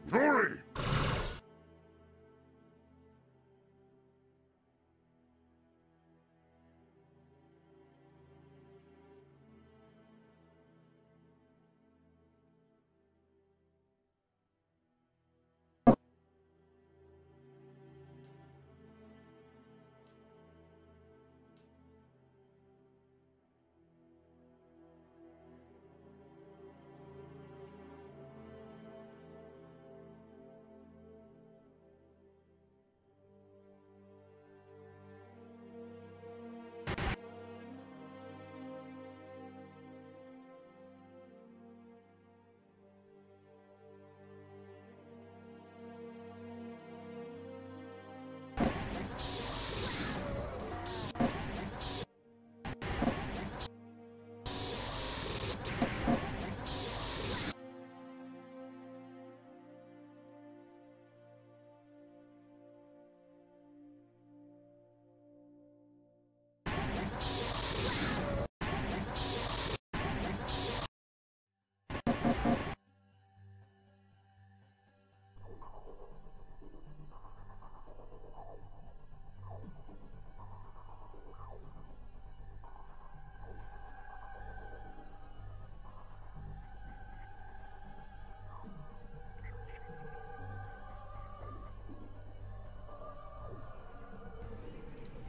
Glory!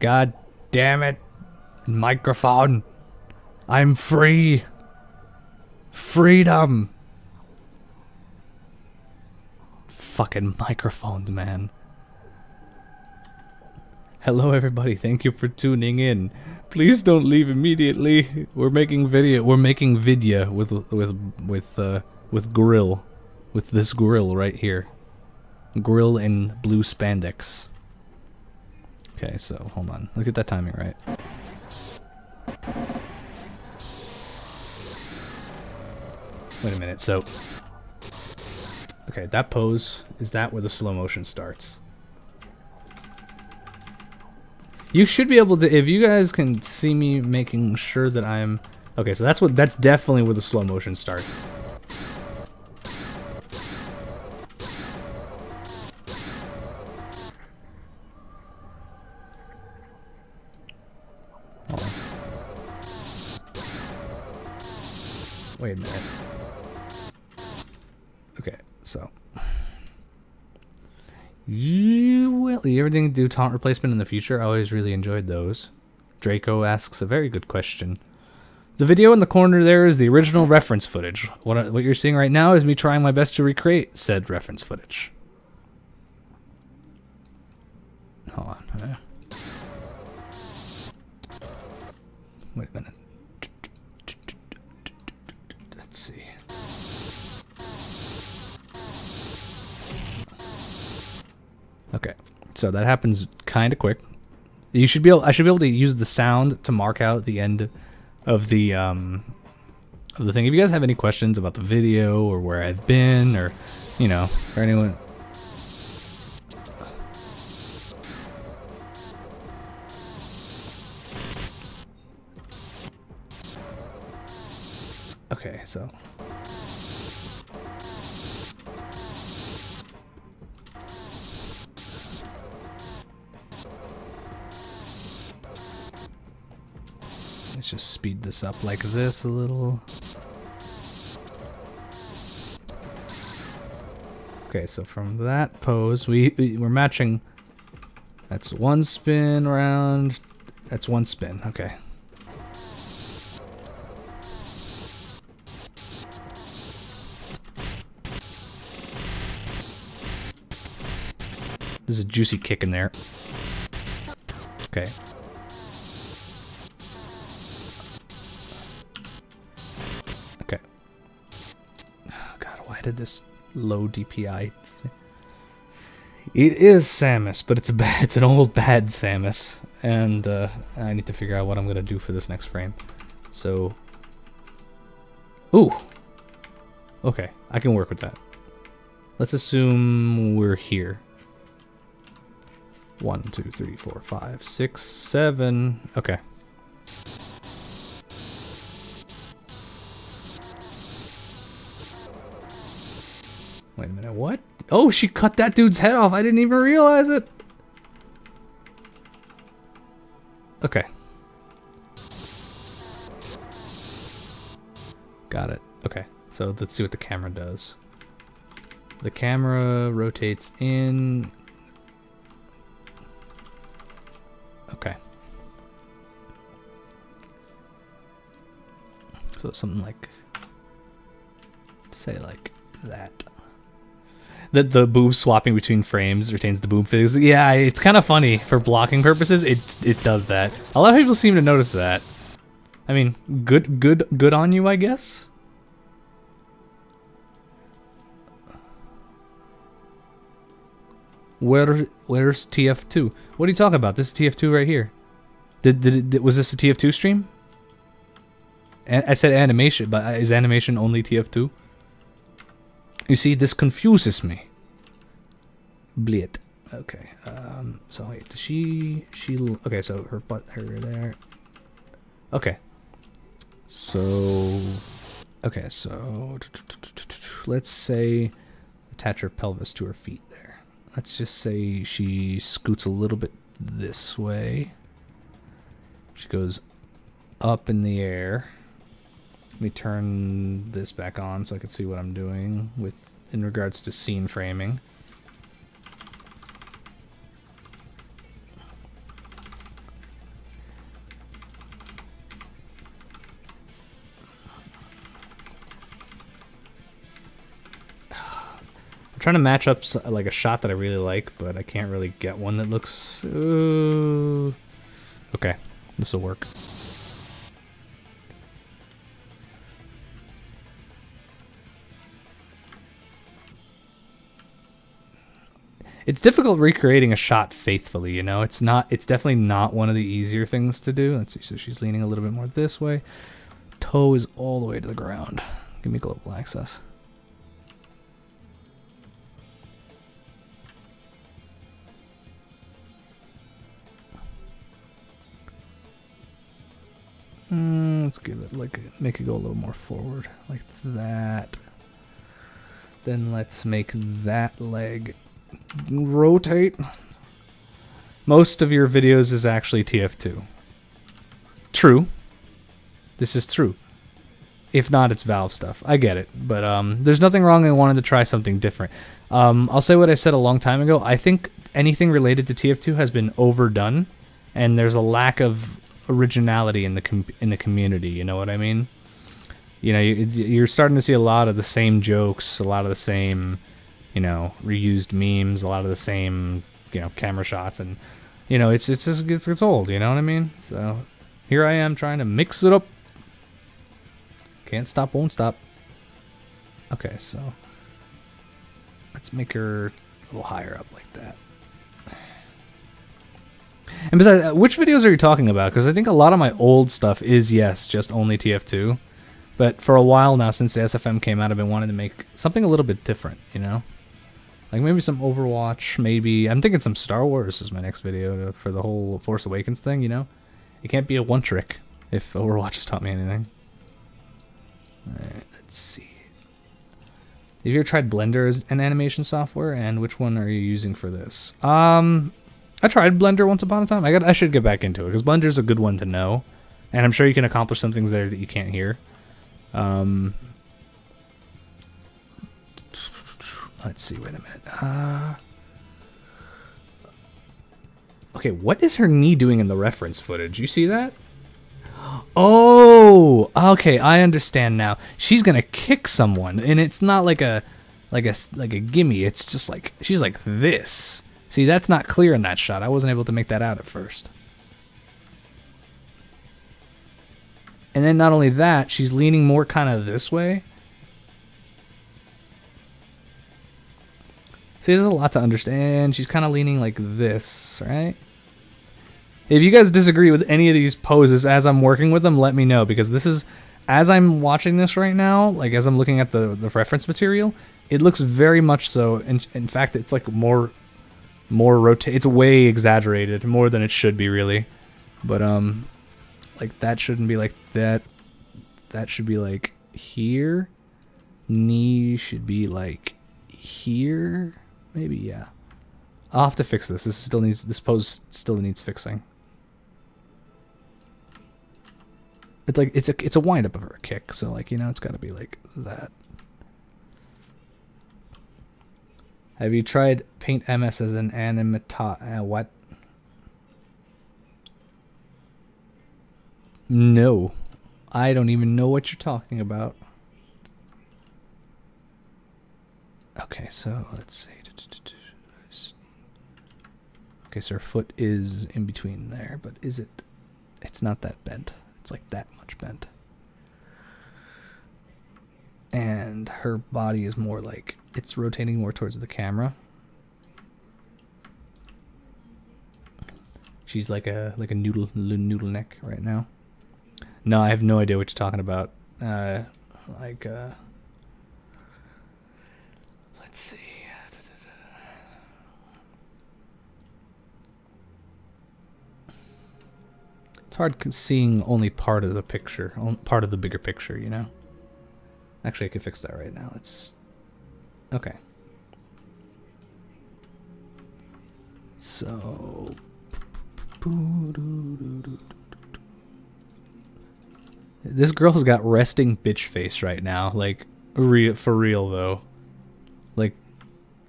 God damn it. Microphone. I'm free. Freedom. Fucking microphones, man. Hello everybody, thank you for tuning in. Please don't leave immediately. We're making video with grill. With this grill right here. Grill in blue spandex. Okay, so hold on. Let's get that timing right. Wait a minute, so... Okay, that pose, is that where the slow motion starts? You should be able to, if you guys can see me making sure that I'm... Okay, so that's definitely where the slow motion starts. Wait a minute. Okay, so... You ever think do taunt replacement in the future? I always really enjoyed those. Draco asks a very good question. The video in the corner there is the original reference footage. What you're seeing right now is me trying my best to recreate said reference footage. Hold on. Wait a minute. Let's see. Okay, so that happens kind of quick. You should be able. I should be able to use the sound to mark out the end of the thing. If you guys have any questions about the video or where I've been, or you know, or anyone. Okay, so. Let's just speed this up like this a little. Okay, so from that pose, we're matching. That's one spin around. That's one spin. Okay. There's a juicy kick in there. Okay. Okay. Oh God, why did this low DPI thing? It is Samus, but it's an old bad Samus, and I need to figure out what I'm gonna do for this next frame. So, ooh, okay, I can work with that. Let's assume we're here. 1, 2, 3, 4, 5, 6, 7. Okay. Wait a minute, what? Oh, she cut that dude's head off. I didn't even realize it. Okay. Got it. Okay, so let's see what the camera does. The camera rotates in. Okay. So something like, say like that. The boob swapping between frames retains the boob fizz. Yeah, it's kind of funny for blocking purposes. It does that. A lot of people seem to notice that. I mean, good on you, I guess. Where's TF2? What are you talking about? This is TF2 right here. Was this a TF2 stream? I said animation, but is animation only TF2? You see, this confuses me. Blit. Okay. So wait, does she? Okay, so her butt, her there. Okay. So. Okay, so let's say attach her pelvis to her feet there. Let's just say she scoots a little bit this way. She goes up in the air. Let me turn this back on so I can see what I'm doing in regards to scene framing. I'm trying to match up like a shot that I really like, but I can't really get one that looks... Okay, this will work. It's difficult recreating a shot faithfully, you know? It's definitely not one of the easier things to do. Let's see, so she's leaning a little bit more this way. Toe is all the way to the ground. Give me global access. Let's give it make it go a little more forward, like that. Then let's make that leg rotate. Most of your videos is actually TF2. True. This is true. If not, it's Valve stuff. I get it, but there's nothing wrong in wanting to try something different. I'll say what I said a long time ago. I think anything related to TF2 has been overdone, and there's a lack of originality in the community. You know what I mean? You know, you're starting to see a lot of the same jokes, a lot of the same, you know, reused memes, a lot of the same, you know, camera shots, and you know, it's old. You know what I mean? So here I am trying to mix it up. Can't stop, won't stop. Okay, so let's make her a little higher up like that. And besides, which videos are you talking about? Because I think a lot of my old stuff is, yes, just only TF2. But for a while now, since the SFM came out, I've been wanting to make something a little bit different, you know? Like maybe some Overwatch, maybe... I'm thinking some Star Wars is my next video for the whole Force Awakens thing, you know? It can't be a one trick if Overwatch has taught me anything. Alright, let's see. Have you ever tried Blender as an animation software? And which one are you using for this? I tried Blender once upon a time. I should get back into it, because Blender's a good one to know. And I'm sure you can accomplish some things there that you can't hear. Let's see, wait a minute. Okay, what is her knee doing in the reference footage? You see that? Oh, okay, I understand now. She's gonna kick someone, and it's not like a gimme. It's just like she's like this. See, that's not clear in that shot. I wasn't able to make that out at first. And then not only that, she's leaning more kind of this way. See, there's a lot to understand. She's kind of leaning like this, right? If you guys disagree with any of these poses as I'm working with them, let me know, because this is, as I'm watching this right now, like as I'm looking at the reference material, it looks very much so. In fact, it's like more rotate. It's way exaggerated, more than it should be, really. But like that shouldn't be like that. That should be like here. Knee should be like here, maybe. Yeah, I'll have to fix this. This pose still needs fixing. It's like it's a wind up of her kick, so like, you know, it's got to be like that. Have you tried Paint MS as an animata? What? No, I don't even know what you're talking about. Okay, so let's see. Okay, so her foot is in between there, but is it? It's not that bent. It's like that much bent. And her body is more like, it's rotating more towards the camera. She's like a noodle neck right now. No, I have no idea what you're talking about. Let's see. It's hard seeing only part of the picture, part of the bigger picture, you know? Actually, I could fix that right now. It's okay. So this girl's got resting bitch face right now, like for real though. Like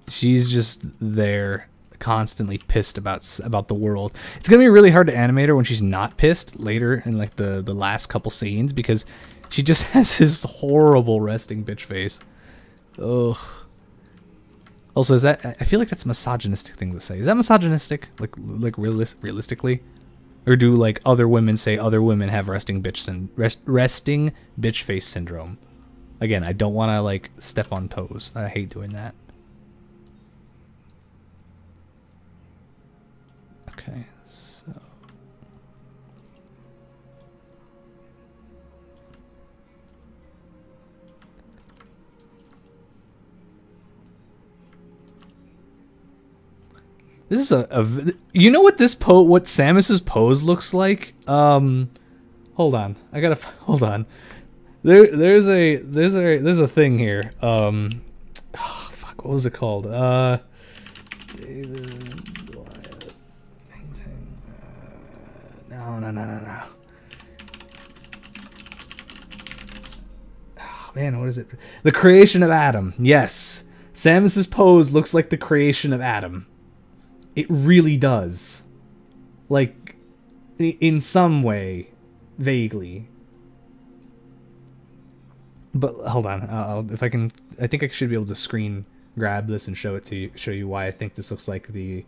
she's just there, constantly pissed about the world. It's gonna be really hard to animate her when she's not pissed later in like the last couple scenes, because she just has this horrible resting bitch face. Ugh. Also, is that, I feel like that's a misogynistic thing to say. Is that misogynistic? Like realistically? Or do like other women say other women have resting bitch face syndrome? Again, I don't want to like step on toes. I hate doing that. Okay, so this is you know what this what Samus's pose looks like? Hold on. I gotta hold on. There's a thing here. Oh, fuck, what was it called? David Goliath painting. No. Oh, man, what is it? The Creation of Adam. Yes, Samus's pose looks like the Creation of Adam. It really does. Like, in some way, vaguely. But hold on, if I can, I think I should be able to screen grab this and show it to you, show you why I think this looks like the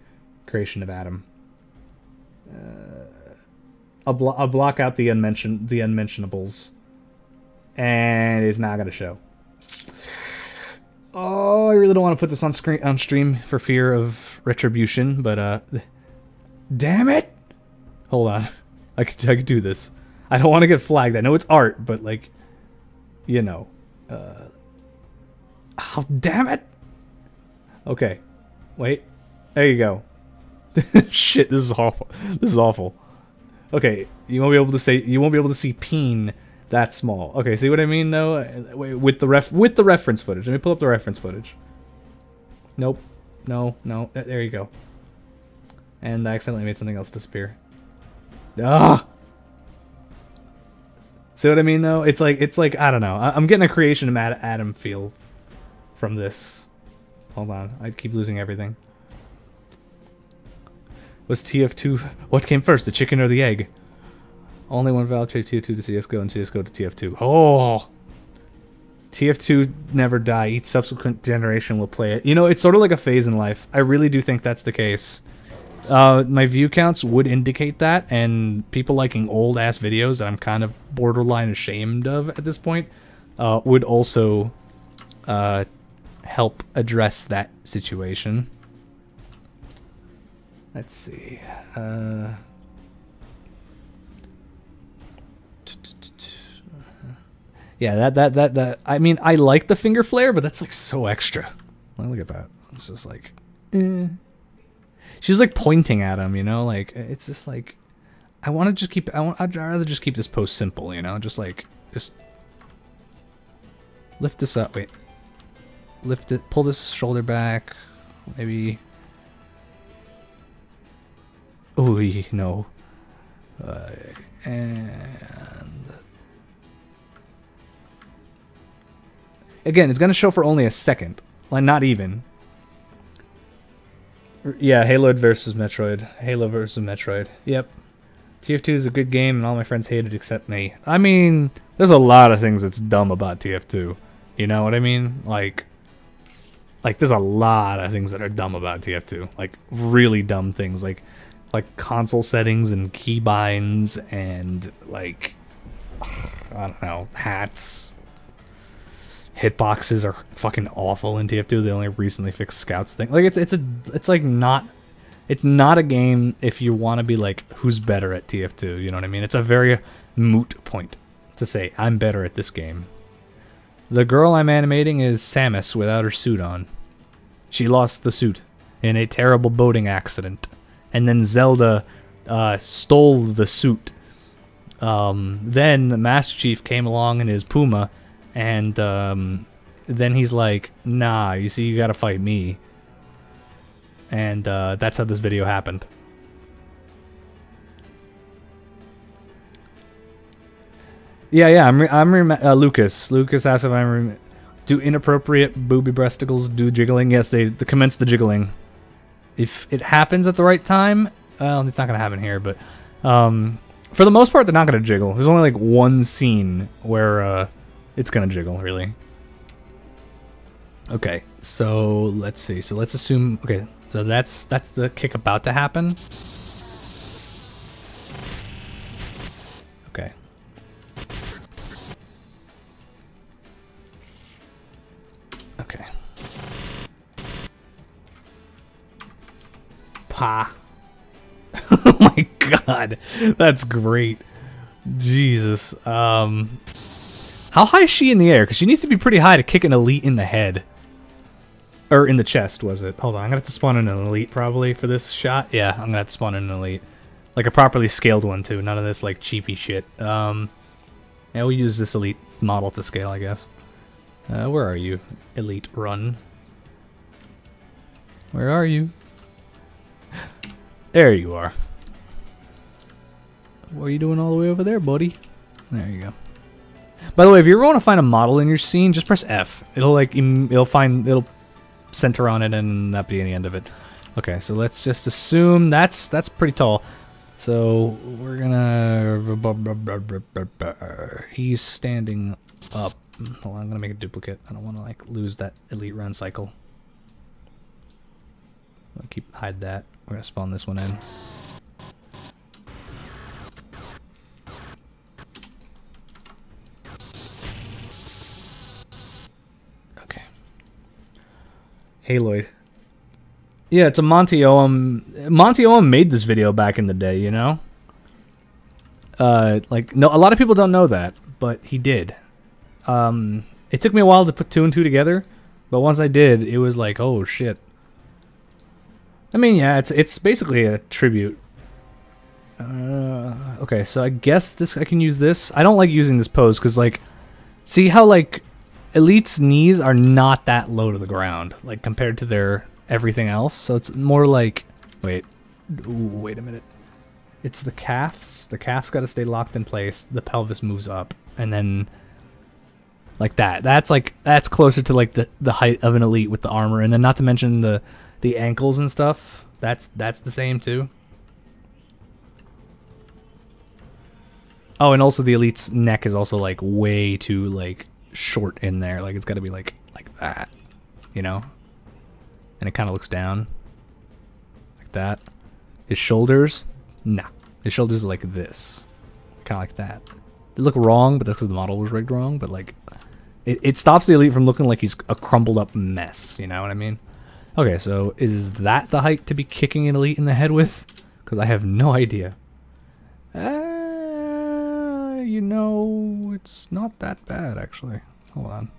Creation of Adam. I'll block out the unmentionables, and it's not gonna show. Oh, I really don't want to put this on stream for fear of retribution, but damn it! Hold on, I could do this. I don't want to get flagged. I know it's art, but like, you know, oh damn it! Okay, wait. There you go. Shit, this is awful. This is awful. Okay, you won't be able to say. You won't be able to see peen that small. Okay, see what I mean though? With the reference footage. Let me pull up the reference footage. Nope. No. There you go. And I accidentally made something else disappear. Ah. See what I mean though? It's like I don't know. I'm getting a Creation of Adam feel from this. Hold on. I keep losing everything. Was TF2 what came first, the chicken or the egg? Only one valve trade TF2 to CSGO and CSGO to TF2. Oh! TF2 never die. Each subsequent generation will play it. You know, it's sort of like a phase in life. I really do think that's the case. My view counts would indicate that, and people liking old-ass videos that I'm kind of borderline ashamed of at this point would also help address that situation. Let's see. Yeah, that. I mean, I like the finger flare, but that's like so extra. Look at that. It's just like, She's like pointing at him, you know. Like it's just like, I want to just keep. I'd rather just keep this post simple, you know. Just lift this up. Wait. lift it, pull this shoulder back, maybe. Oh no. And again, it's gonna show for only a second, like not even. Yeah, Halo versus Metroid. Halo versus Metroid. Yep. TF2 is a good game, and all my friends hate it except me. I mean, there's a lot of things that's dumb about TF2. You know what I mean? Like there's a lot of things that are dumb about TF2. Like, really dumb things. Like console settings and keybinds and, like, I don't know, hats. Hitboxes are fucking awful in TF2. They only recently fixed Scouts thing. Like, it's like not... It's not a game if you want to be like, who's better at TF2, you know what I mean? It's a very moot point to say, I'm better at this game. The girl I'm animating is Samus without her suit on. She lost the suit in a terrible boating accident. And then Zelda stole the suit. Then the Master Chief came along in his Puma, and then he's like, nah, you see, you gotta fight me. And that's how this video happened. Yeah, I'm Lucas. Lucas asked if I'm do inappropriate booby breasticles do jiggling? Yes, they commence the jiggling. If it happens at the right time, well, it's not gonna happen here, but for the most part, they're not gonna jiggle. There's only like one scene where it's gonna jiggle, really. Okay, so let's see. So let's assume. Okay, so that's the kick about to happen. Okay. Okay. Pa. Oh my god, that's great. Jesus. How high is she in the air? Because she needs to be pretty high to kick an elite in the head. Or in the chest, was it? Hold on, I'm gonna have to spawn in an elite probably for this shot. Yeah, I'm gonna have to spawn in an elite. Like a properly scaled one too, none of this like cheapy shit. Yeah, we'll use this elite model to scale, I guess. Where are you? Elite run. Where are you? There you are. What are you doing all the way over there, buddy? There you go. By the way, if you ever want to find a model in your scene, just press F. It'll it'll center on it, and that'll be the end of it. Okay, so let's just assume that's pretty tall. So we're gonna. He's standing up. Hold on, I'm gonna make a duplicate. I don't want to like lose that elite run cycle. I'll hide that. We're gonna spawn this one in. Okay. Haloid. Yeah, it's a Monty Oum. Monty Oum made this video back in the day, you know? Like, no, a lot of people don't know that, but he did. It took me a while to put 2 and 2 together, but once I did, it was like, oh shit. I mean, yeah, it's basically a tribute. Okay, so I guess I can use this. I don't like using this pose because, like, see how like Elite's knees are not that low to the ground, like compared to their everything else. So it's more like, wait a minute. It's the calves. The calves got to stay locked in place. The pelvis moves up, and then like that. That's closer to like the height of an Elite with the armor, and then not to mention the ankles and stuff. That's the same too. Oh, and also the Elite's neck is also like way too like short in there. Like it's got to be like that, you know? And it kind of looks down like that. His shoulders, nah. His shoulders are like this, kind of like that. They look wrong, but that's because the model was rigged wrong. But like, it stops the Elite from looking like he's a crumpled up mess. You know what I mean? Okay, so is that the height to be kicking an Elite in the head with? Because I have no idea. You know, it's not that bad, actually. Hold on,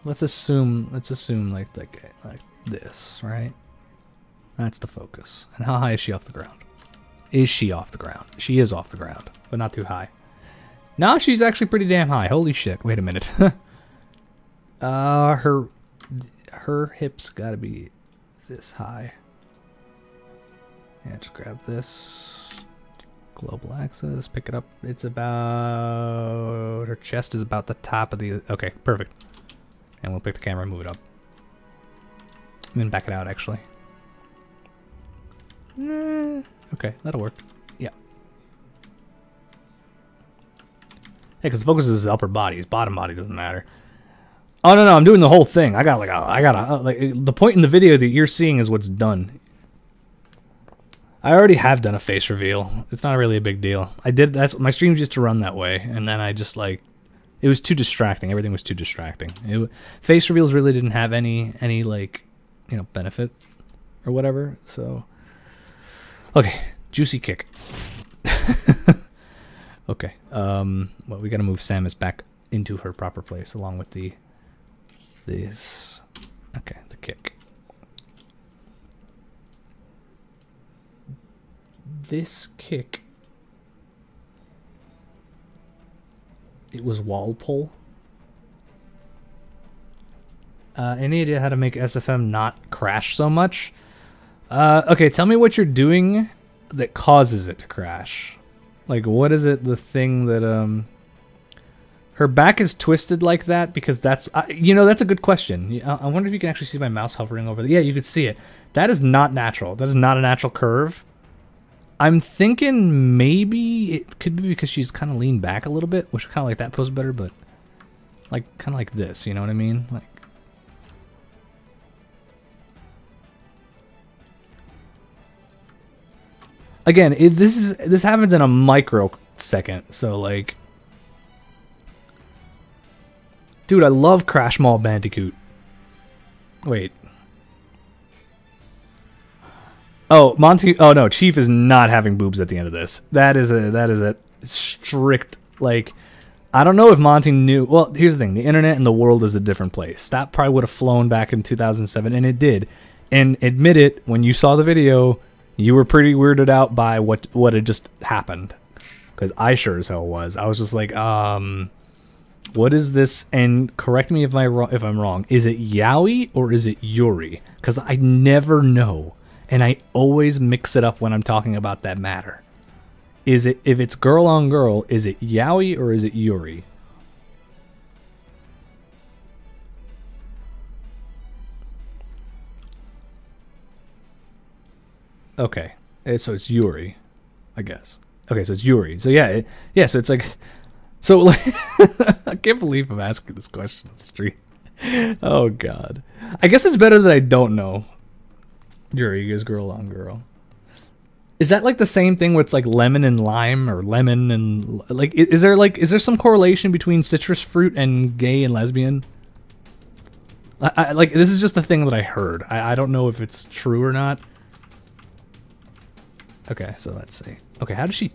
let's assume like this, right? That's the focus. And how high is she off the ground? Is she off the ground? She is off the ground, but not too high. No, she's actually pretty damn high. Holy shit, wait a minute. Her hips gotta be this high. Yeah, just grab this. Global axis, pick it up. It's about... her chest is about the top of the... okay, perfect. And we'll pick the camera and move it up. And then back it out, actually. Okay, that'll work. Yeah. Hey, because the focus is his upper body. His bottom body doesn't matter. Oh, no, I'm doing the whole thing. I got like the point in the video that you're seeing is what's done. I already have done a face reveal. It's not really a big deal. I did, my streams used to run that way, and then I just like, it was too distracting. Everything was too distracting. Face reveals really didn't have any like, you know, benefit or whatever. So, okay, juicy kick. Okay, well, we gotta move Samus back into her proper place along with this. Okay, the kick. This kick, it was wall pull. Any idea how to make SFM not crash so much? Okay, tell me what you're doing that causes it to crash. Like, what is it, the thing that, her back is twisted like that because that's, you know, that's a good question. I wonder if you can actually see my mouse hovering over yeah, you could see it. That is not natural. That is not a natural curve. I'm thinking maybe it could be because she's kind of leaned back a little bit, which kind of like that pose better, but like kind of like this, you know what I mean? Like, again, this happens in a microsecond, so like, dude, I love Crash Mall Bandicoot. Wait. Oh, Monty. Oh no, Chief is not having boobs at the end of this. That is a strict, like, I don't know if Monty knew. Well, here's the thing: the internet and the world is a different place. That probably would have flown back in 2007, and it did. And admit it, when you saw the video, you were pretty weirded out by what had just happened, because I sure as hell was. I was just like, what is this? And correct me if I'm wrong. Is it Yaoi or is it Yuri? Because I never know. And I always mix it up when I'm talking about that matter. Is it, if it's girl on girl, is it Yaoi or is it Yuri? Okay, so it's Yuri, I guess. Okay, so it's Yuri. So yeah, so it's like, so like, I can't believe I'm asking this question on the street. Oh God, I guess it's better that I don't know. Yuri is girl on girl. Is that like the same thing where it's like lemon and lime, or lemon and like, is there some correlation between citrus fruit and gay and lesbian? I like, this is just the thing that I heard. I don't know if it's true or not. Okay, so let's see. Okay, how does she?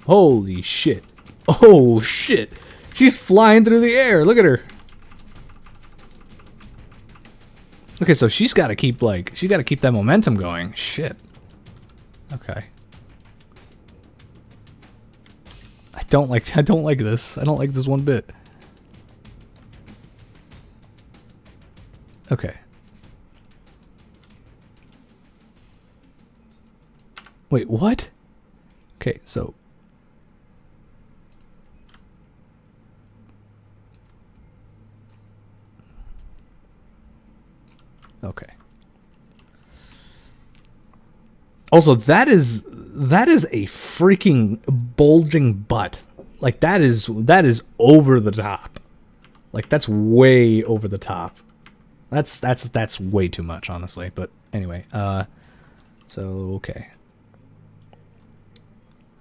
Holy shit. Oh shit. She's flying through the air. Look at her. Okay, so she's got to keep that momentum going. Shit. Okay. I don't like this. I don't like this one bit. Okay. Wait, what? Okay, so okay. Also, that is a freaking bulging butt. Like that is over the top. Like that's way over the top. That's way too much, honestly. But anyway, so okay.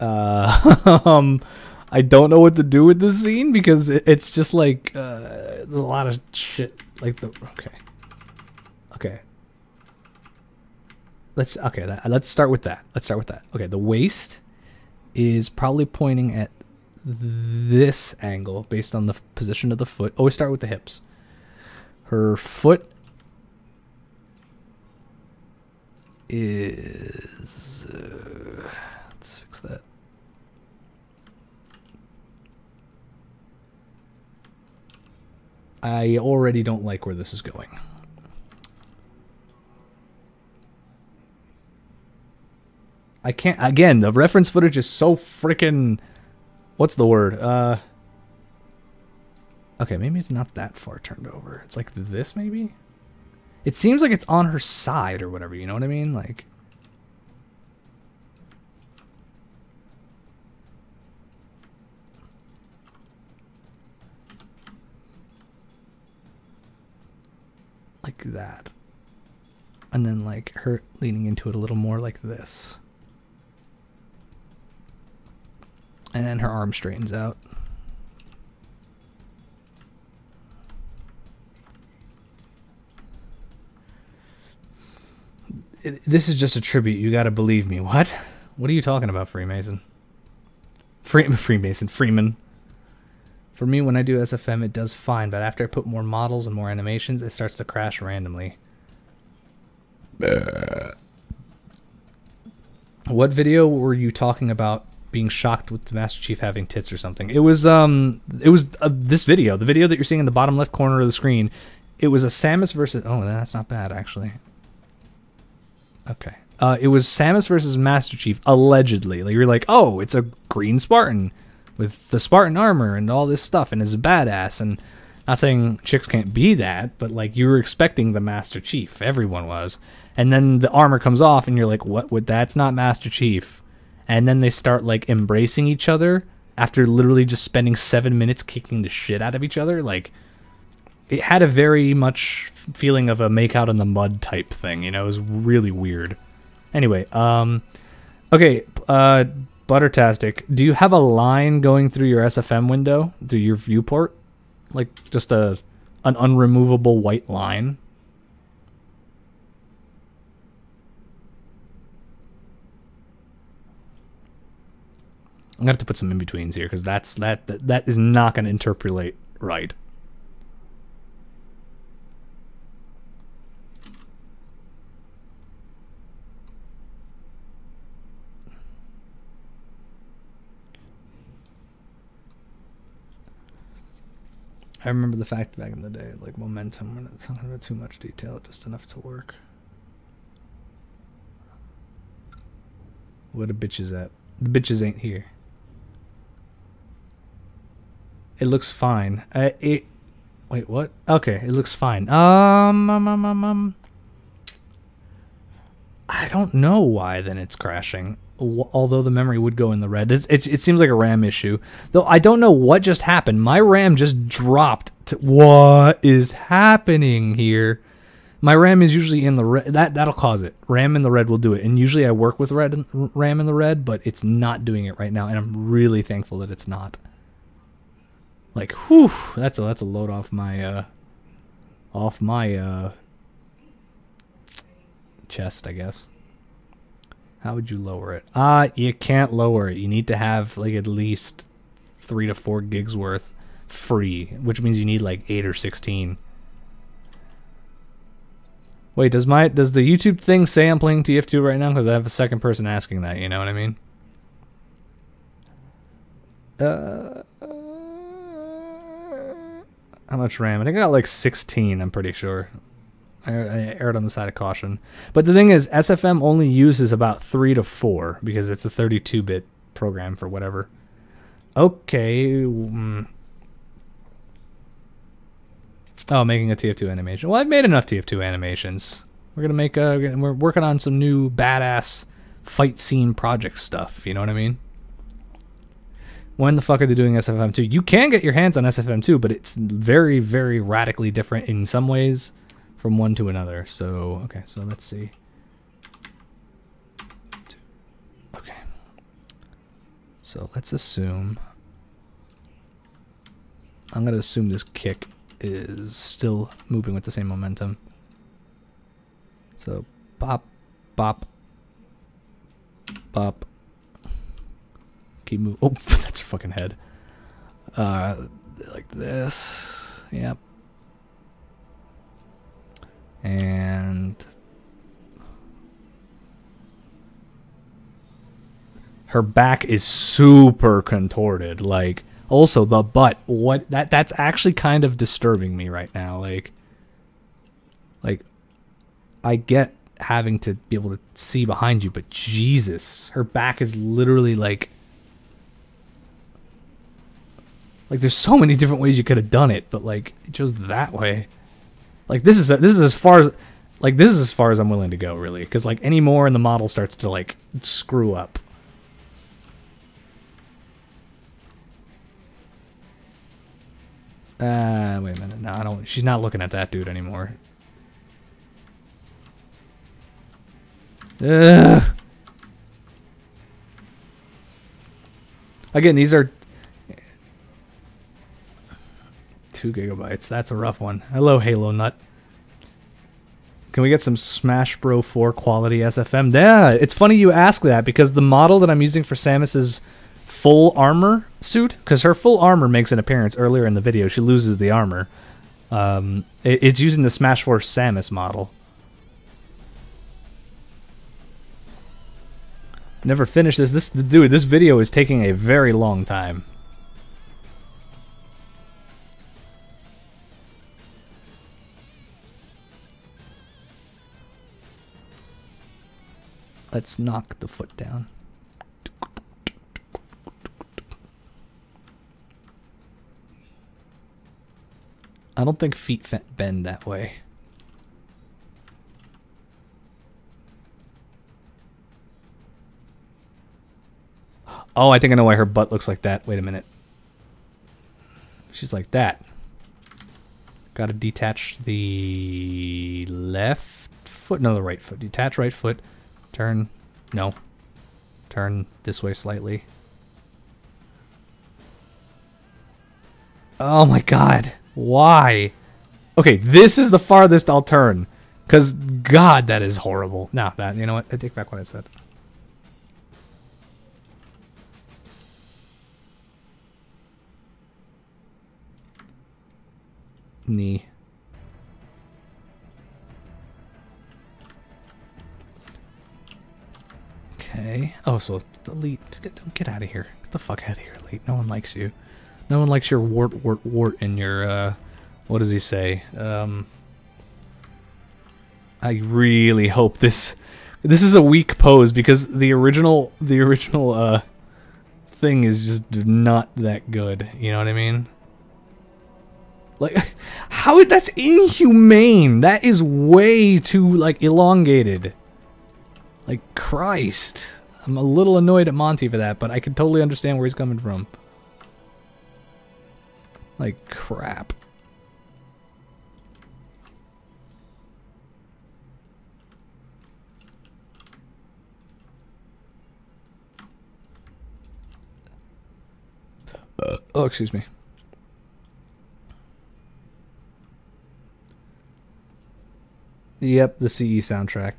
I don't know what to do with this scene because it's just like there's a lot of shit. Like the okay. Let's start with that. Okay, the waist is probably pointing at this angle based on the position of the foot. Always start with the hips. Her foot is let's fix that. I already don't like where this is going. I can't, again, the reference footage is so freaking, what's the word? Okay, maybe it's not that far turned over. It's like this, maybe? It seems like it's on her side or whatever, you know what I mean? Like, that. And then like her leaning into it a little more like this. And then her arm straightens out. This is just a tribute. You gotta believe me. What? What are you talking about, Freemason? Freeman. For me, when I do SFM, it does fine, but after I put more models and more animations, it starts to crash randomly. What video were you talking about being shocked with the Master Chief having tits or something? It was this video. The video that you're seeing in the bottom left corner of the screen. It was a Samus versus... Oh, that's not bad, actually. Okay. It was Samus versus Master Chief, allegedly. Like, you're like, oh, it's a green Spartan with the Spartan armor and all this stuff and is a badass. And not saying chicks can't be that, but like you were expecting the Master Chief. Everyone was. And then the armor comes off and you're like, what? That's not Master Chief. And then they start like embracing each other after literally just spending 7 minutes kicking the shit out of each other. Like, it had a very much feeling of a make out in the mud type thing, you know. It was really weird. Anyway, okay, Buttertastic, do you have a line going through your SFM window, through your viewport? Like, just an unremovable white line? I'm gonna have to put some in-betweens here, because that is not gonna interpolate right. I remember the fact back in the day, like momentum, when it's talking about too much detail, just enough to work. Where the bitch is at? The bitches ain't here. It looks fine. Wait, what? Okay, it looks fine. I don't know why then it's crashing. Although the memory would go in the red. It seems like a RAM issue. Though I don't know what just happened. My RAM just dropped. What is happening here? My RAM is usually in the red. That'll cause it. RAM in the red will do it. And usually I work with RAM in the red, but it's not doing it right now. And I'm really thankful that it's not. Like, whew, that's a load off my chest, I guess. How would you lower it? You can't lower it. You need to have like at least 3 to 4 gigs worth free, which means you need like 8 or 16. Wait, does the YouTube thing say I'm playing TF2 right now? Because I have a second person asking that. You know what I mean? How much RAM? I think I got like 16. I'm pretty sure. I erred on the side of caution. But the thing is, SFM only uses about 3 to 4 because it's a 32-bit program for whatever. Okay. Oh, making a TF2 animation. Well, I've made enough TF2 animations. We're gonna make we're working on some new badass fight scene project stuff. You know what I mean? When the fuck are they doing SFM2? You can get your hands on SFM2, but it's very, very radically different in some ways from one to another. So, okay, so let's see. Okay. So let's assume. I'm going to assume this kick is still moving with the same momentum. So, bop, bop, bop. Keep moving. Oh, that's her fucking head. Like this. Yep. And her back is super contorted. Like, Also, the butt. What? That's actually kind of disturbing me right now. Like, I get having to be able to see behind you, but Jesus, her back is literally like there's so many different ways you could have done it, but like it chose that way. Like this is as far as I'm willing to go, really, because like any more and the model starts to like screw up. Wait a minute. No, I don't. She's not looking at that dude anymore. Ugh. Again, these are 2 gigabytes. That's a rough one. Hello, Halo Nut. Can we get some Smash Bro 4 quality SFM? Yeah, it's funny you ask that because the model that I'm using for Samus's full armor suit, because her full armor makes an appearance earlier in the video. She loses the armor. It's using the Smash 4 Samus model. Never finished this. Dude, this video is taking a very long time. Let's knock the foot down. I don't think feet bend that way. Oh, I think I know why her butt looks like that. Wait a minute. She's like that. Gotta detach the left foot. No, the right foot. Detach right foot. Turn. No. Turn this way slightly. Oh my god. Why? Okay, this is the farthest I'll turn. Because, God, that is horrible. No, you know what? I take back what I said. Knee. Okay. Oh, so delete. Get out of here. Get the fuck out of here, Elite. No one likes you. No one likes your wart in your, what does he say? I really hope this is a weak pose because the original thing is just not that good. You know what I mean? Like, how that's inhumane. That is way too like elongated. Like Christ, I'm a little annoyed at Monty for that, but I can totally understand where he's coming from. Like crap. Oh, excuse me. Yep, the CE soundtrack.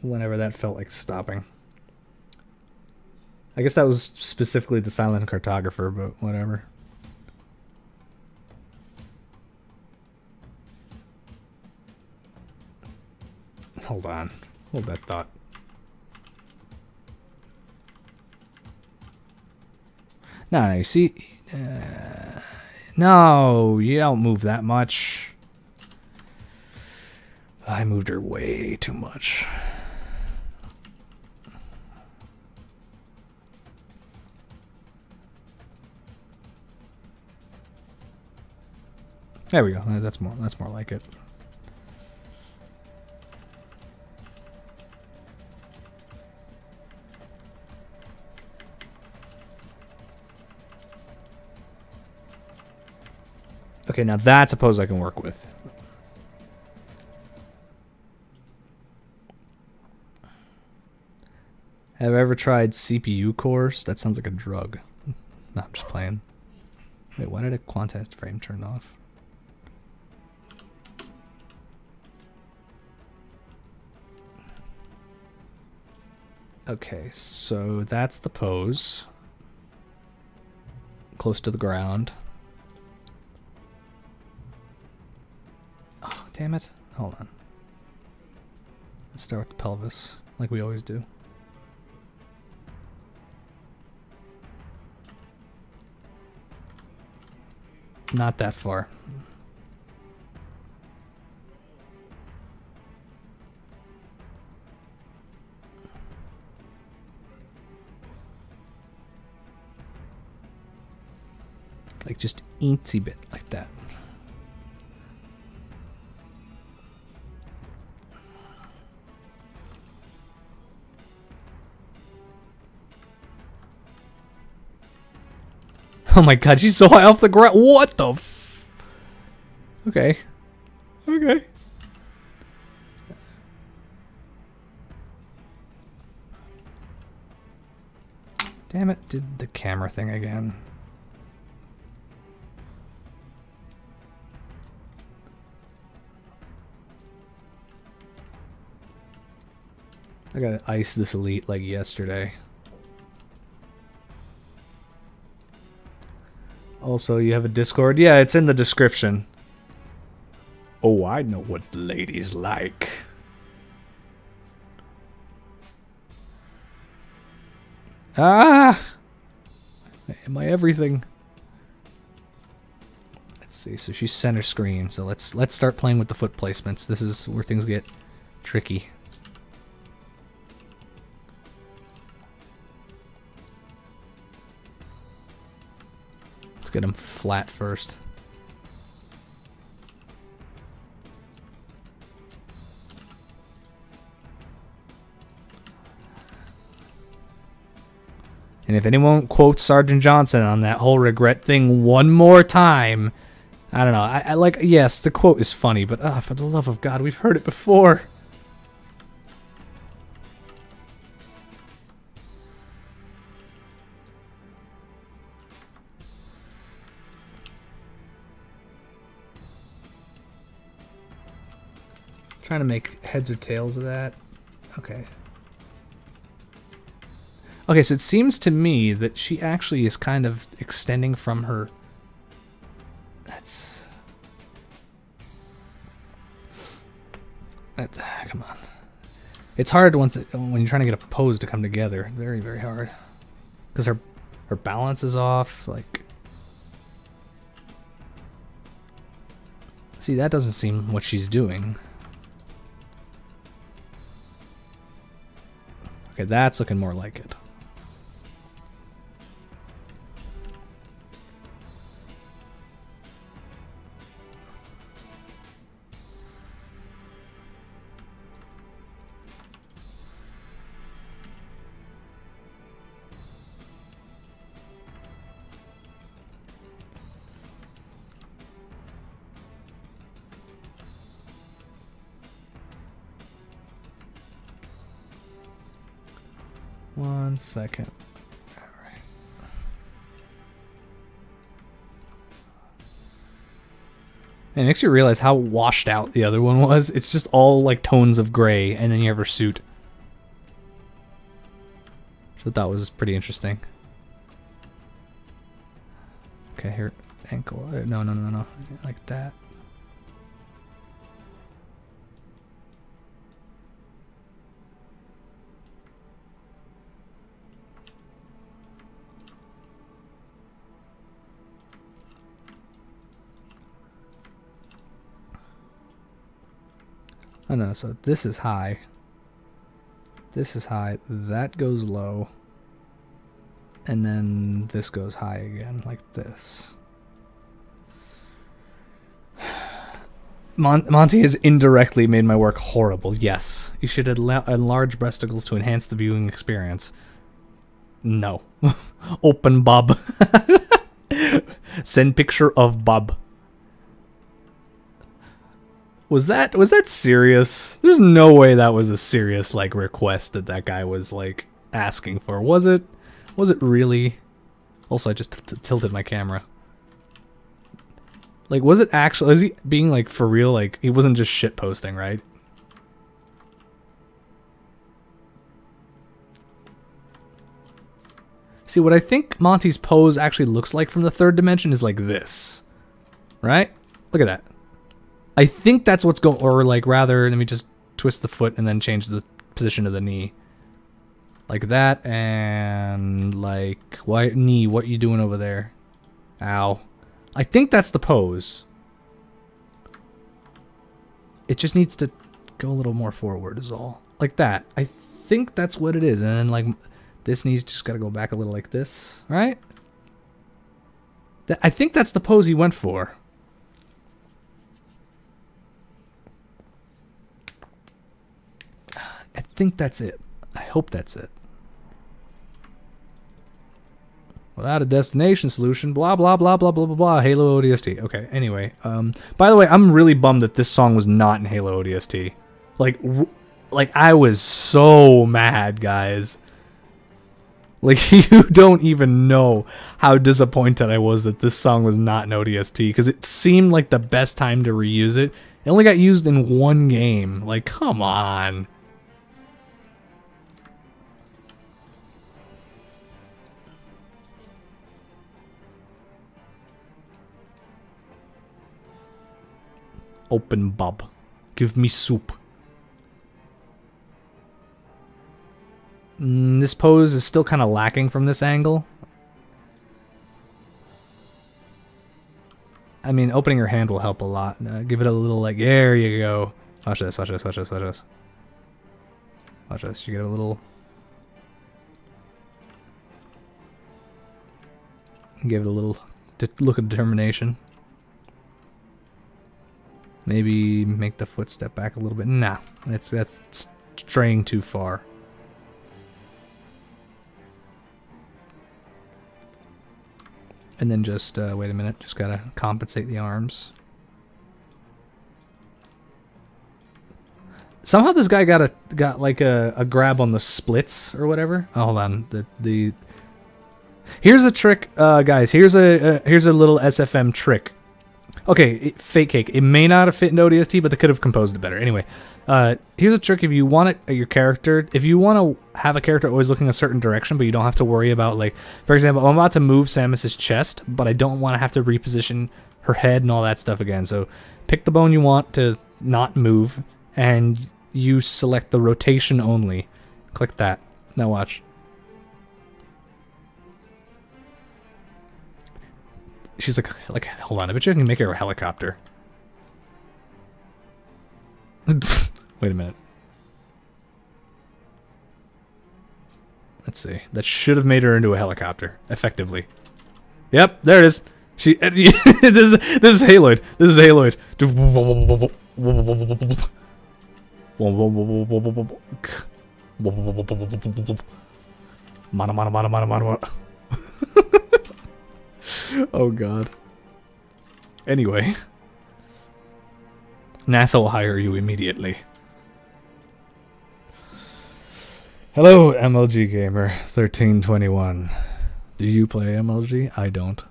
Whenever that felt like stopping. I guess that was specifically the Silent Cartographer, but whatever. Hold on. Hold that thought. No, you see... no, you don't move that much. I moved her way too much. There we go. That's more like it. Okay, now that's a pose I can work with. Have I ever tried CPU cores? That sounds like a drug. No, I'm just playing. Wait, why did a quantized frame turn off? Okay, so that's the pose. Close to the ground. Oh, damn it. Hold on. Let's start with the pelvis, like we always do. Not that far. Like just eensy bit like that. Oh my god, she's so high off the ground. What the f... Okay. Okay. Damn it, did the camera thing again. I gotta ice this elite like yesterday. Also, you have a Discord? Yeah, it's in the description. Oh, I know what the ladies like. Ah! Am I everything? Let's see, so she's center screen, so let's start playing with the foot placements. This is where things get tricky. Let's get him flat first. And if anyone quotes Sergeant Johnson on that whole regret thing one more time, I don't know. I like, yes, the quote is funny, but for the love of God, we've heard it before. Trying to make heads or tails of that. Okay. Okay, so it seems to me that she actually is kind of extending from her... That's... Come on. It's hard when you're trying to get a pose to come together. Very, very hard. Because her balance is off, like... See, that doesn't seem what she's doing. Okay, that's looking more like it. One second. All right. And it makes you realize how washed out the other one was. It's just all like tones of gray, and then you have her suit. So that was pretty interesting. Okay, here, ankle. No. Like that. Oh no, so this is high. This is high. That goes low. And then this goes high again, like this. Monty has indirectly made my work horrible. Yes. You should enlarge breasticles to enhance the viewing experience. No. Open Bob. Send picture of Bob. Was that serious? There's no way that was a serious like request that guy was like asking for. Was it? Was it really? Also, I just tilted my camera. Like, was it actually? Is he being like for real? Like, he wasn't just shit posting, right? See, what I think Monty's pose actually looks like from the third dimension is like this, right? Look at that. I think that's what's going, or like rather, let me just twist the foot and then change the position of the knee. Like that, and like, why, knee, what you doing over there? Ow. I think that's the pose. It just needs to go a little more forward is all. Like that. I think that's what it is. And then like this knee's just got to go back a little like this, right? I think that's the pose he went for. I think that's it. I hope that's it. Without a destination solution, blah, blah, blah, blah, blah, blah, blah, Halo ODST. Okay, anyway. By the way, I'm really bummed that this song was not in Halo ODST. Like, I was so mad, guys. Like, you don't even know how disappointed I was that this song was not in ODST, because it seemed like the best time to reuse it. It only got used in one game. Like, come on. Open Bob. Give me soup. This pose is still kind of lacking from this angle. I mean, opening your hand will help a lot. Give it a little, like, there you go. Watch this, watch this, watch this, watch this. Watch this, you get a little... Give it a little look of determination. Maybe make the foot step back a little bit. Nah, that's straying too far. And then just, wait a minute, just gotta compensate the arms. Somehow this guy got like a grab on the splits or whatever. Oh, hold on, here's a trick, guys. Here's a little SFM trick. Okay, Fake Cake. It may not have fit in ODST, but they could have composed it better. Anyway, here's a trick. If you want your character, if you want to have a character always looking a certain direction, but you don't have to worry about, like, for example, I'm about to move Samus's chest, but I don't want to have to reposition her head and all that stuff again. So pick the bone you want to not move, and you select the rotation only. Click that. Now watch. She's like, hold on, I bet you can make her a helicopter. Wait a minute. Let's see. That should have made her into a helicopter, effectively. Yep, there it is. She. this is Haloid. This is Haloid. Mana, mana, mana, mana, mana. Oh god. Anyway. NASA will hire you immediately. Hello, MLG Gamer 1321. Do you play MLG? I don't.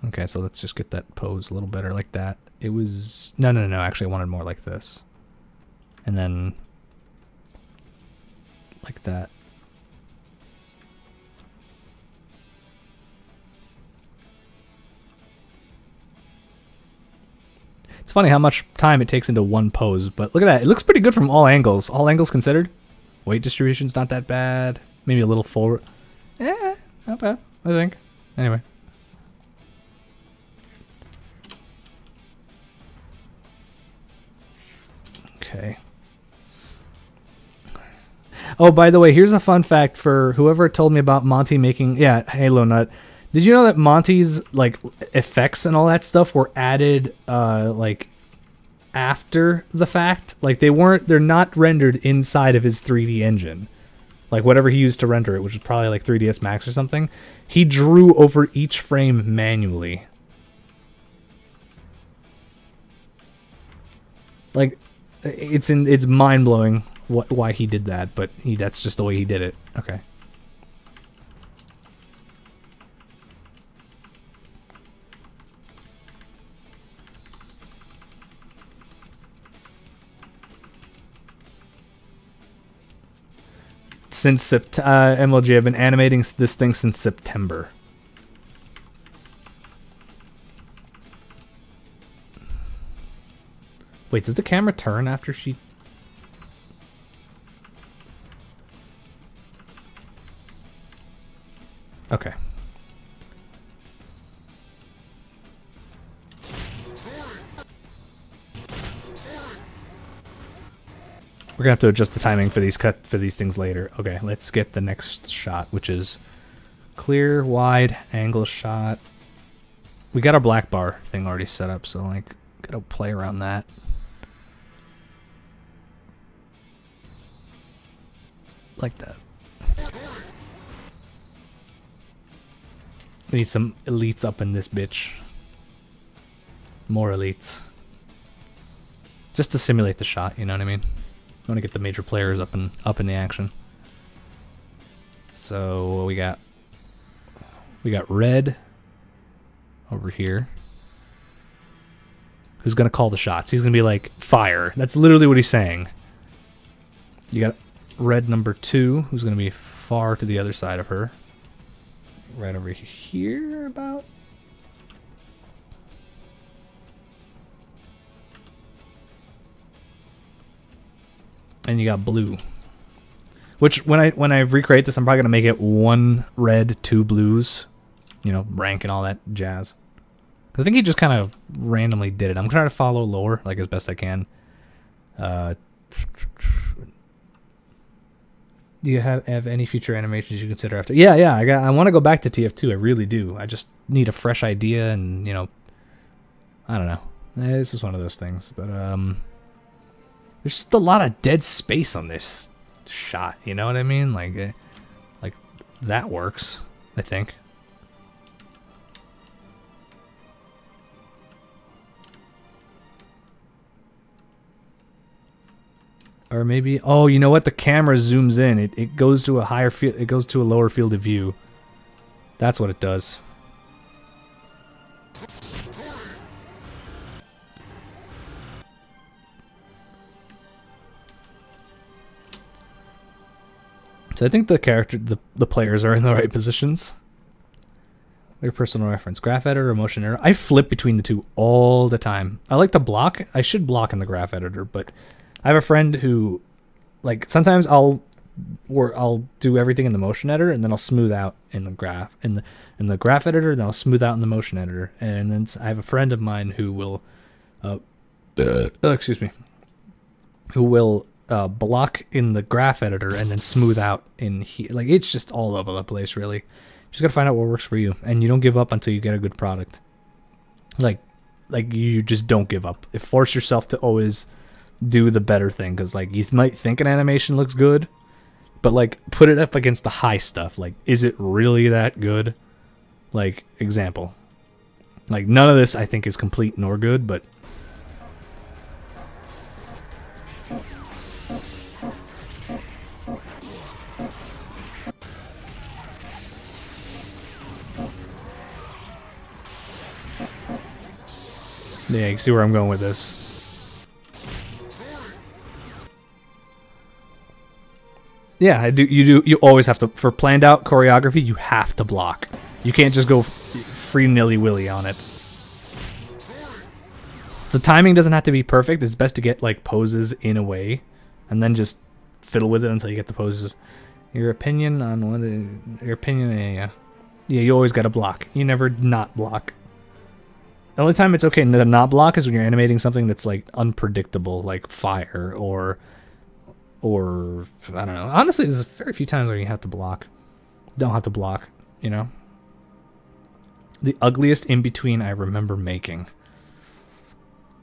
Okay, so let's just get that pose a little better like that. It was... No, actually I wanted more like this. And then... like that. It's funny how much time it takes into one pose, but look at that. It looks pretty good from all angles. All angles considered. Weight distribution's not that bad. Maybe a little forward. Yeah, not bad, I think. Anyway. Okay. Oh, by the way, here's a fun fact for whoever told me about Monty making... Yeah, Halo Nut. Did you know that Monty's, like, effects and all that stuff were added, like, after the fact? Like, they're not rendered inside of his 3D engine. Like, whatever he used to render it, which is probably, like, 3ds Max or something. He drew over each frame manually. Like, it's mind-blowing why he did that, but that's just the way he did it. Okay. Since MLG, I've been animating this thing since September. Wait, does the camera turn after she... Okay. We're gonna have to adjust the timing for these things later. Okay, let's get the next shot, which is clear, wide, angle shot. We got our black bar thing already set up, so like, gotta play around that. Like that. We need some elites up in this bitch. More elites. Just to simulate the shot, you know what I mean? I want to get the major players up in the action. So what we got? We got red over here. Who's gonna call the shots? He's gonna be like, fire. That's literally what he's saying. You got red number 2, who's gonna be far to the other side of her. Right over here about. And you got blue. Which when I recreate this, I'm probably gonna make it 1 red, 2 blues. You know, rank and all that jazz. I think he just kind of randomly did it. I'm trying to follow lore like as best I can. Do you have any future animations you consider after? Yeah, I want to go back to TF2. I really do. I just need a fresh idea, and you know, I don't know. This is one of those things, but there's just a lot of dead space on this shot. You know what I mean? Like that works, I think. Or maybe, oh, you know what? The camera zooms in. It goes to a higher field. It goes to a lower field of view. That's what it does. So I think the players are in the right positions. Your personal reference, graph editor or motion editor. I flip between the two all the time. I like to block. I should block in the graph editor, but I have a friend who, like, sometimes I'll do everything in the motion editor, and then I'll smooth out in the graph in the graph editor, and then I'll smooth out in the motion editor. And then I have a friend of mine who will, excuse me, who will block in the graph editor and then smooth out in here. Like, it's just all over the place, really. You just gotta find out what works for you, and you don't give up until you get a good product. Like you just don't give up. Force yourself to always do the better thing, because like you might think an animation looks good, but like put it up against the high stuff. Like, is it really that good? Like, example, like none of this I think is complete nor good, but yeah, you see where I'm going with this. Yeah, you always have to, for planned out choreography, you have to block. You can't just go free nilly-willy on it. The timing doesn't have to be perfect. It's best to get like poses in a way, and then just fiddle with it until you get the poses. Your opinion on what? Your opinion, yeah. Yeah, you always gotta block. You never not block. The only time it's okay to not block is when you're animating something that's like unpredictable, like fire or I don't know. Honestly, there's very few times where you have to block. Don't have to block, you know? The ugliest in-between I remember making.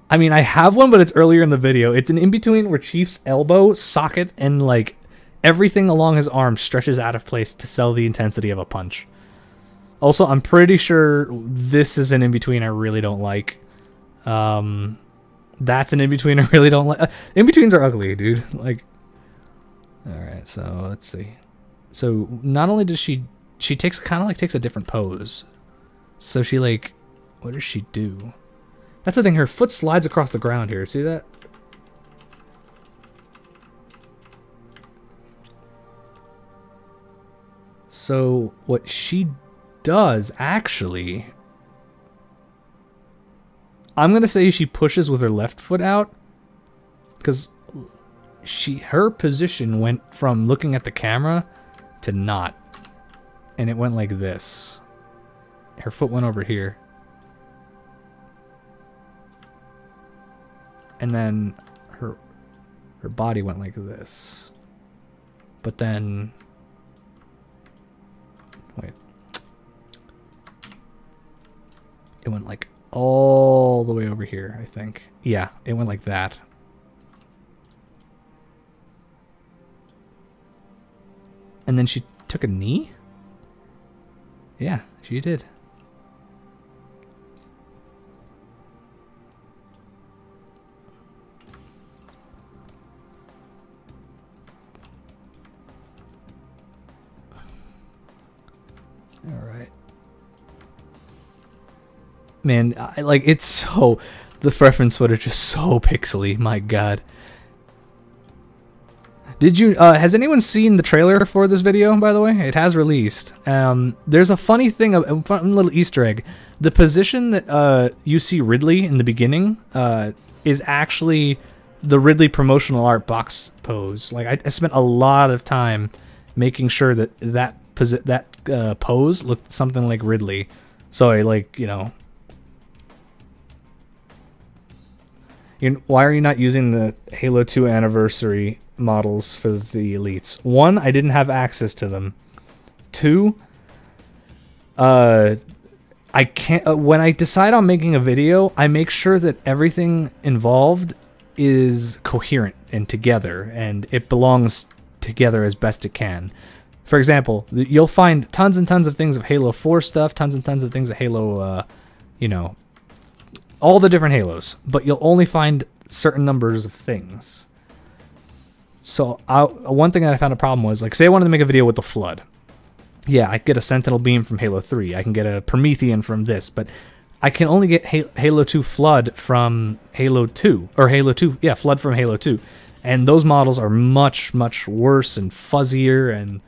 I mean, I have one, but it's earlier in the video. It's an in-between where Chief's elbow, socket, and like everything along his arm stretches out of place to sell the intensity of a punch. Also, I'm pretty sure this is an in-between I really don't like. That's an in-between I really don't like. In-betweens are ugly, dude. Like, alright, so let's see. So not only does she takes kind of like takes a different pose. So she like, what does she do? That's the thing, her foot slides across the ground here. See that? So what she does actually, I'm gonna say she pushes with her left foot out, because her position went from looking at the camera to not, and it went like this. Her foot went over here, and then Her body went like this. But then... Wait. It went like all the way over here, I think. Yeah, it went like that. And then she took a knee? Yeah, she did. All right. Man, like, it's so... The reference footage is so pixely, my god. Did you... has anyone seen the trailer for this video, by the way? It has released. There's a funny thing, a fun little Easter egg. The position that you see Ridley in the beginning is actually the Ridley promotional art box pose. Like, I spent a lot of time making sure that that pose looked something like Ridley. So I, like, you know... Why are you not using the Halo 2 anniversary models for the elites? 1, I didn't have access to them. 2, I can't. When I decide on making a video, I make sure that everything involved is coherent and together, and it belongs together as best it can. For example, you'll find tons and tons of things of Halo 4 stuff, tons and tons of things of Halo, you know, all the different Halos, but you'll only find certain numbers of things. So one thing that I found a problem was, like, say I wanted to make a video with the Flood. Yeah, I get a Sentinel beam from Halo 3. I can get a Promethean from this, but I can only get Halo 2 Flood from Halo 2. Or Halo 2, yeah, Flood from Halo 2. And those models are much, much worse and fuzzier and,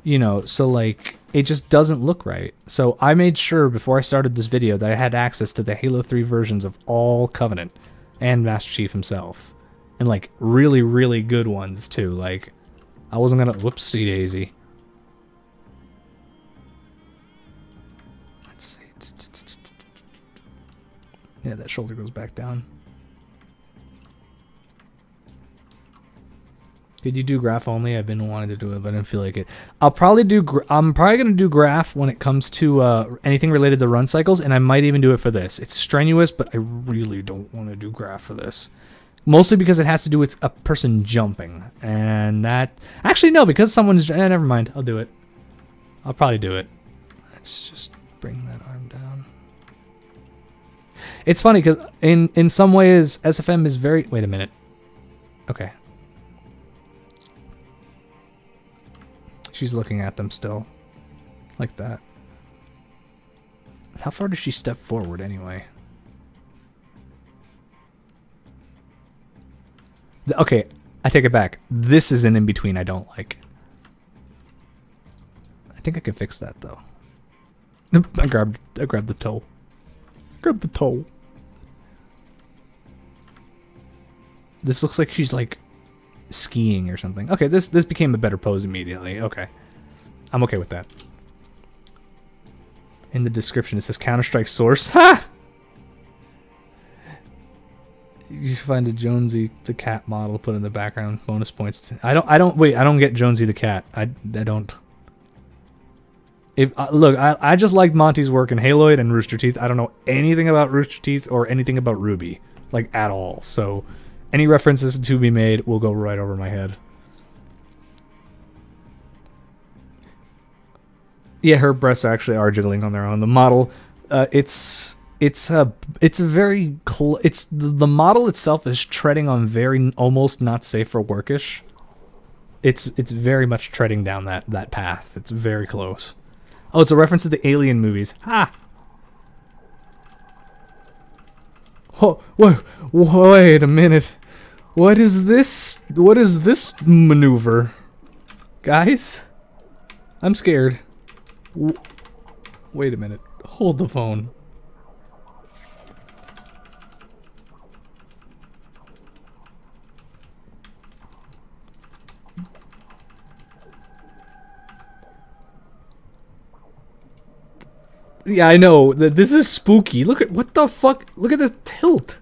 you know, so, like, it just doesn't look right. So I made sure before I started this video that I had access to the Halo 3 versions of all Covenant and Master Chief himself. And, like, really, really good ones, too. Like, I wasn't gonna... Whoopsie daisy. Let's see. Yeah, that shoulder goes back down. Could you do graph only? I've been wanting to do it, but I didn't feel like it. I'm probably gonna do graph when it comes to anything related to run cycles, and I might even do it for this. It's strenuous, but I really don't want to do graph for this. Mostly because it has to do with a person jumping, and that... Actually, no, because someone's... never mind. I'll do it. I'll probably do it. Let's just bring that arm down. It's funny, because in some ways, SFM is very... Wait a minute. Okay. She's looking at them still. Like that. How far does she step forward, anyway? Okay, I take it back. This is an in-between I don't like. I think I can fix that, though. I grabbed the toe. Grab the toe. This looks like she's, like, skiing or something. Okay, this became a better pose immediately. Okay. I'm okay with that. In the description it says Counter-Strike source. Ha! You find a Jonesy the cat model put in the background. Bonus points. I don't get Jonesy the cat. I don't. If look, I just like Monty's work in Haloid and Rooster Teeth. I don't know anything about Rooster Teeth or anything about Ruby, like, at all. So any references to be made will go right over my head. Yeah, her breasts actually are jiggling on their own. The model, it's the model itself is treading on very almost not safe for workish. It's very much treading down that path. It's very close. Oh, it's a reference to the Alien movies. Ha! Oh, wait a minute. What is this? What is this maneuver? Guys? I'm scared. Wait a minute. Hold the phone. Yeah, I know. This is spooky. Look at... What the fuck? Look at this tilt.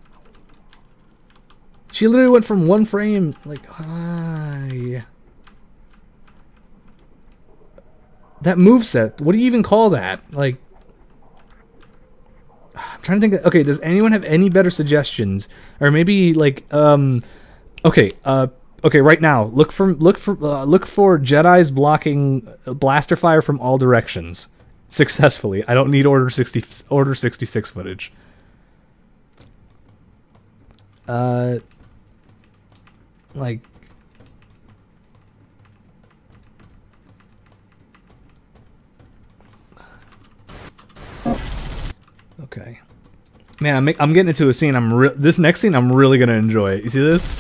She literally went from 1 frame, like, hi. That moveset, what do you even call that? Like, I'm trying to think, okay, does anyone have any better suggestions? Or maybe, like, okay, okay, right now, look for Jedis blocking blaster fire from all directions. Successfully. I don't need Order 66 footage. Like, okay, man, I'm getting into a scene. This next scene I'm really gonna enjoy. You see this?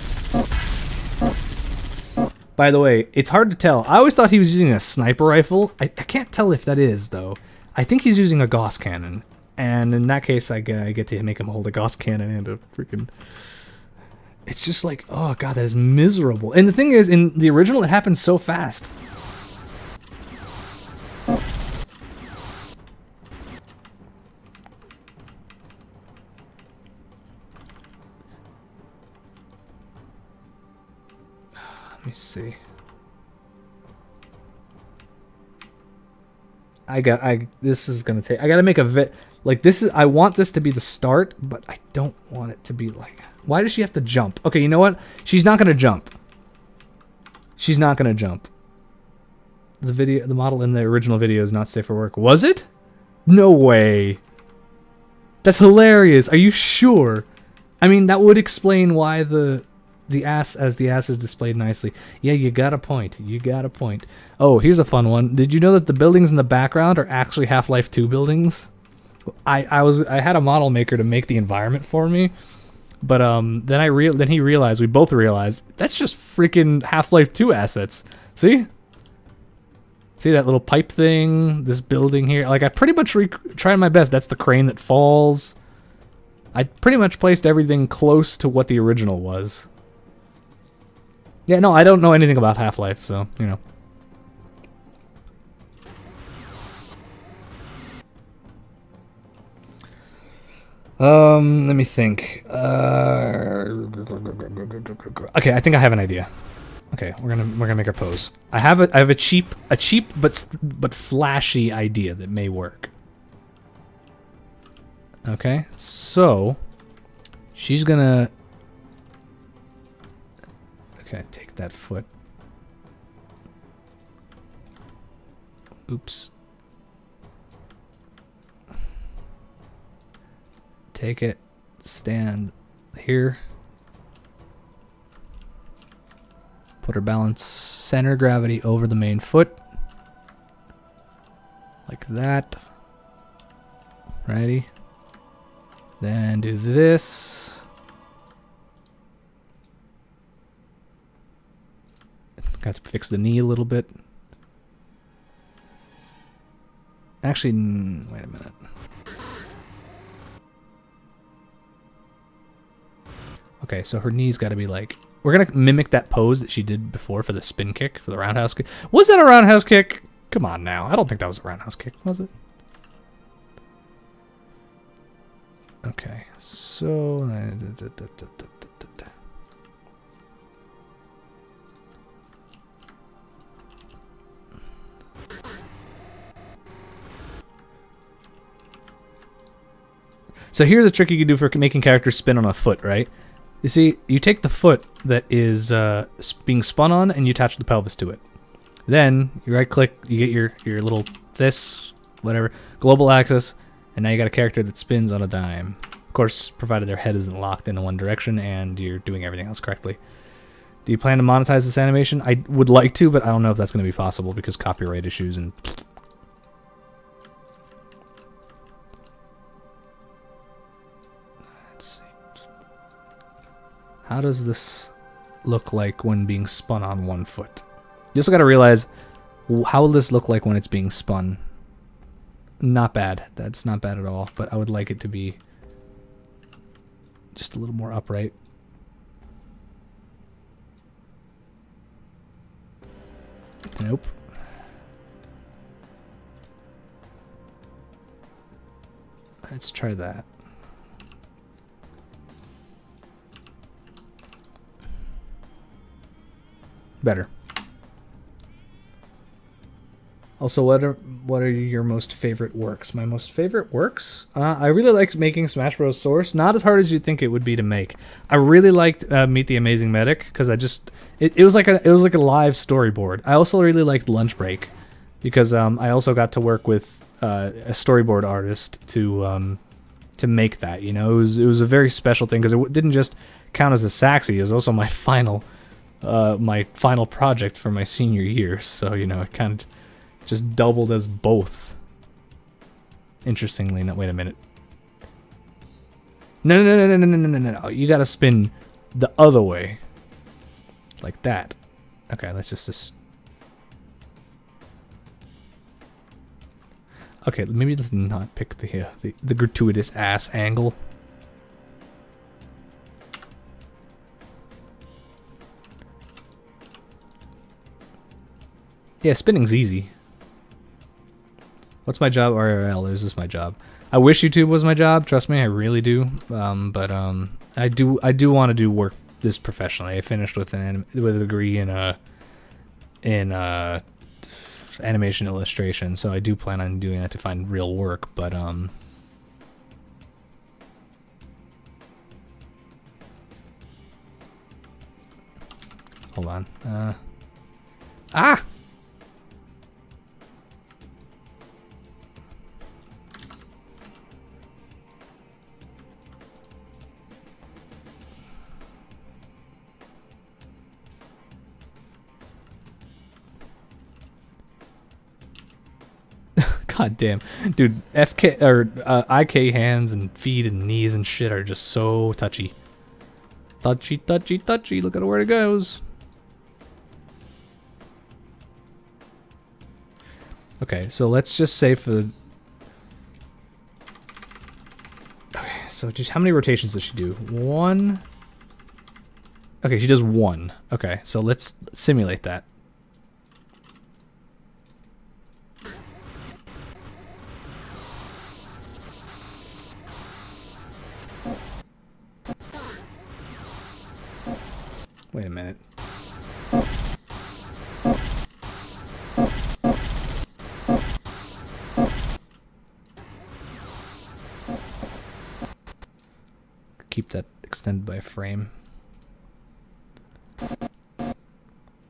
By the way, it's hard to tell. I always thought he was using a sniper rifle. I can't tell if that is though. I think he's using a Gauss cannon, and in that case, I get to make him hold a Gauss cannon and a freaking. It's just like, oh god, that is miserable. And the thing is, in the original, it happens so fast. Let me see. This is gonna take. I gotta make a like this is. I want this to be the start, but I don't want it to be like. Why does she have to jump? Okay, you know what? She's not gonna jump. She's not gonna jump. The model in the original video is not safe for work. Was it? No way. That's hilarious. Are you sure? I mean, that would explain why the ass is displayed nicely. Yeah, you got a point. You got a point. Oh, here's a fun one. Did you know that the buildings in the background are actually Half-Life 2 buildings? I had a model maker to make the environment for me. But then he realized, we both realized, that's just freaking Half-Life 2 assets. See? See that little pipe thing? This building here? Like, I pretty much tried my best. That's the crane that falls. I pretty much placed everything close to what the original was. Yeah, no, I don't know anything about Half-Life, so, you know. Let me think. Okay, I think I have an idea. Okay, we're gonna make our pose. I have a cheap but flashy idea that may work. Okay, so she's gonna. Okay, take that foot. Oops. Take it, stand here, put her balance center of gravity over the main foot, like that. Ready? Then do this. Got to fix the knee a little bit. Actually, wait a minute. Okay, so her knee's got to be like... We're going to mimic that pose that she did before for the spin kick, for the roundhouse kick. Was that a roundhouse kick? Come on now. I don't think that was a roundhouse kick, was it? Okay, so... So here's a trick you can do for making characters spin on a foot, right? You see, you take the foot that is being spun on and you attach the pelvis to it. Then you right click, you get your little whatever, global axis, and now you got a character that spins on a dime. Of course, provided their head isn't locked in one direction and you're doing everything else correctly. Do you plan to monetize this animation? I would like to, but I don't know if that's going to be possible because copyright issues and... How does this look like when being spun on one foot? You also got to realize, how will this look like when it's being spun? Not bad. That's not bad at all, but I would like it to be just a little more upright. Nope. Let's try that. Better. Also, what are your most favorite works? My most favorite works? I really liked making Smash Bros. Source. Not as hard as you'd think it would be to make. I really liked Meet the Amazing Medic because it was like a live storyboard. I also really liked Lunch Break because I also got to work with a storyboard artist to make that. You know, it was a very special thing because it didn't just count as a Saxy. It was also my final project for my senior year. So you know, it kind of just doubled as both. Interestingly, no, wait a minute. No. You gotta spin the other way. Like that. Okay, let's just... Okay, maybe let's not pick the gratuitous ass angle. Yeah, spinning's easy. What's my job? RRL, is this my job? I wish YouTube was my job, trust me, I really do. But I do want to do work this professionally. I finished with a degree in animation illustration, so I do plan on doing that to find real work, but hold on. Ah! God damn. Dude, FK or IK hands and feet and knees and shit are just so touchy. Touchy. Look at where it goes. Okay, so let's just say for the... Okay, so just how many rotations does she do? 1? Okay, she does 1. Okay, so let's simulate that. Wait a minute. Keep that extended by a frame.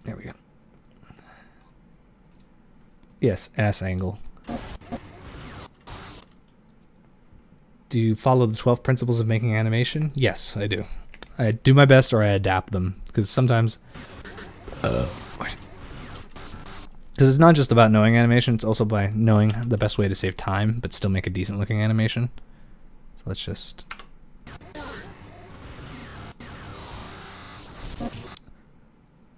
There we go. Yes, ass angle. Do you follow the 12 principles of making animation? Yes, I do. I do my best or I adapt them, because sometimes... Because it's not just about knowing animation, it's also by knowing the best way to save time, but still make a decent looking animation. So let's just...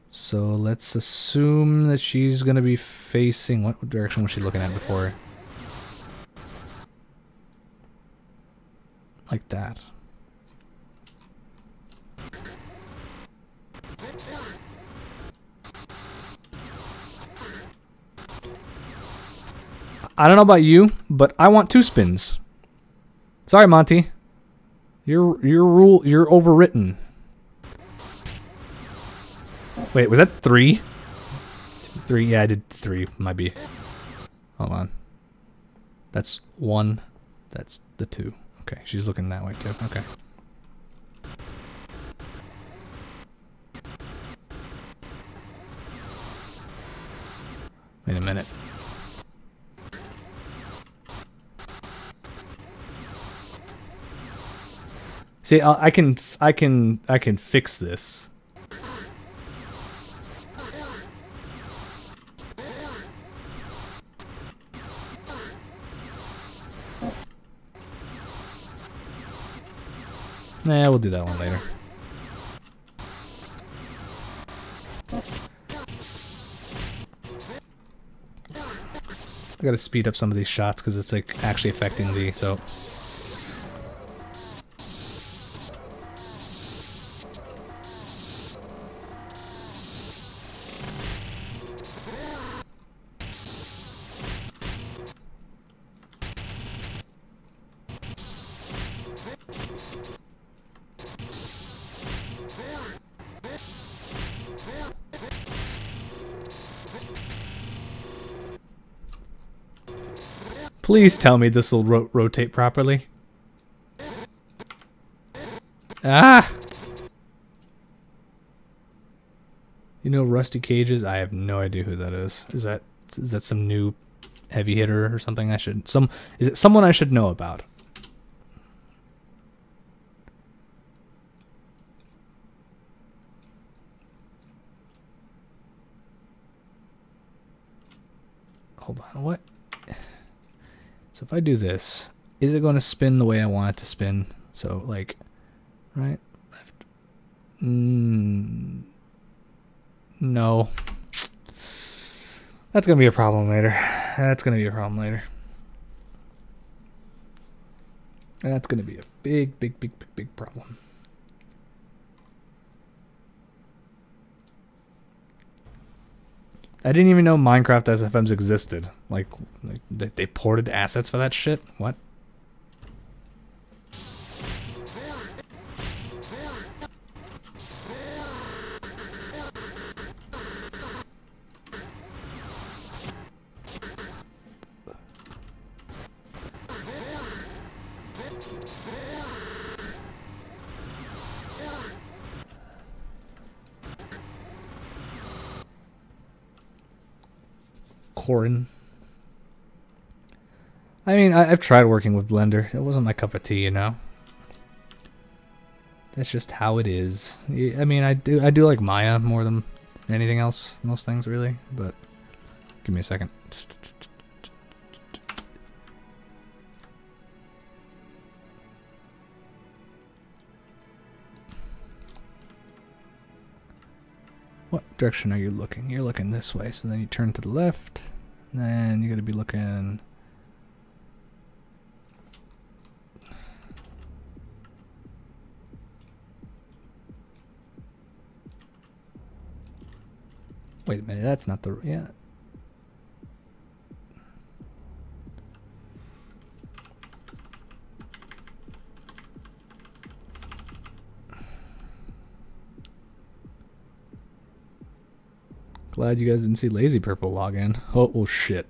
So let's assume that she's going to be facing... What direction was she looking at before? Like that. I don't know about you, but I want 2 spins. Sorry, Monty. You're overwritten. Wait, was that 3? 3? Yeah, I did 3. Might be. Hold on. That's 1. That's the 2. Okay, she's looking that way too. Okay. Wait a minute. See, I can fix this. Nah, we'll do that one later. I gotta speed up some of these shots because it's like actually affecting the so. Please tell me this will rotate properly. Ah! You know Rusty Cages? I have no idea who that is. Is that some new heavy hitter or something? Is it someone I should know about? Hold on, what? So if I do this, is it going to spin the way I want it to spin? So like, right, left. No. That's going to be a problem later. That's going to be a problem later. That's going to be a big problem. I didn't even know Minecraft SFMs existed. Like they ported assets for that shit? What? Corin. I mean, I've tried working with Blender. It wasn't my cup of tea, you know. That's just how it is. I mean, I do like Maya more than anything else, most things really. But give me a second. What direction are you looking? You're looking this way, so then you turn to the left, and you're gonna be looking. Wait a minute, that's not the, yeah. Glad you guys didn't see Lazy Purple log in. Oh shit.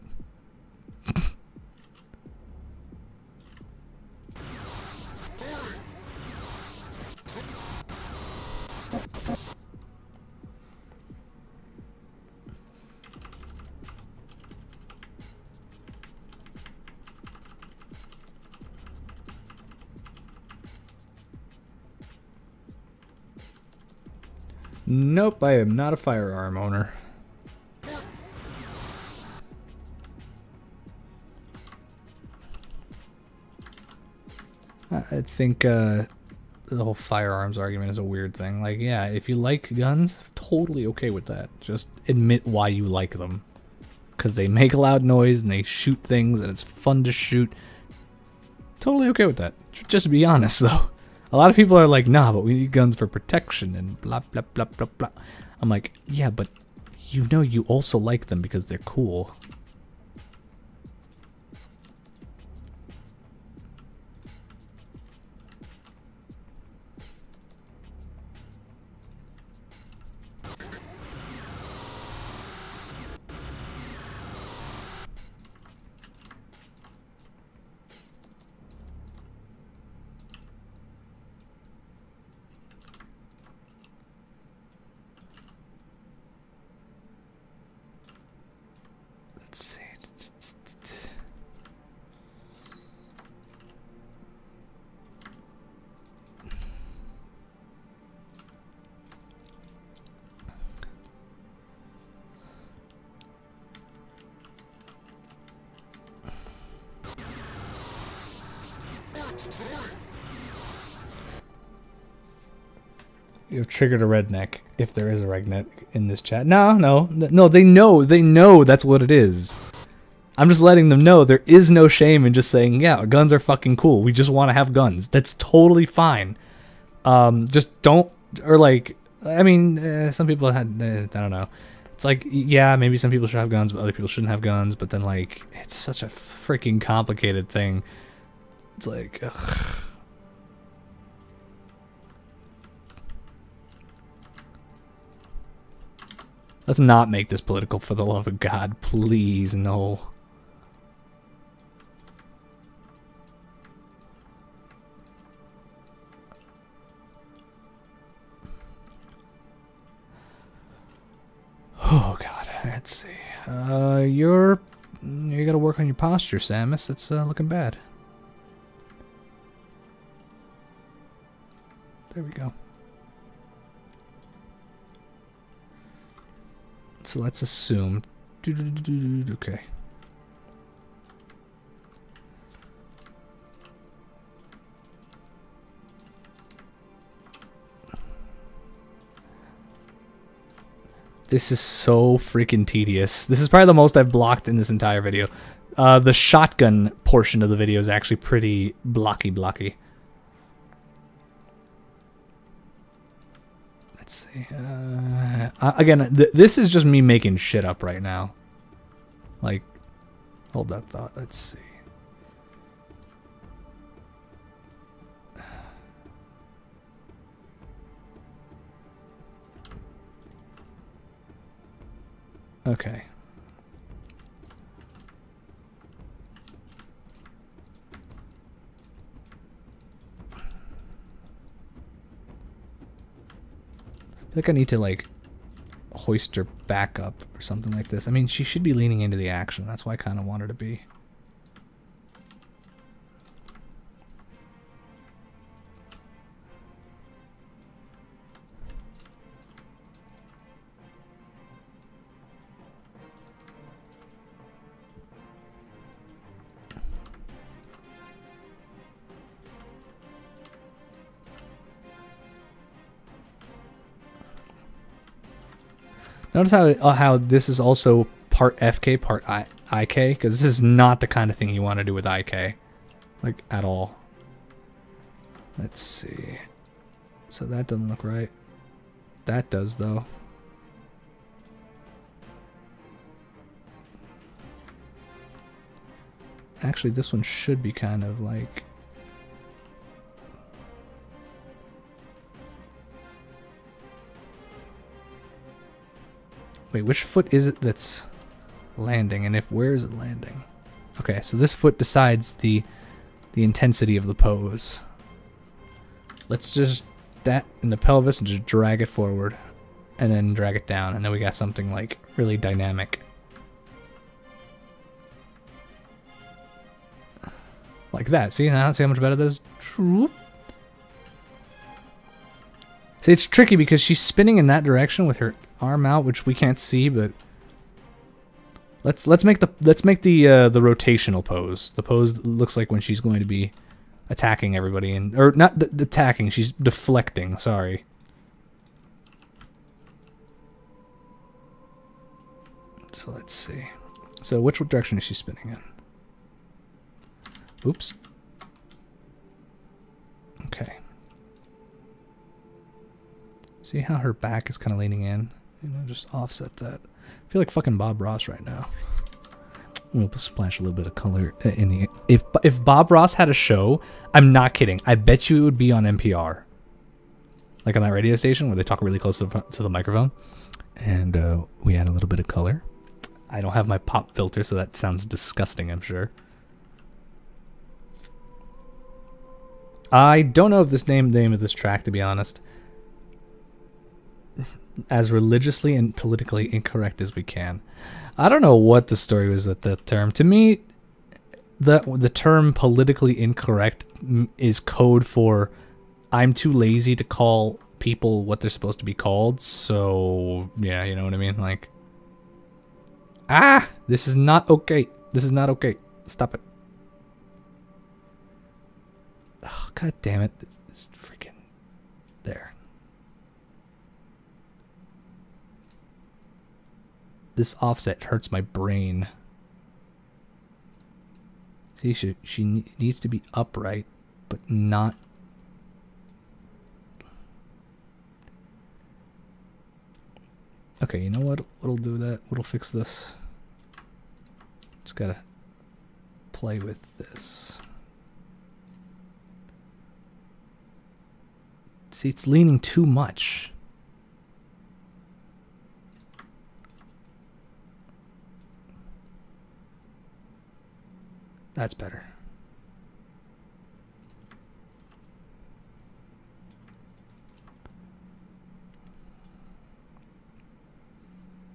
Nope, I am not a firearm owner. I think the whole firearms argument is a weird thing. Like, yeah, if you like guns, totally okay with that. Just admit why you like them. Because they make loud noise and they shoot things and it's fun to shoot. Totally okay with that. Just be honest, though. A lot of people are like, nah, but we need guns for protection and blah, blah, blah, blah, blah. I'm like, yeah, but you know you also like them because they're cool. Let's see. You've triggered a redneck, if there is a redneck in this chat. No, they know that's what it is. I'm just letting them know there is no shame in just saying, yeah, guns are fucking cool. We just want to have guns. That's totally fine. Just don't, or like, I mean, some people had, I don't know. It's like, yeah, maybe some people should have guns, but other people shouldn't have guns. But then, like, it's such a freaking complicated thing. It's like, ugh. Let's not make this political, for the love of God. Please, no. Let's see. You gotta work on your posture, Samus. It's looking bad. There we go. So let's assume. Okay. This is so freaking tedious. This is probably the most I've blocked in this entire video. The shotgun portion of the video is actually pretty blocky. Let's see. Again, this is just me making shit up right now. Like, hold that thought. Let's see. Okay. I think I need to, like, hoist her back up or something like this. I mean, she should be leaning into the action. That's why I kind of want her to be. Notice how this is also part FK, part IK, because this is not the kind of thing you want to do with IK, like, at all. Let's see. So that doesn't look right. That does, though. Actually, this one should be kind of like... Wait, which foot is it that's landing, and where is it landing? Okay, so this foot decides the intensity of the pose. Let's just that in the pelvis and just drag it forward, and then drag it down, and then we got something like really dynamic. Like that. See, now see how much better this is? See, it's tricky because she's spinning in that direction with her arm out, which we can't see, but let's make the rotational pose. The pose that looks like when she's going to be attacking everybody, or not attacking, she's deflecting, sorry. So let's see. So which direction is she spinning in? Oops. Okay. See how her back is kind of leaning in? You know, just offset that. I feel like fucking Bob Ross right now. We'll splash a little bit of color in the... If Bob Ross had a show, I'm not kidding. I bet you it would be on NPR. Like on that radio station where they talk really close to the microphone. And we add a little bit of color. I don't have my pop filter, so that sounds disgusting, I'm sure. I don't know if this name of this track, to be honest. As religiously and politically incorrect as we can. I don't know what the story was with that term. To me, the term politically incorrect is code for I'm too lazy to call people what they're supposed to be called. So, yeah, you know what I mean? Like, this is not okay. This is not okay. Stop it. Oh, God damn it. It's freaking there. This offset hurts my brain. See, she needs to be upright, but not... Okay, you know what'll do that? What'll fix this? Just gotta play with this. See, it's leaning too much. That's better.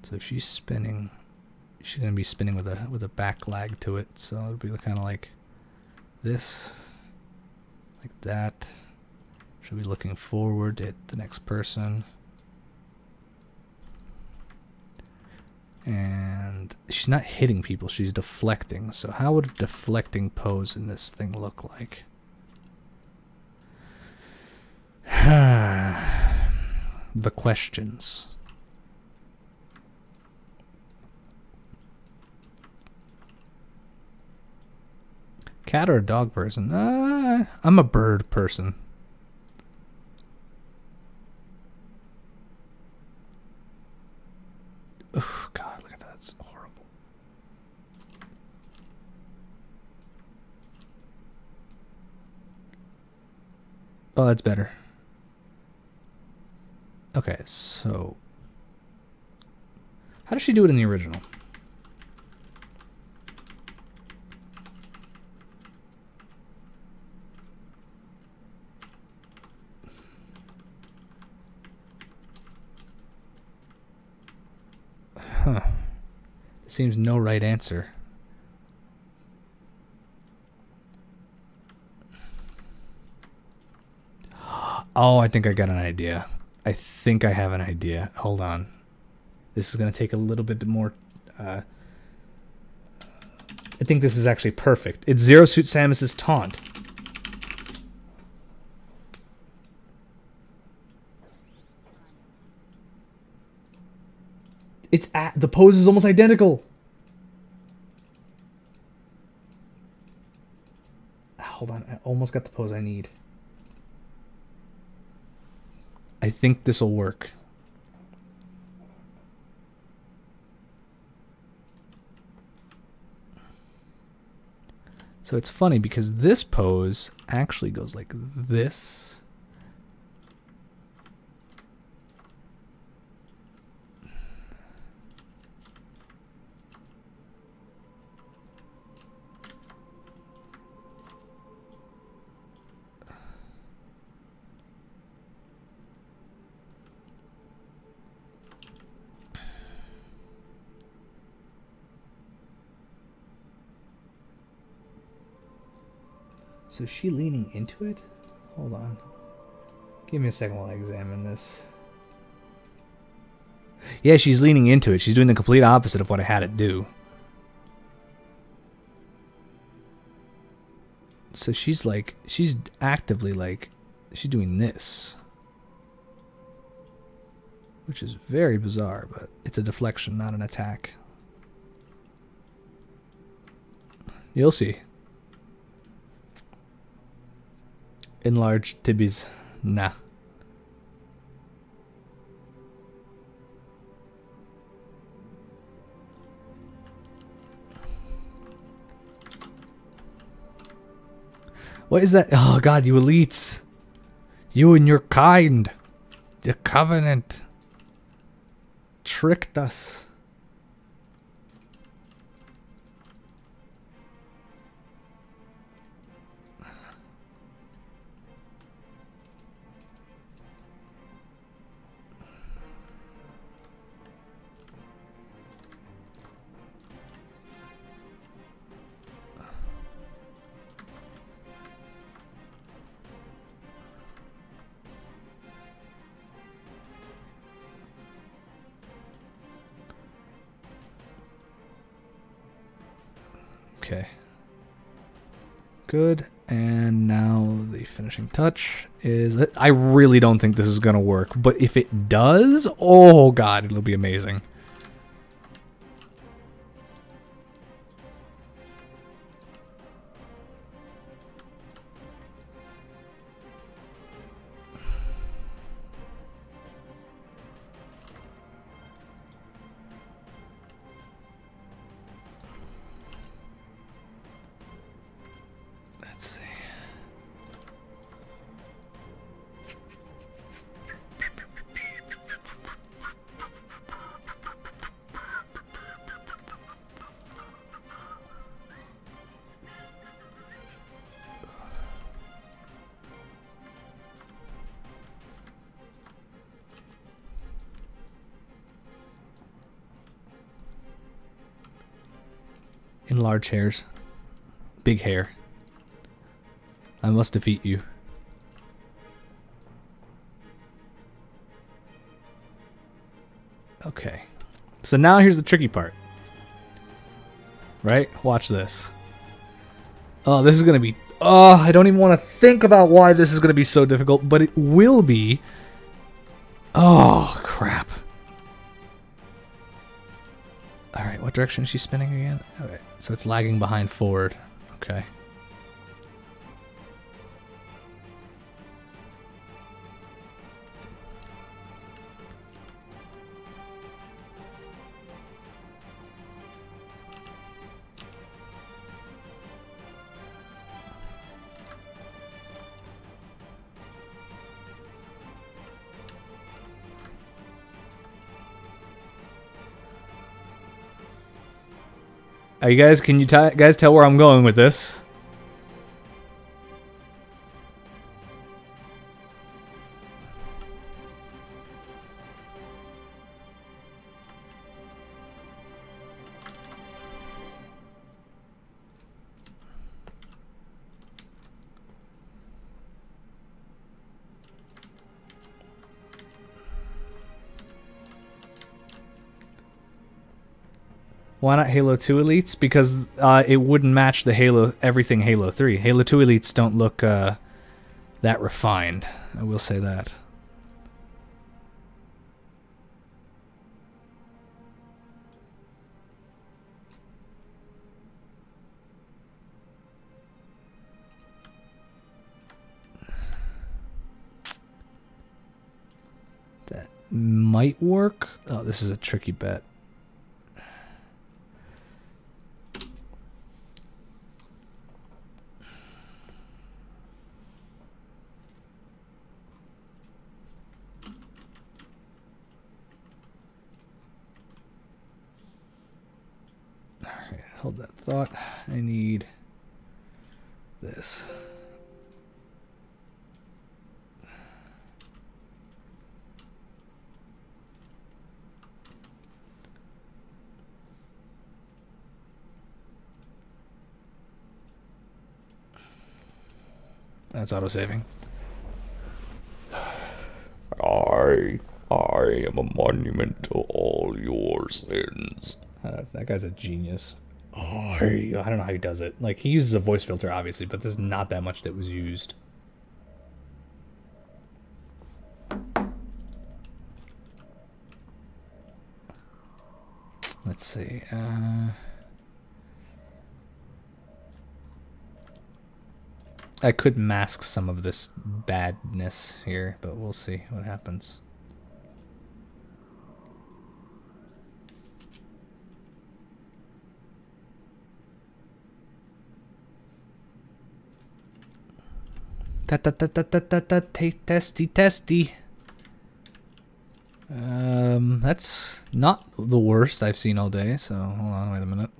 So she's spinning. She's gonna be spinning with a back lag to it. So it'll be kind of like this, like that. She'll be looking forward at the next person. And she's not hitting people, she's deflecting. So how would a deflecting pose in this thing look like? The questions. Cat or a dog person? I'm a bird person. Oh, God, look at that. It's horrible. Oh, that's better. Okay, so how does she do it in the original? Huh. There seems no right answer. Oh, I think I got an idea. I think I have an idea. Hold on. This is going to take a little bit more... I think this is actually perfect. It's Zero Suit Samus's taunt. The pose is almost identical. Hold on, I almost got the pose I need. I think this will work. So it's funny because this pose actually goes like this. So is she leaning into it? Hold on. Give me a second while I examine this. Yeah, she's leaning into it. She's doing the complete opposite of what I had it do. So she's like, she's actively like, she's doing this. Which is very bizarre, but it's a deflection, not an attack. You'll see. Enlarged tibbies. Nah. What is that? Oh God, you elites. You and your kind. The Covenant. Tricked us. Okay. Good. And now the finishing touch is... I really don't think this is going to work. But if it does, oh God, it'll be amazing. Let's see. in large hairs. Big hair. I must defeat you. Okay. So now here's the tricky part. Right? Watch this. Oh, this is going to be... Oh, I don't even want to think about why this is going to be so difficult, but it will be. Oh, crap. Alright, what direction is she spinning again? Okay, so it's lagging behind forward. Okay. Are you guys, can you guys tell where I'm going with this? Why not Halo 2 Elites? Because it wouldn't match the everything Halo 3. Halo 2 Elites don't look that refined. I will say that. That might work. Oh, this is a tricky bet. Hold that thought. I need this. That's autosaving. I am a monument to all your sins. That guy's a genius. I don't know how he does it. Like, he uses a voice filter, obviously, but there's not that much that was used. Let's see. I could mask some of this badness here, but we'll see what happens. Testy. That's not the worst I've seen all day, so hold on, wait a minute.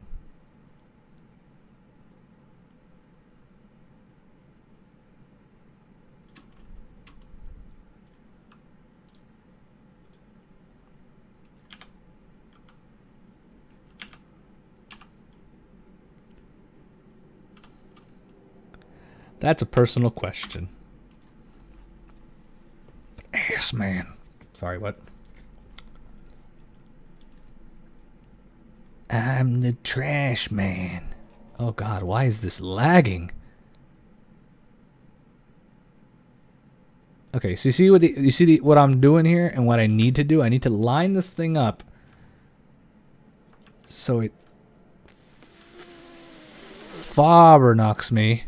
That's a personal question. Yes, man. Sorry, what? I'm the trash man. Oh God, why is this lagging? Okay, so you see what I'm doing here and what I need to do? I need to line this thing up so it knocks me.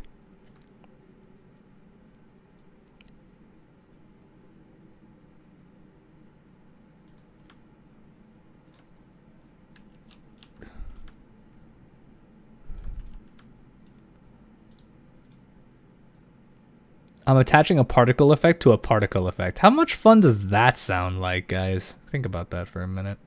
I'm attaching a particle effect to a particle effect. How much fun does that sound like, guys? Think about that for a minute.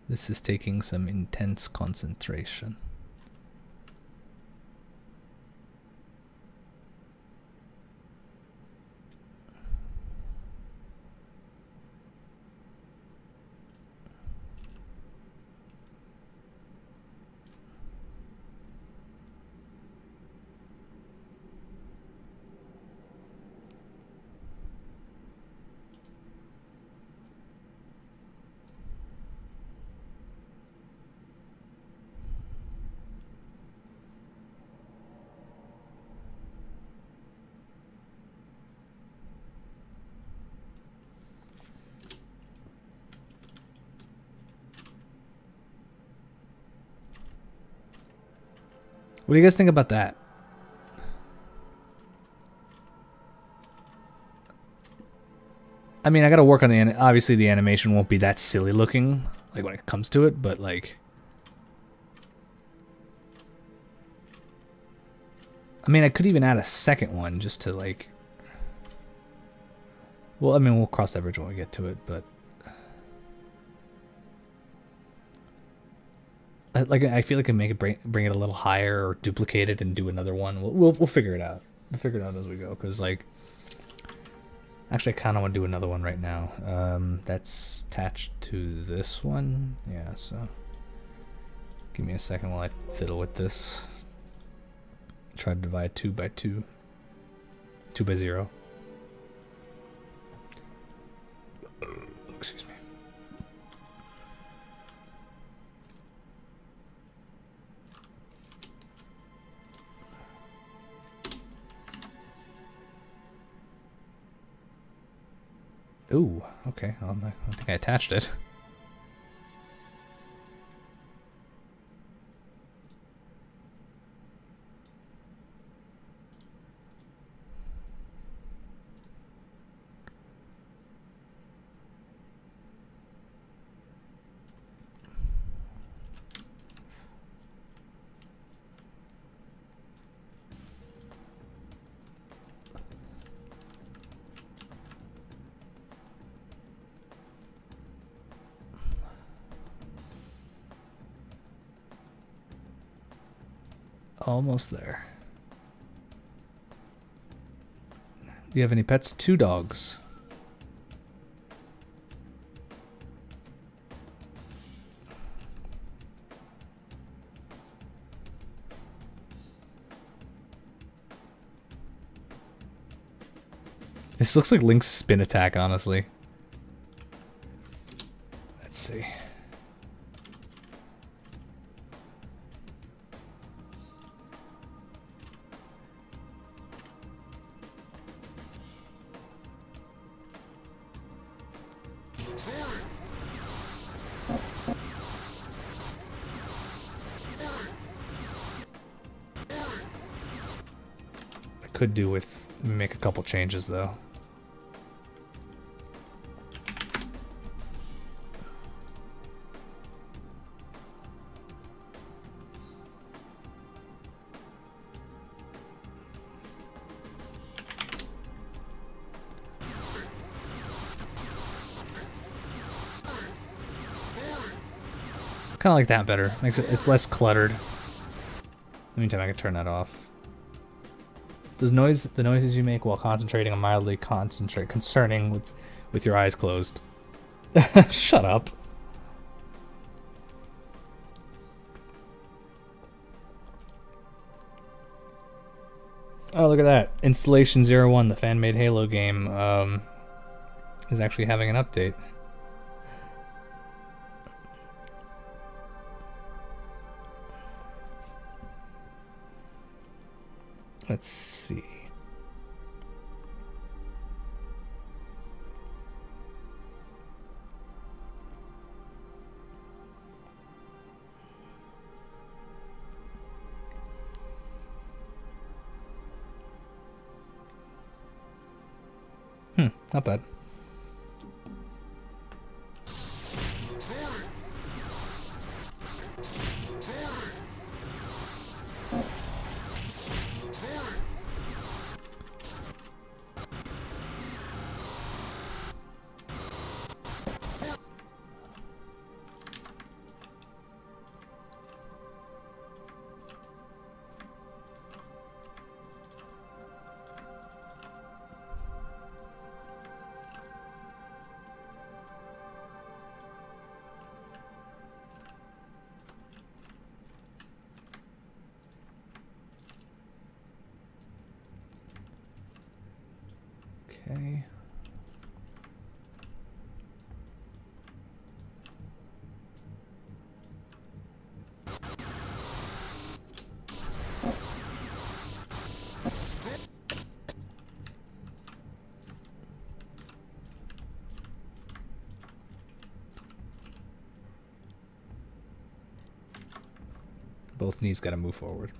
This is taking some intense concentration. What do you guys think about that? I mean, I gotta work on the obviously the animation won't be that silly looking, like when it comes to it, but like, I mean, I could even add a second one just to like, well, I mean, we'll cross that bridge when we get to it, but like, I feel like I can make it bring it a little higher or duplicate it and do another one. We'll figure it out. We'll figure it out as we go, because like, actually, I kind of want to do another one right now. That's attached to this one. Yeah, so give me a second while I fiddle with this. Try to divide 2 by 2. 2 by 0. Excuse me. Ooh, okay. Well, I don't think I attached it. Almost there. Do you have any pets? 2 dogs. This looks like Link's spin attack, honestly. Let's see. Could do with make a couple changes though. Kind of like that better. Makes it's less cluttered. In the meantime, I can turn that off. The noises you make while concentrating are mildly concerning with your eyes closed. Shut up. Oh, look at that. Installation 01, the fan-made Halo game, is actually having an update. Let's see. Not bad. both knees gotta move forward.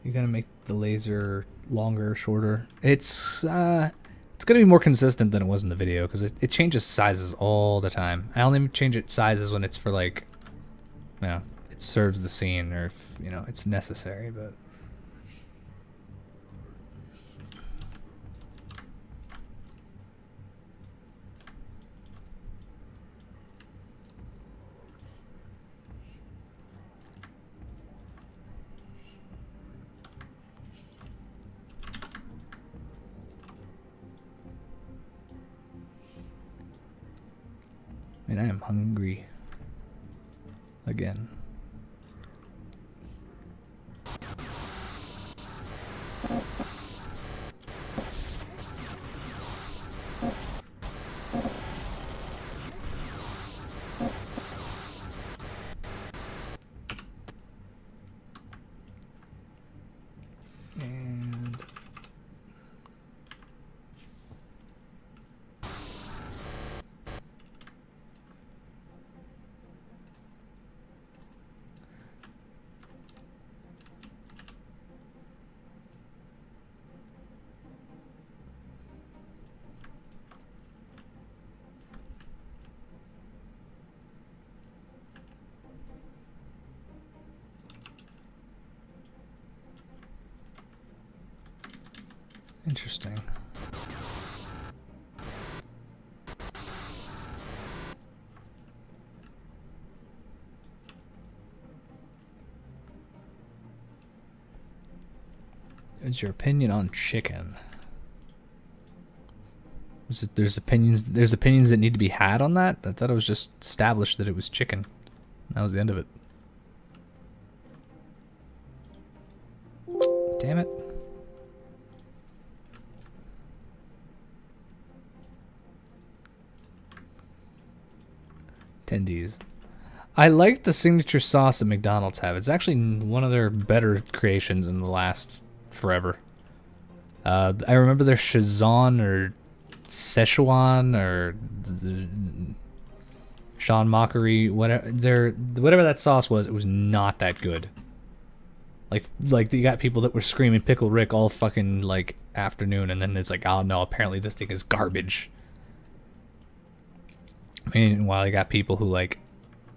You're gonna make the laser longer, shorter. It's gonna be more consistent than it was in the video because it changes sizes all the time. I only change it sizes when it's for like, you know, it serves the scene or if, you know, it's necessary. But I am hungry again. Interesting. What's your opinion on chicken? There's opinions that need to be had on that? I thought it was just established that it was chicken. That was the end of it. Damn it. Tendies. I like the signature sauce that McDonald's have. It's actually one of their better creations in the last forever. I remember their Shazam or Szechuan or Sean Mockery, whatever that sauce was, it was not that good. Like you got people that were screaming Pickle Rick all fucking like afternoon, and then it's like, oh no, apparently this thing is garbage. Meanwhile, you got people who like,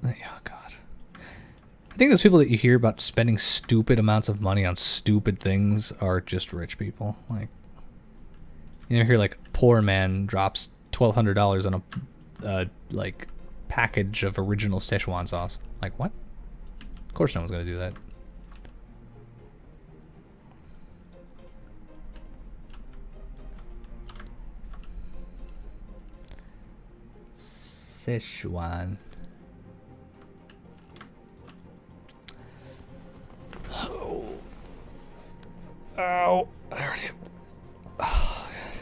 oh god. I think those people that you hear about spending stupid amounts of money on stupid things are just rich people. Like, you never hear like poor man drops $1,200 on a like package of original Szechuan sauce. Like what? Of course no one's gonna do that. Szechuan. Oh. Ow. I already... Oh, God.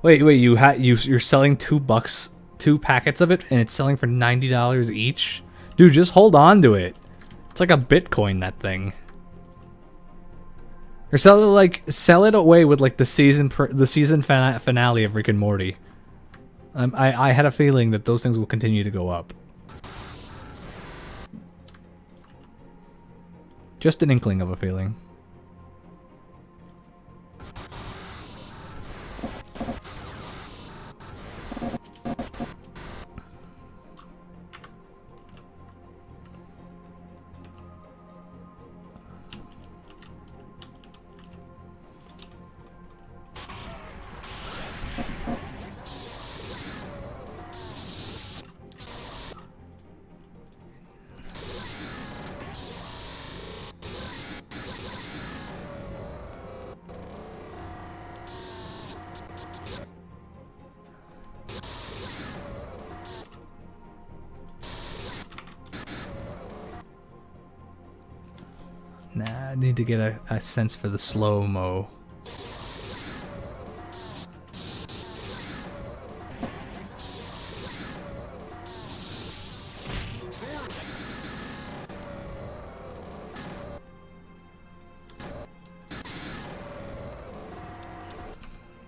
Wait, you're selling $2, 2 packets of it, and it's selling for $90 each? Dude, just hold on to it. It's like a Bitcoin, that thing. Or sell it away with like the season finale of Rick and Morty. I had a feeling that those things will continue to go up. Just an inkling of a feeling. Nah, I need to get a sense for the slow-mo.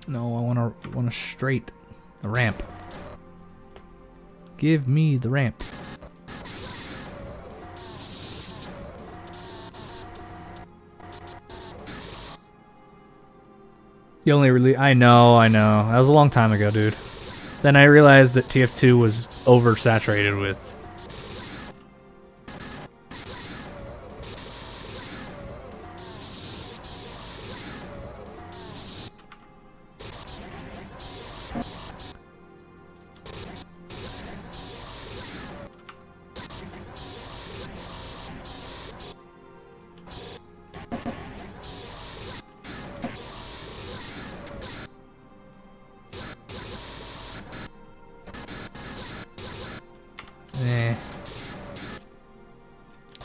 No, I want a straight, a ramp. Give me the ramp. The only I know. That was a long time ago, dude. Then I realized that TF2 was oversaturated with.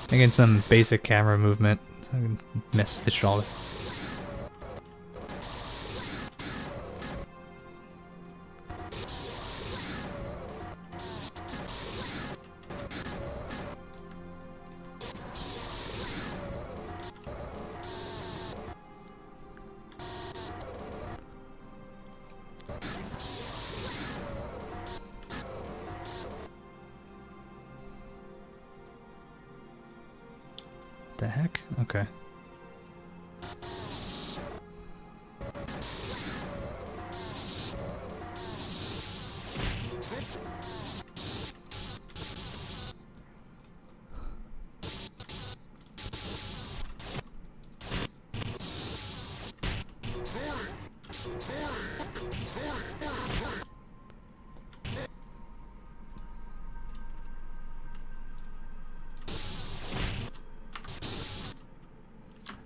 Thinking some basic camera movement, so I can stitch it all. The heck? Okay.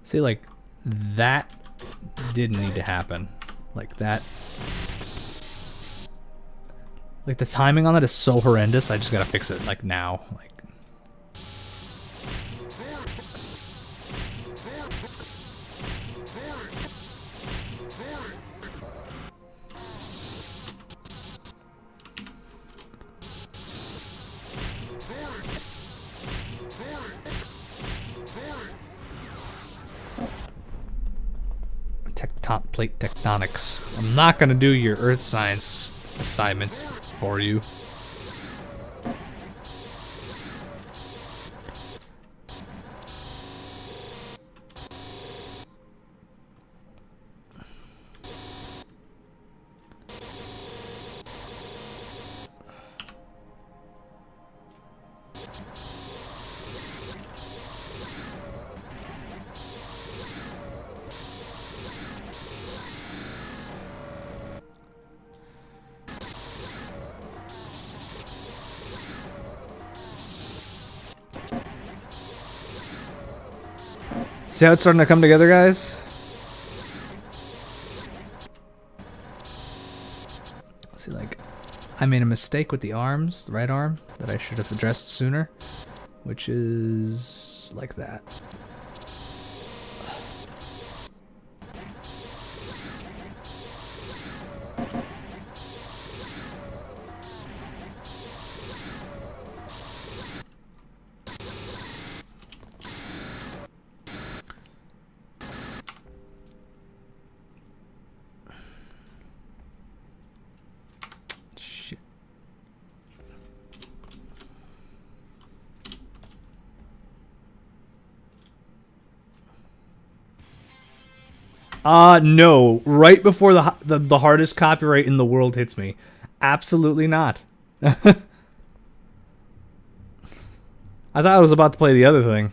See, like, that didn't need to happen. Like, that... Like, the timing on that is so horrendous, I just gotta fix it, like, now. Like... Plate tectonics. I'm not gonna do your earth science assignments for you. See how it's starting to come together, guys? See, like, I made a mistake with the arms, the right arm, that I should have addressed sooner, which is like that. No. Right before the hardest copyright in the world hits me. Absolutely not. I thought I was about to play the other thing.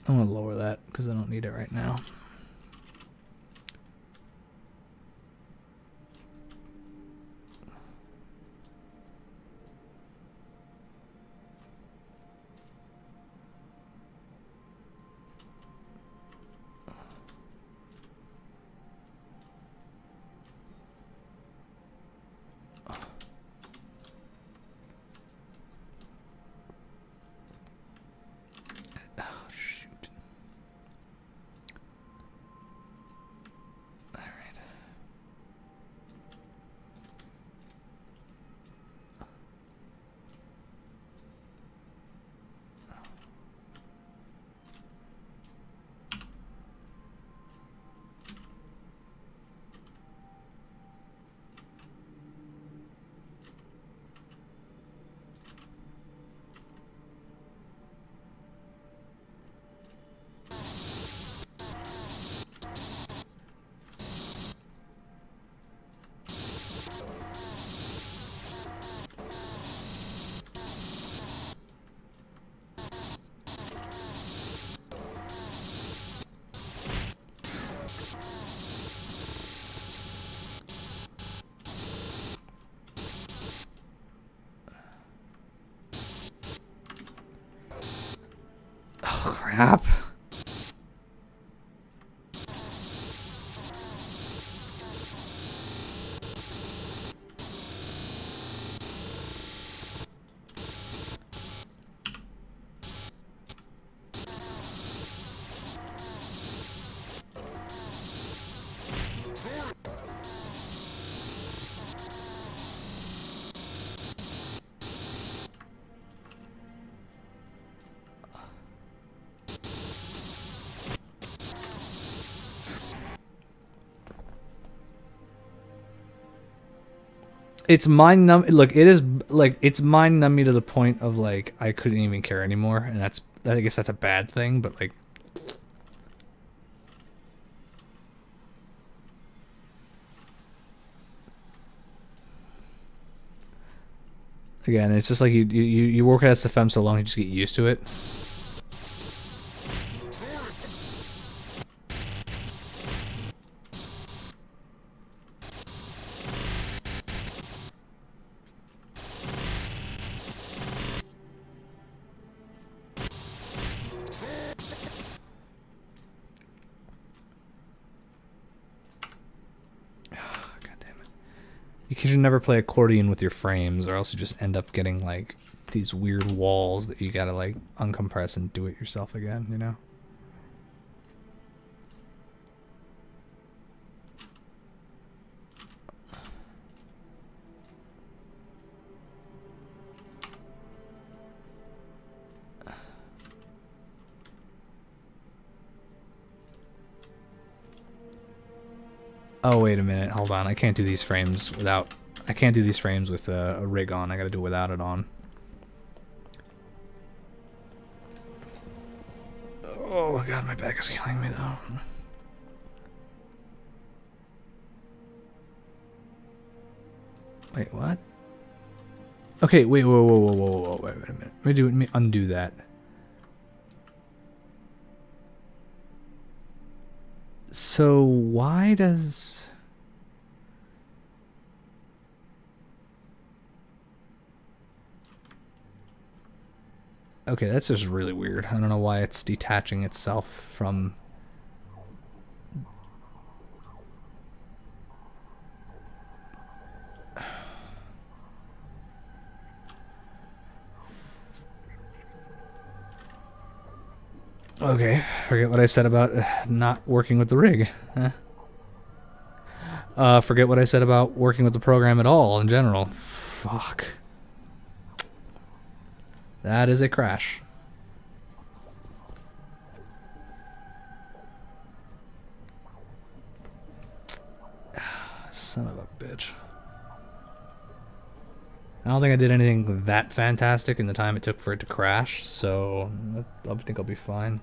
I'm gonna lower that because I don't need it right now. Oh, crap. It's mind numb. Look, it is like it's mind numbing to the point of like I couldn't even care anymore, and I guess that's a bad thing. But like, again, it's just like you work at SFM so long, you just get used to it. You should never play accordion with your frames, or else you just end up getting like these weird walls that you gotta like uncompress and do it yourself again, you know? Oh, wait a minute. Hold on. I can't do these frames without... I can't do these frames with a rig on. I gotta do it without it on. Oh, God. My back is killing me, though. Wait, what? Okay, wait, whoa, wait a minute. Let me undo that. So why does... Okay, that's just really weird. I don't know why it's detaching itself from... Okay, forget what I said about not working with the rig. Forget what I said about working with the program at all in general. Fuck. That is a crash. Son of a bitch. I don't think I did anything that fantastic in the time it took for it to crash, so I think I'll be fine.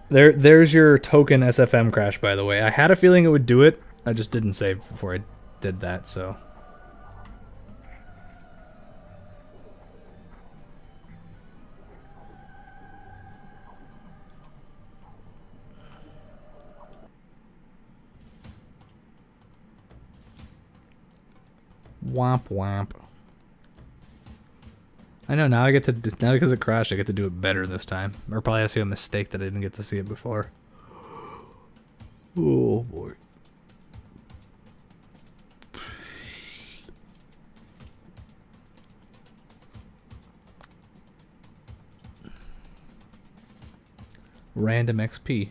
There's your token SFM crash, by the way. I had a feeling it would do it. I just didn't save before I did that, so... Womp womp. I know, now I get to, now because it crashed, I get to do it better this time. Or probably I see a mistake that I didn't get to see it before. Oh boy. Random XP.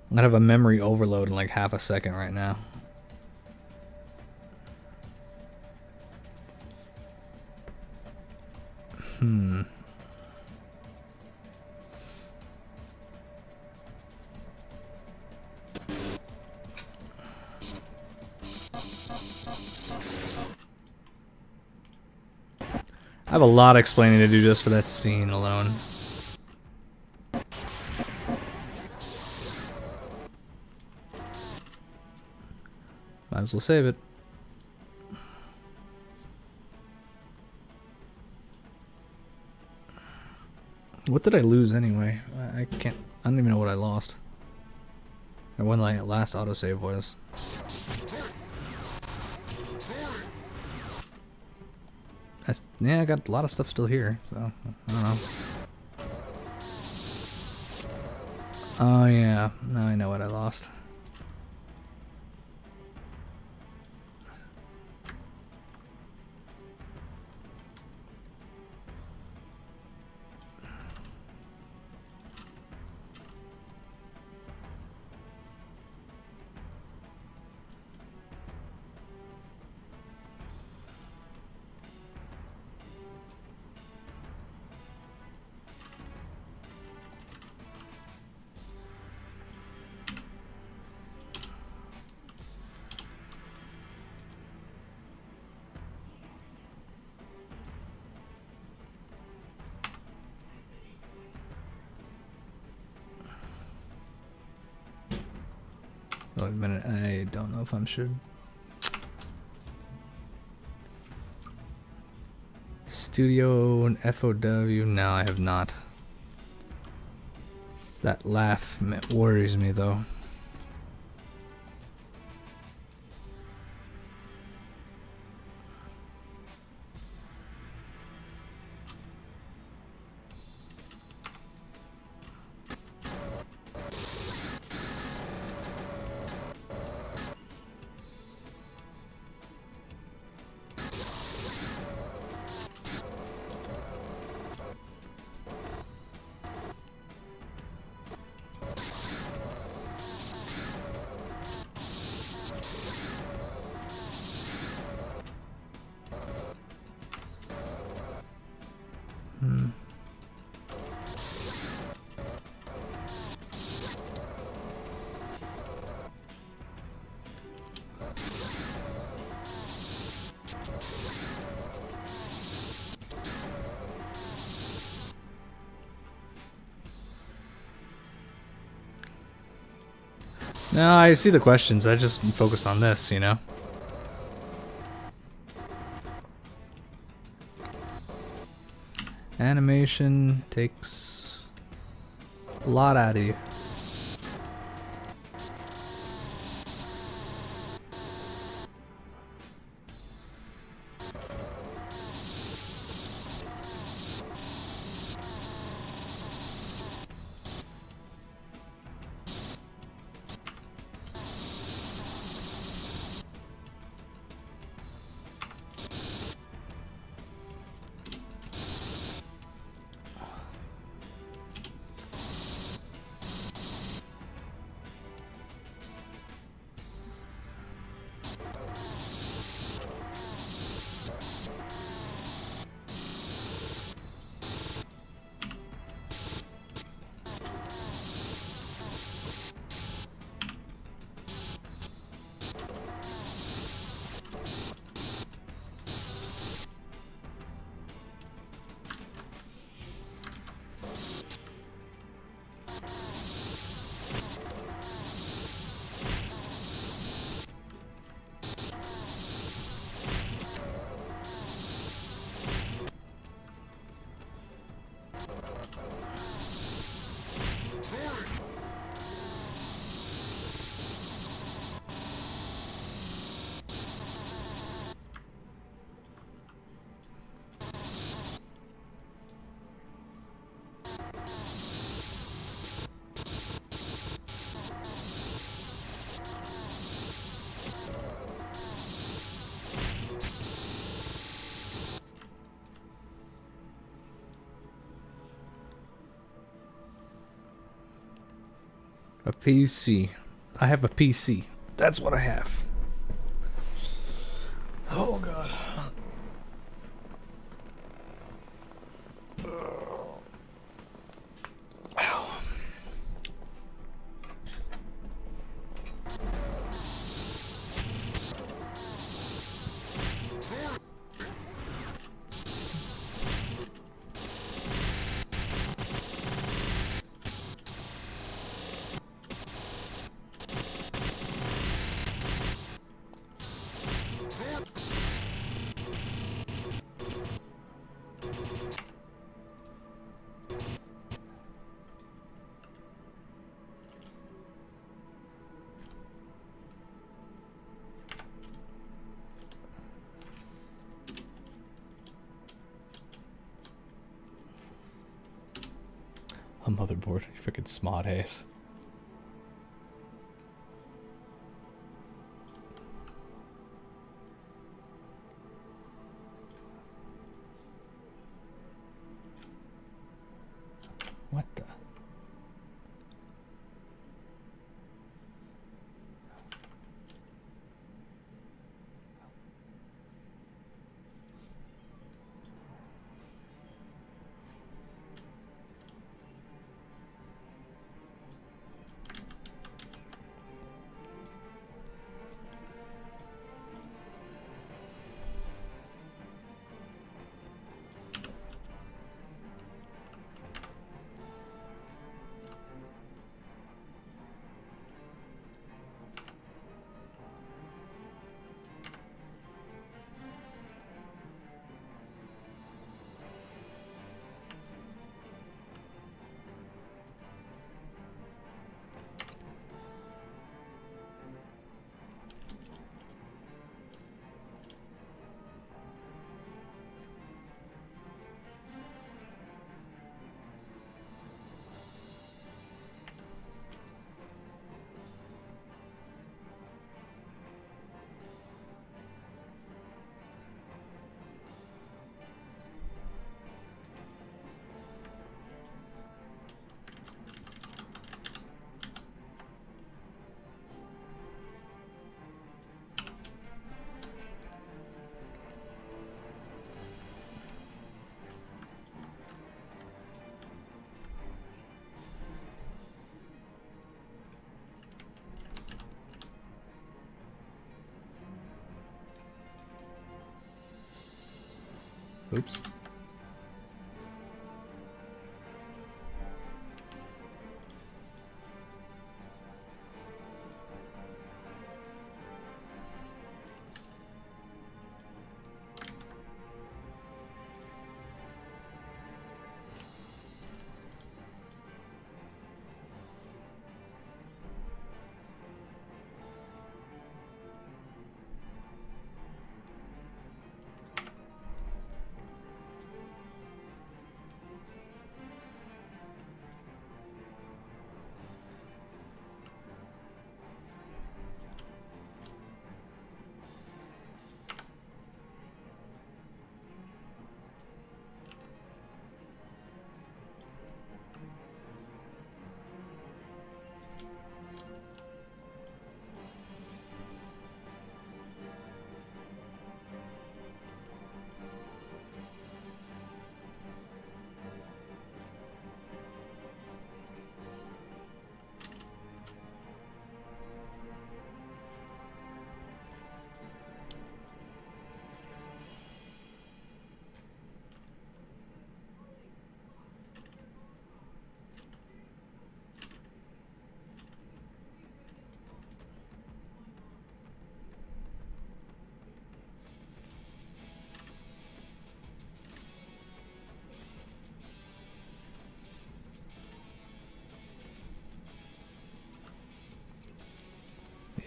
I'm gonna have a memory overload in like half a second right now. I have a lot of explaining to do just for that scene alone. Might as well save it. What did I lose anyway? I can't. I don't even know what I lost. Or when my last autosave was. Yeah, I got a lot of stuff still here, so I don't know. Oh yeah, now I know what I lost. Wait a minute, I don't know if I should. Studio and FOW, no I have not. That laugh worries me though. No, I see the questions. I just focused on this, you know? Animation takes a lot out of you. A PC. I have a PC. That's what I have. Oh god. Ow. A motherboard, you freaking smart ass. What the? Oops.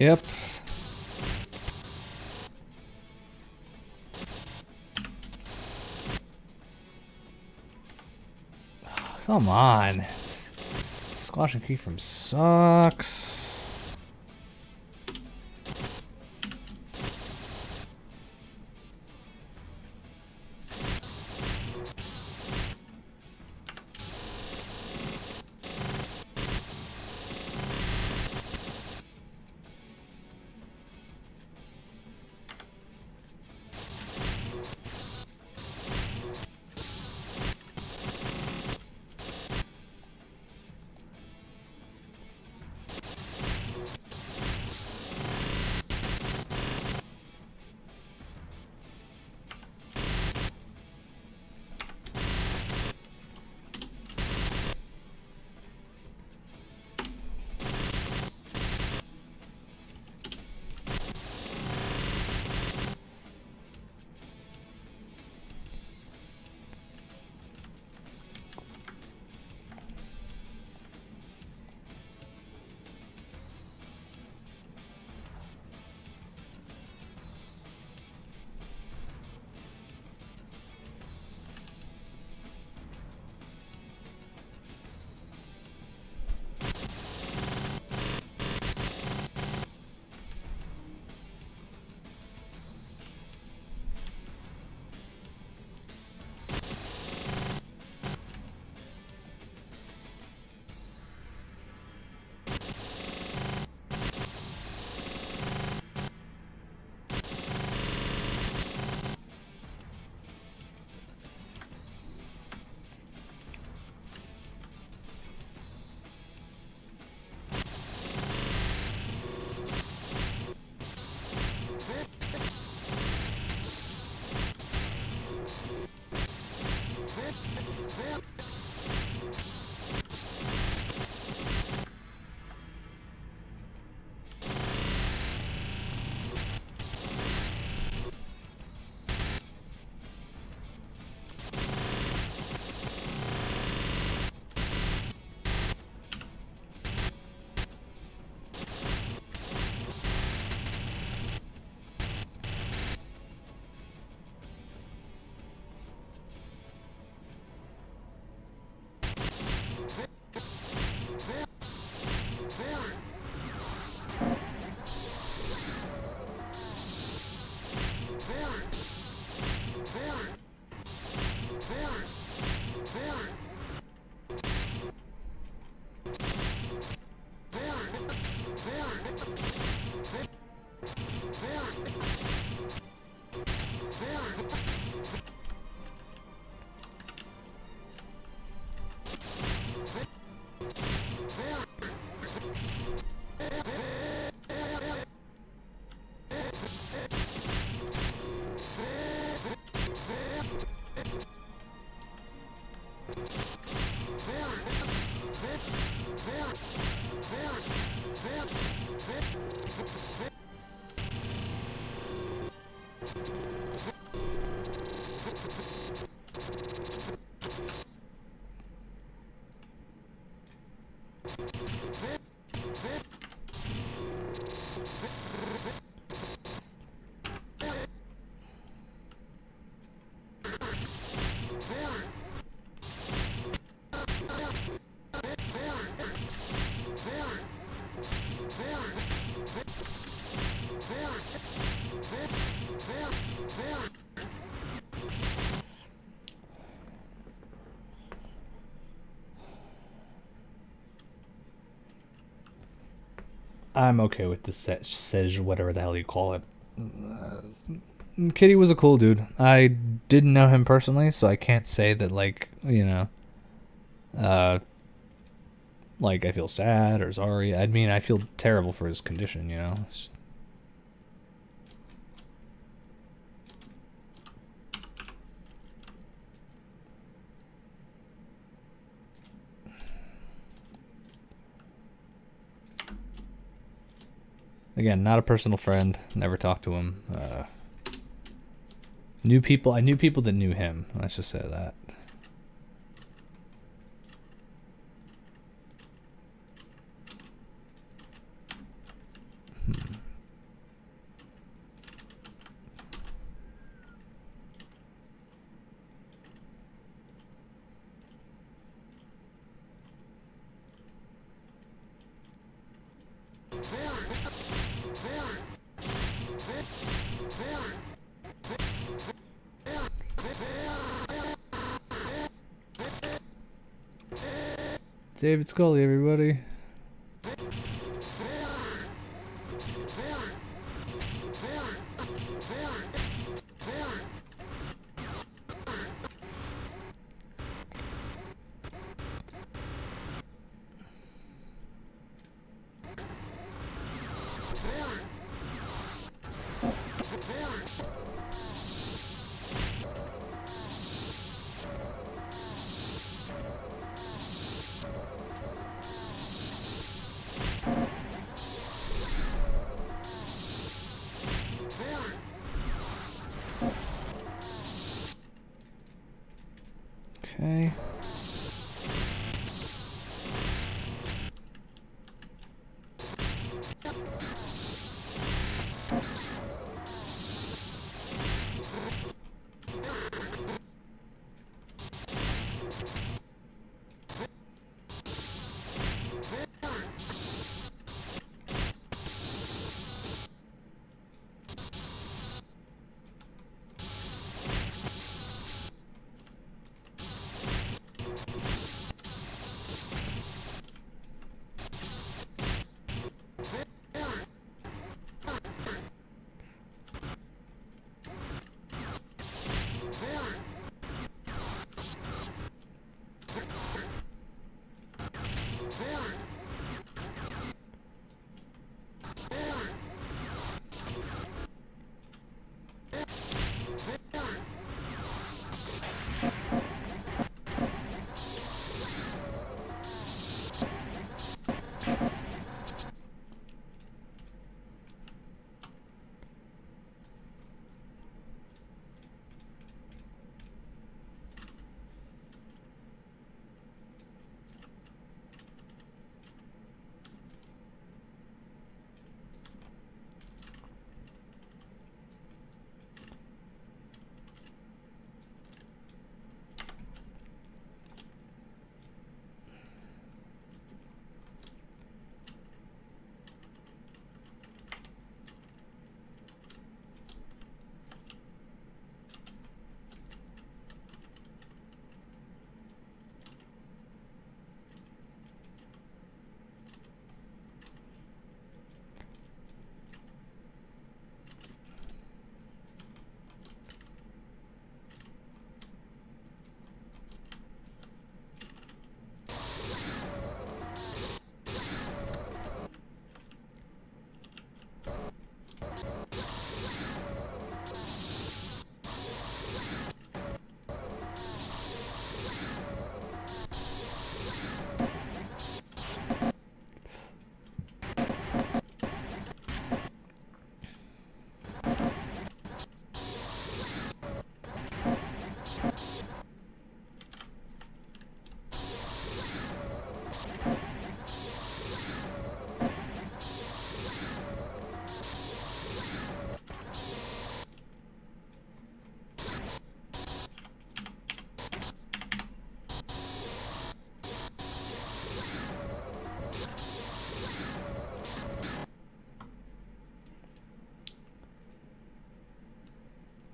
Yep. Come on. Squash and creep from sucks. I'm okay with the Sej, whatever the hell you call it. Kitty was a cool dude. I didn't know him personally, so I can't say that, like, you know, like I feel sad or sorry. I mean, I feel terrible for his condition, you know. Again, not a personal friend. Never talked to him. Knew people. I knew people that knew him. Let's just say that. David Scully, everybody. Okay.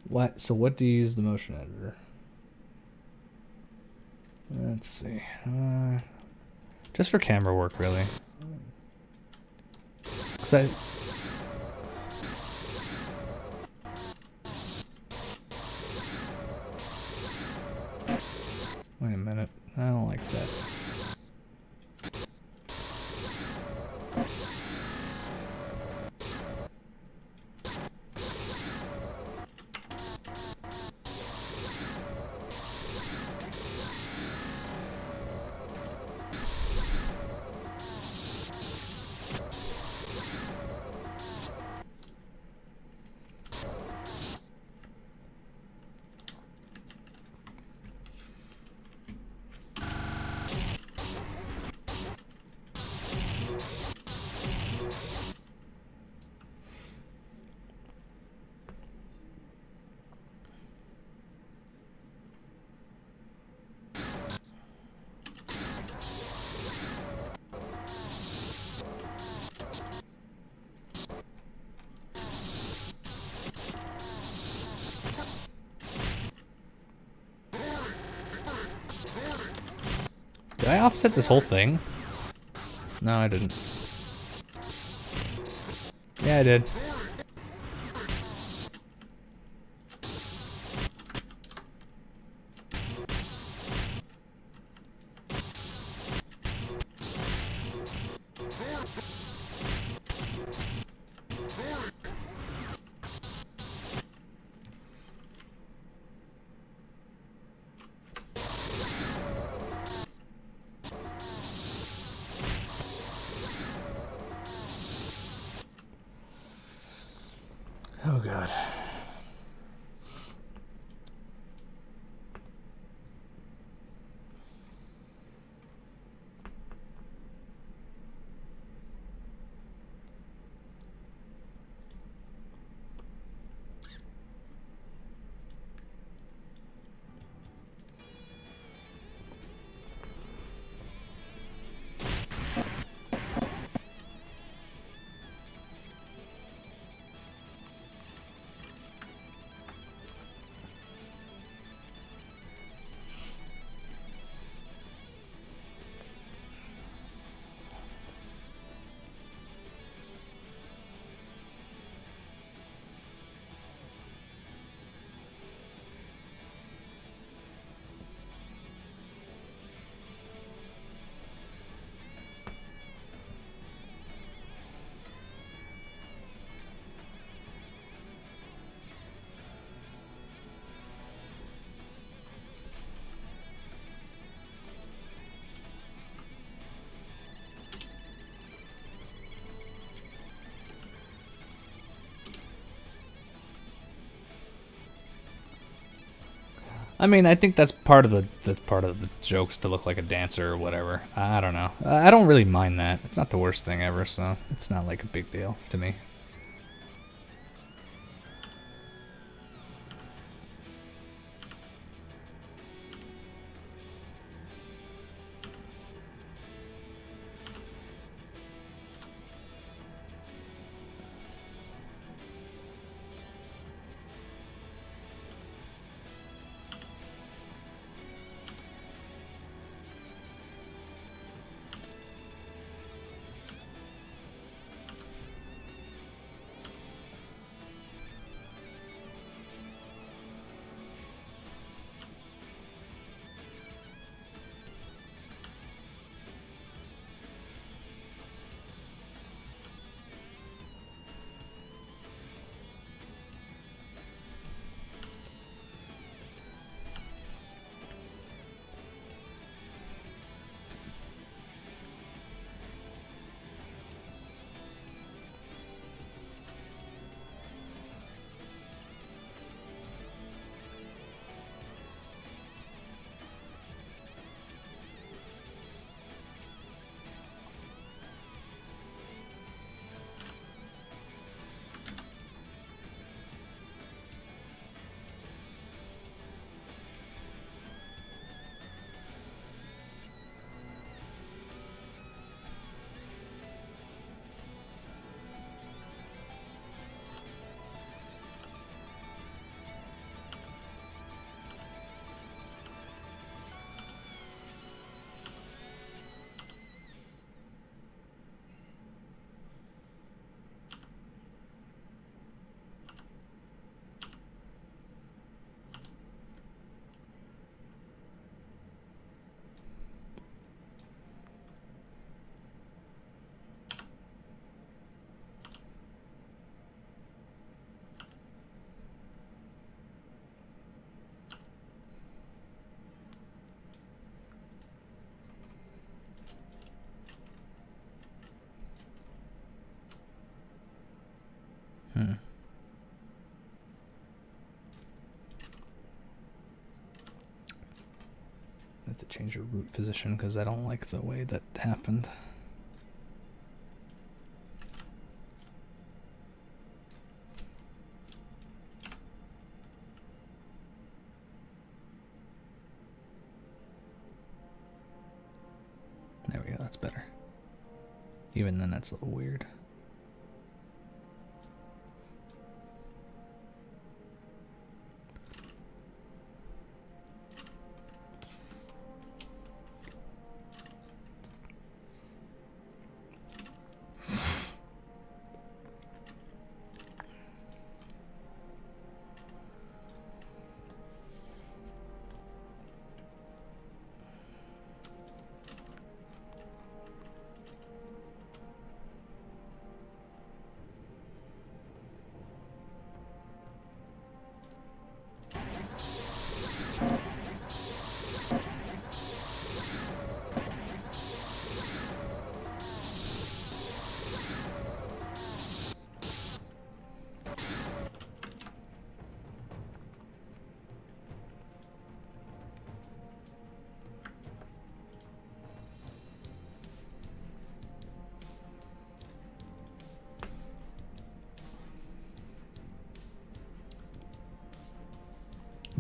What? So what do you use the motion editor? Let's see. Just for camera work, really. 'Cause I... Wait a minute. I don't like that. Did I offset this whole thing? No, I didn't. Yeah, I did. Oh god. I mean, I think that's part of the jokes to look like a dancer or whatever. I don't know. I don't really mind that. It's not the worst thing ever, so it's not like a big deal to me. Hmm. I have to change your root position because I don't like the way that happened. There we go, that's better. Even then, that's a little weird.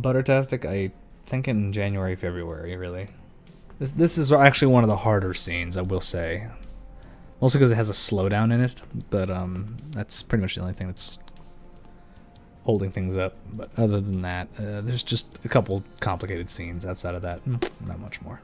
Buttertastic, I think in January, February, really. This is actually one of the harder scenes, I will say. Mostly because it has a slowdown in it, but that's pretty much the only thing that's holding things up. But other than that, there's just a couple complicated scenes. Outside of that, not much more.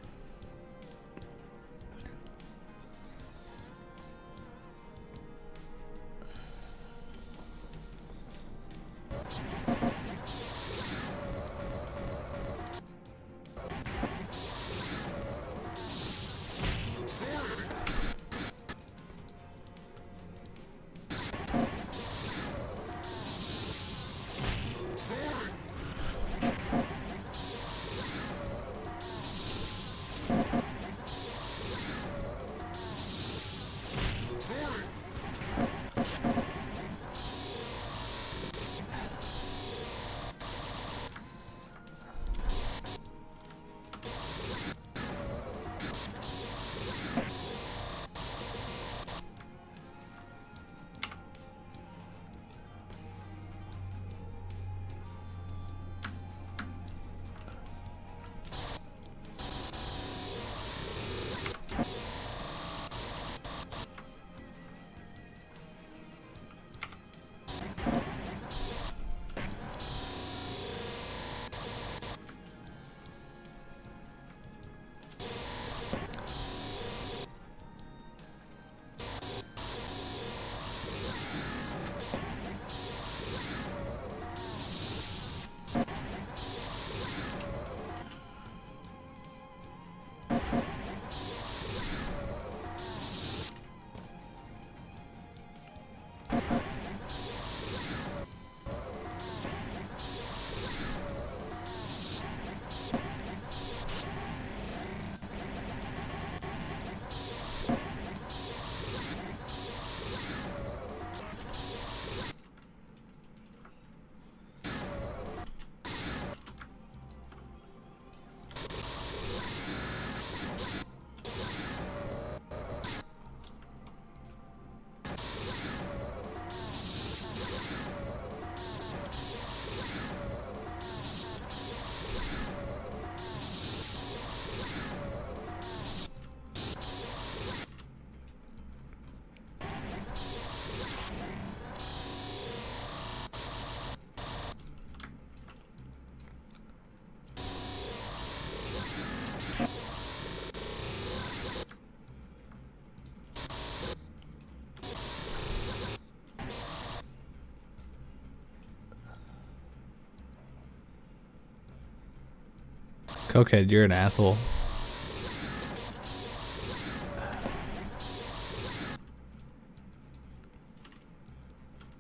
Cokehead, you're an asshole.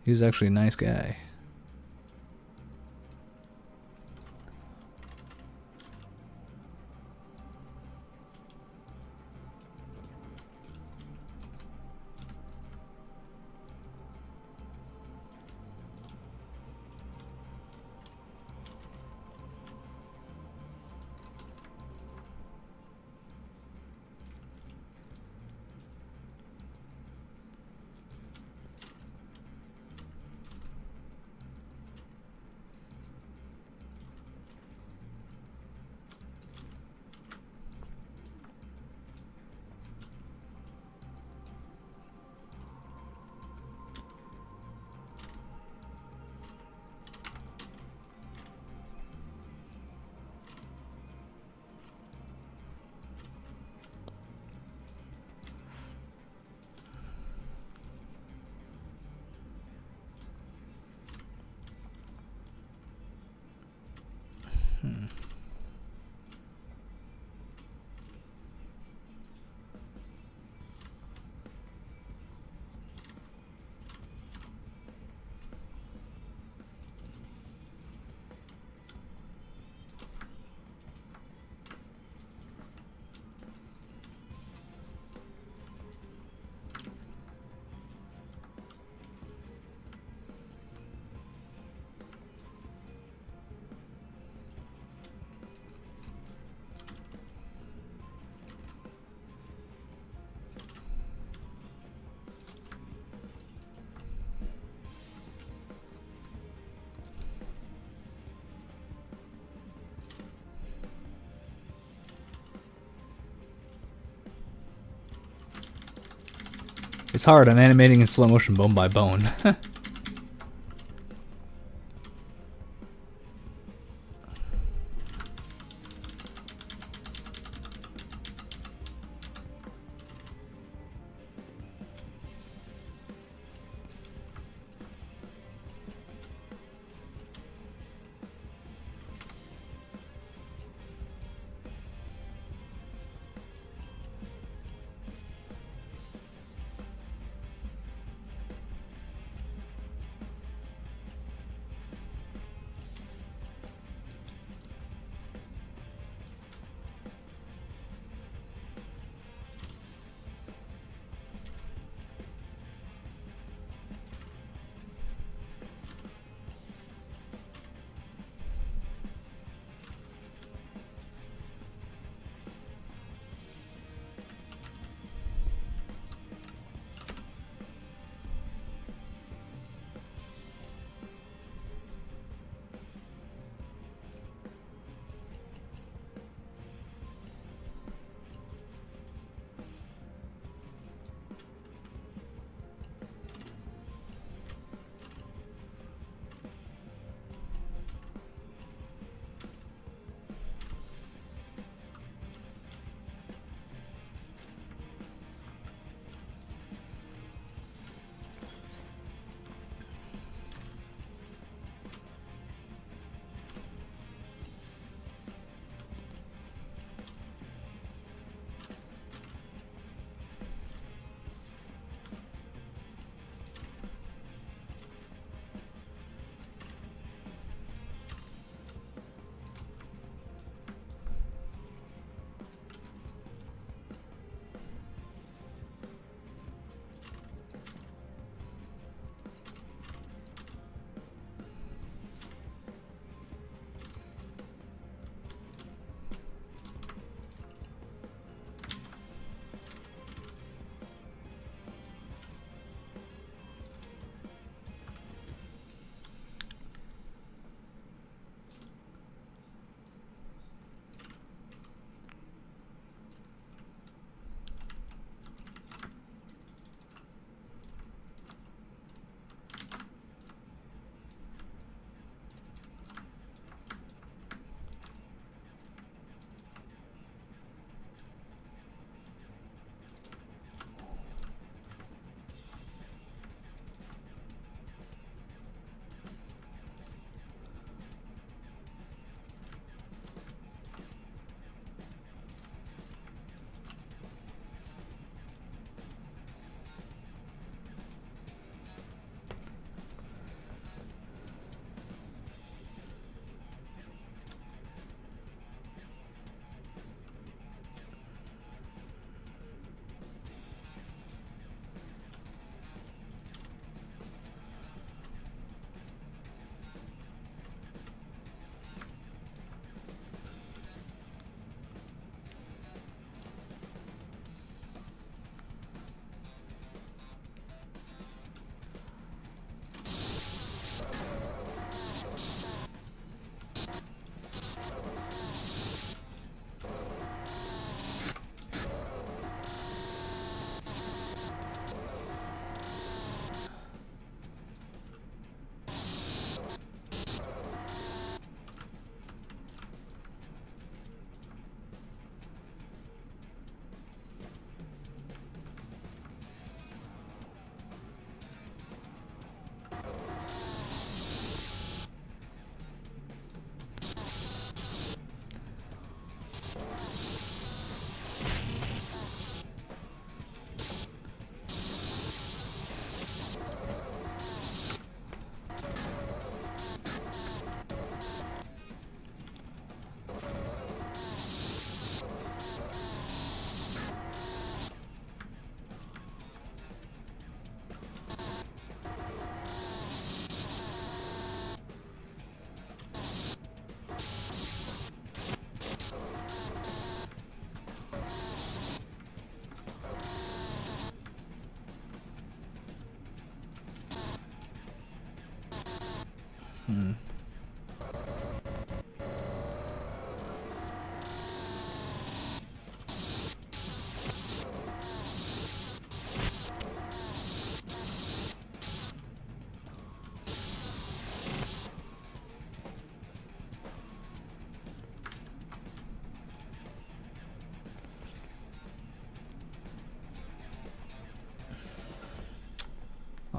He was actually a nice guy. It's hard. I'm animating in slow motion bone by bone.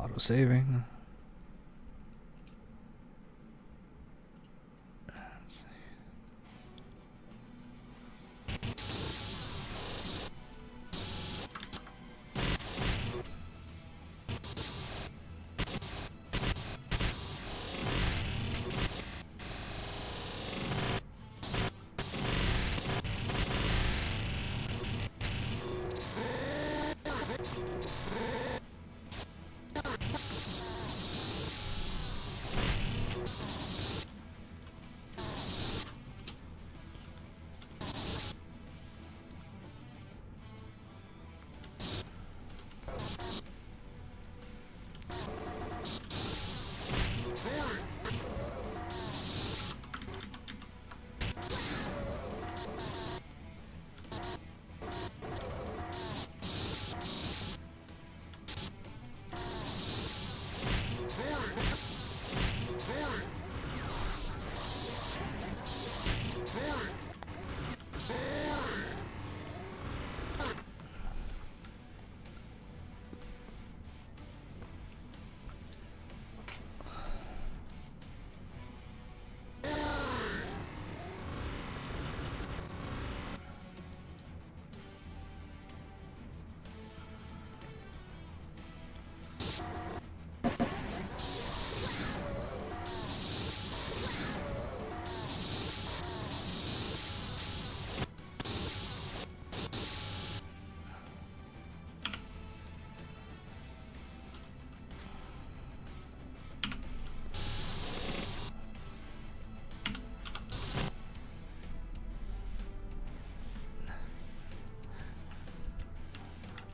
Auto saving.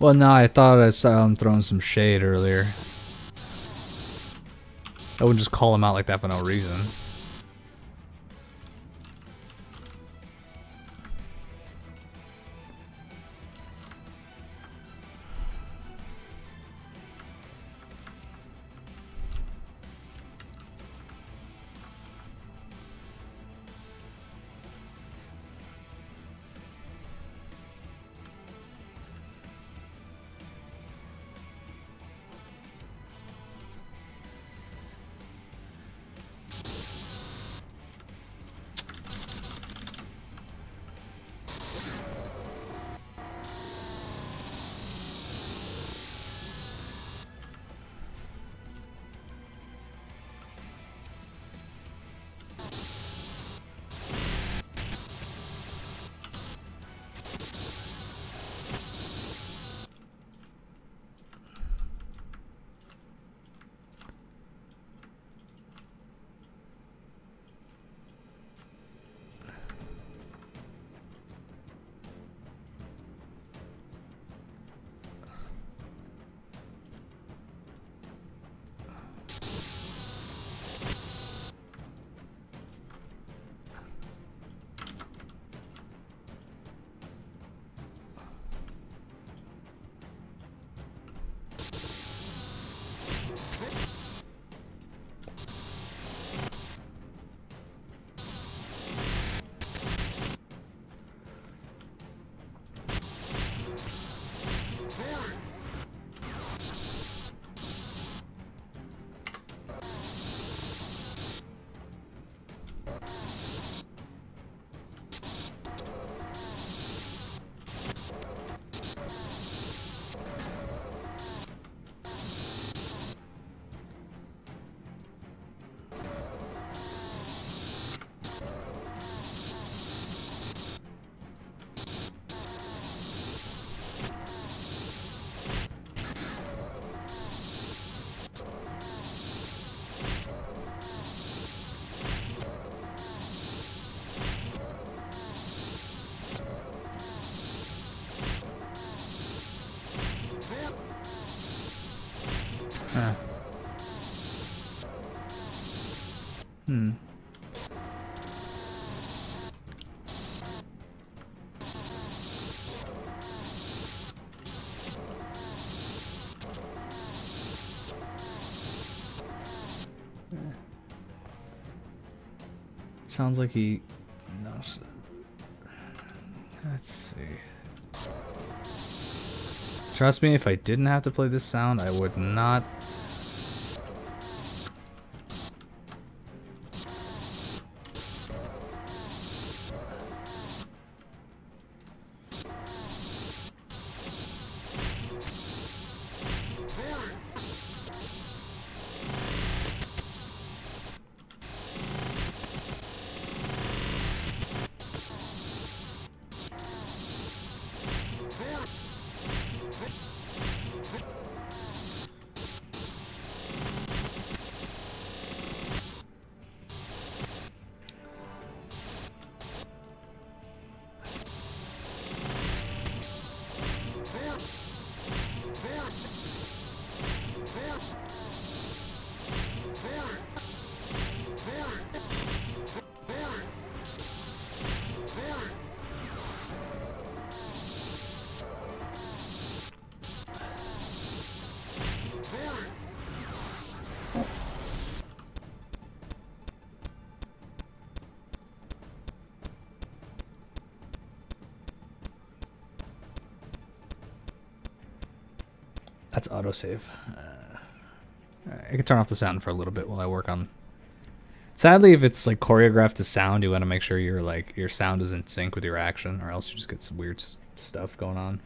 Well, no, I thought I saw him throwing some shade earlier. I wouldn't just call him out like that for no reason. Hmm. Sounds like he knows. Let's see. Trust me, if I didn't have to play this sound, I would not That's autosave. I can turn off the sound for a little bit while I work on. Sadly, if it's like choreographed to sound, you want to make sure your sound is in sync with your action, or else you just get some weird stuff going on.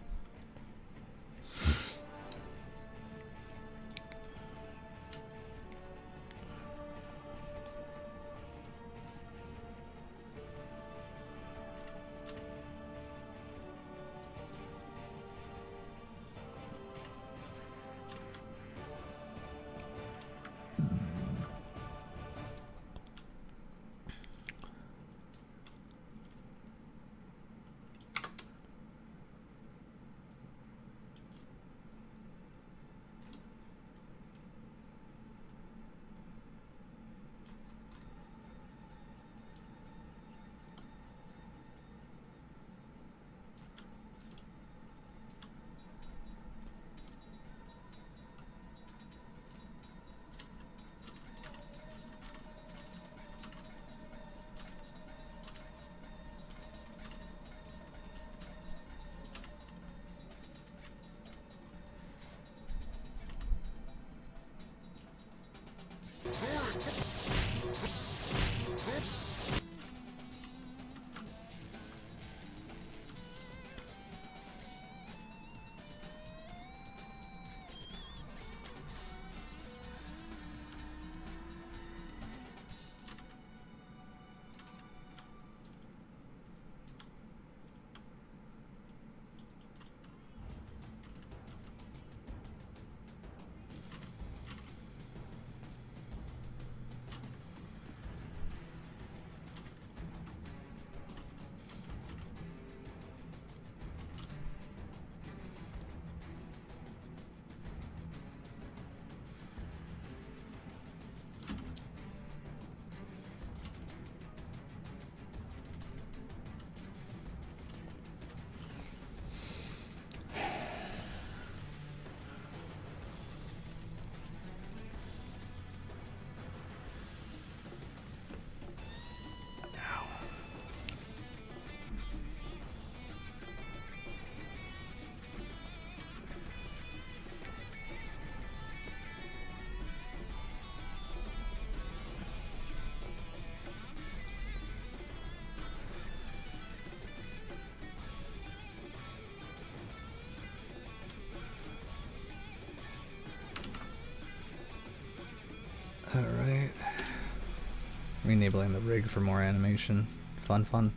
Alright. Re-enabling the rig for more animation. Fun, fun.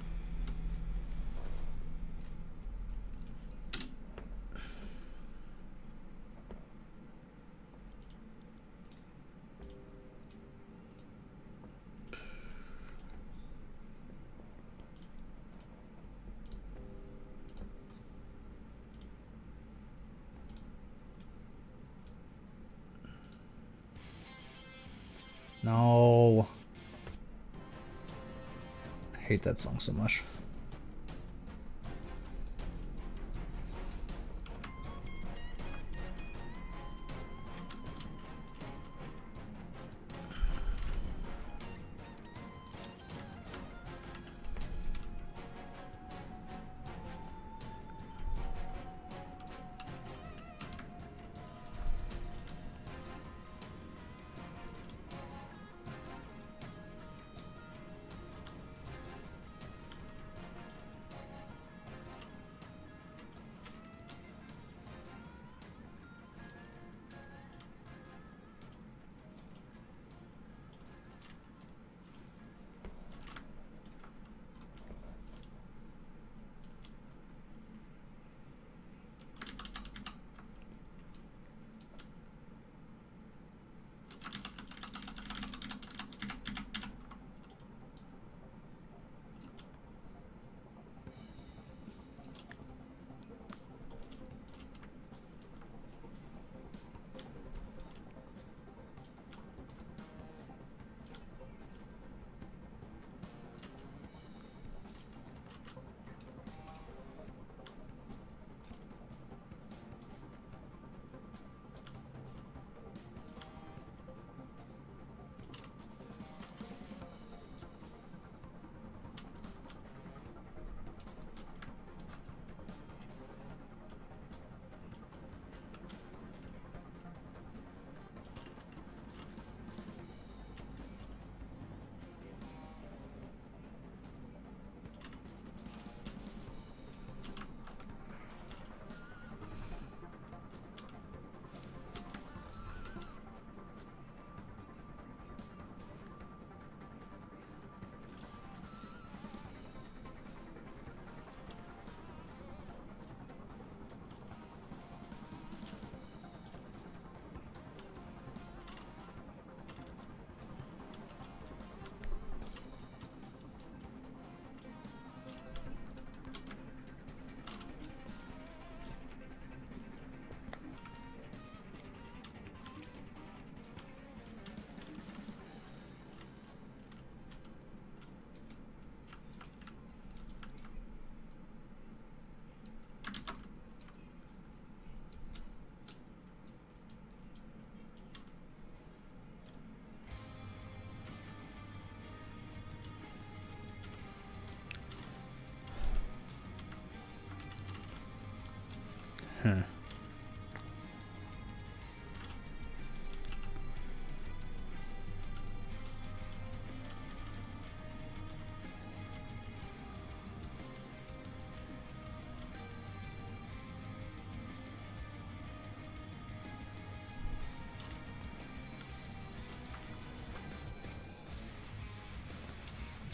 No. I hate that song so much.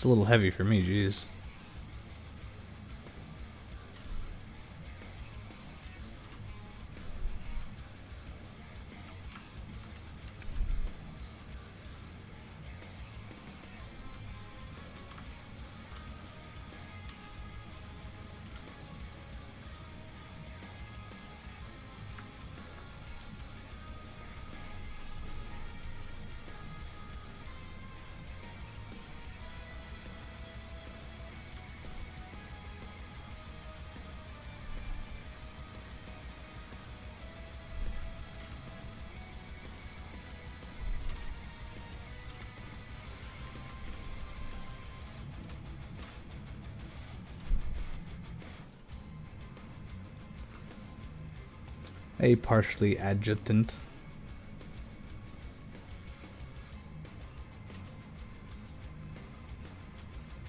It's a little heavy for me, jeez. A partially adjutant.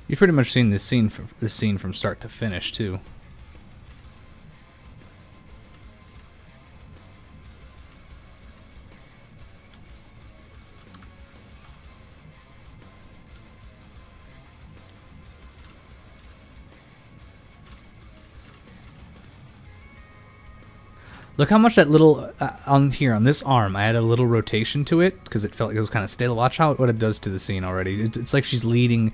You've pretty much seen this scene from start to finish too. Look how much that little on this arm, I had a little rotation to it because it felt like it was kind of stable. Watch what it does to the scene already. It's like she's leading.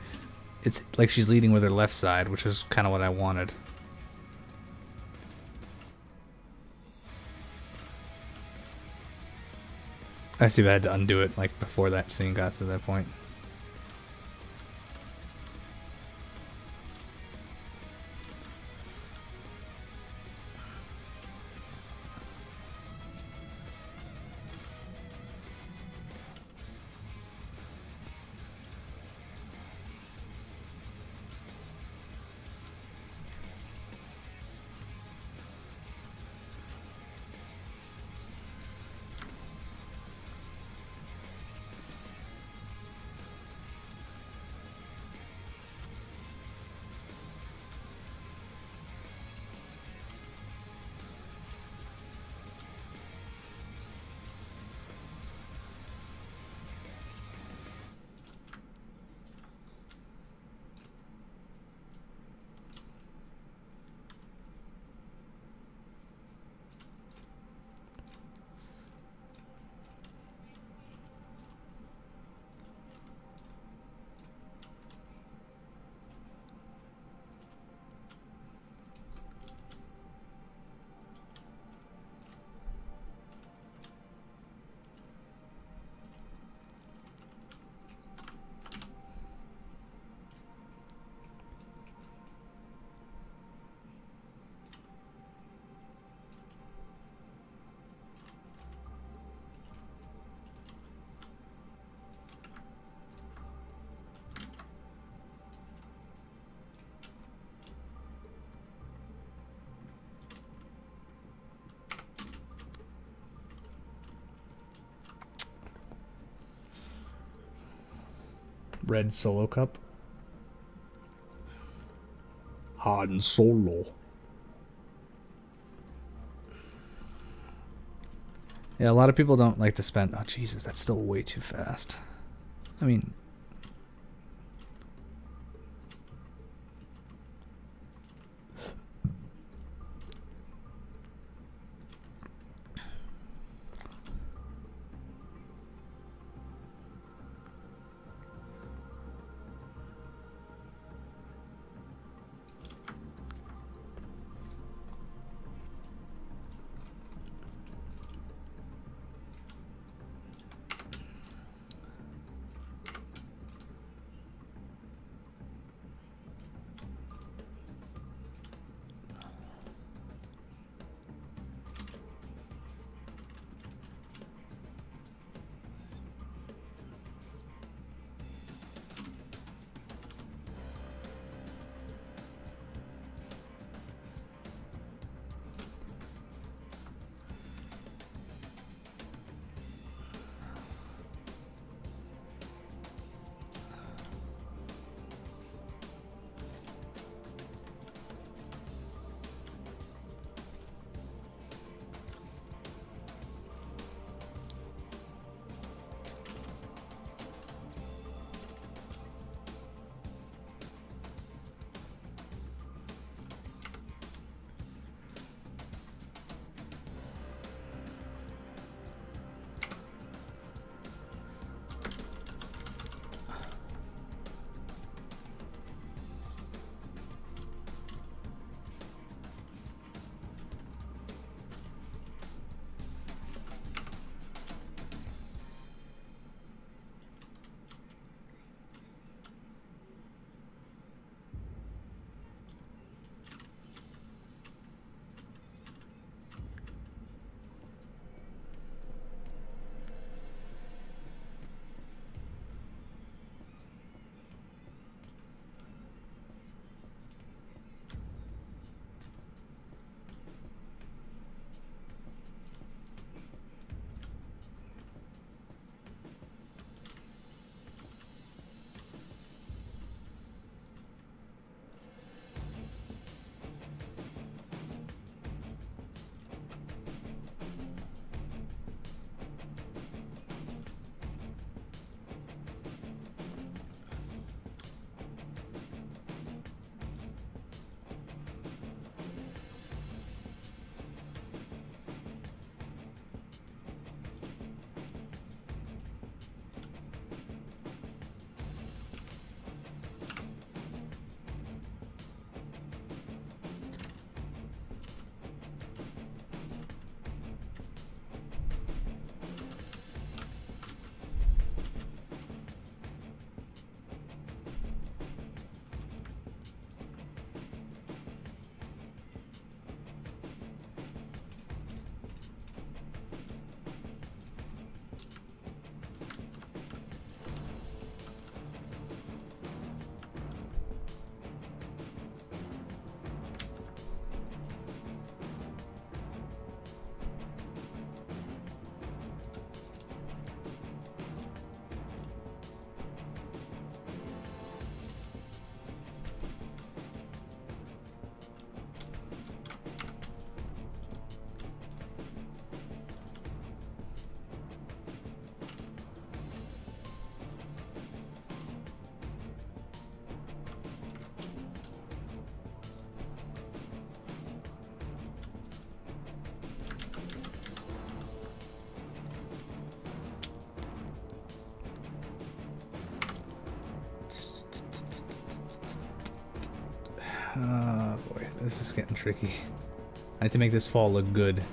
It's like she's leading with her left side, which is kind of what I wanted. I see if I had to undo it like before that scene got to that point. Red Solo Cup. Han Solo. Yeah, a lot of people don't like to spend... Oh, Jesus, that's still way too fast. I mean... Oh boy, this is getting tricky. I have to make this fall look good.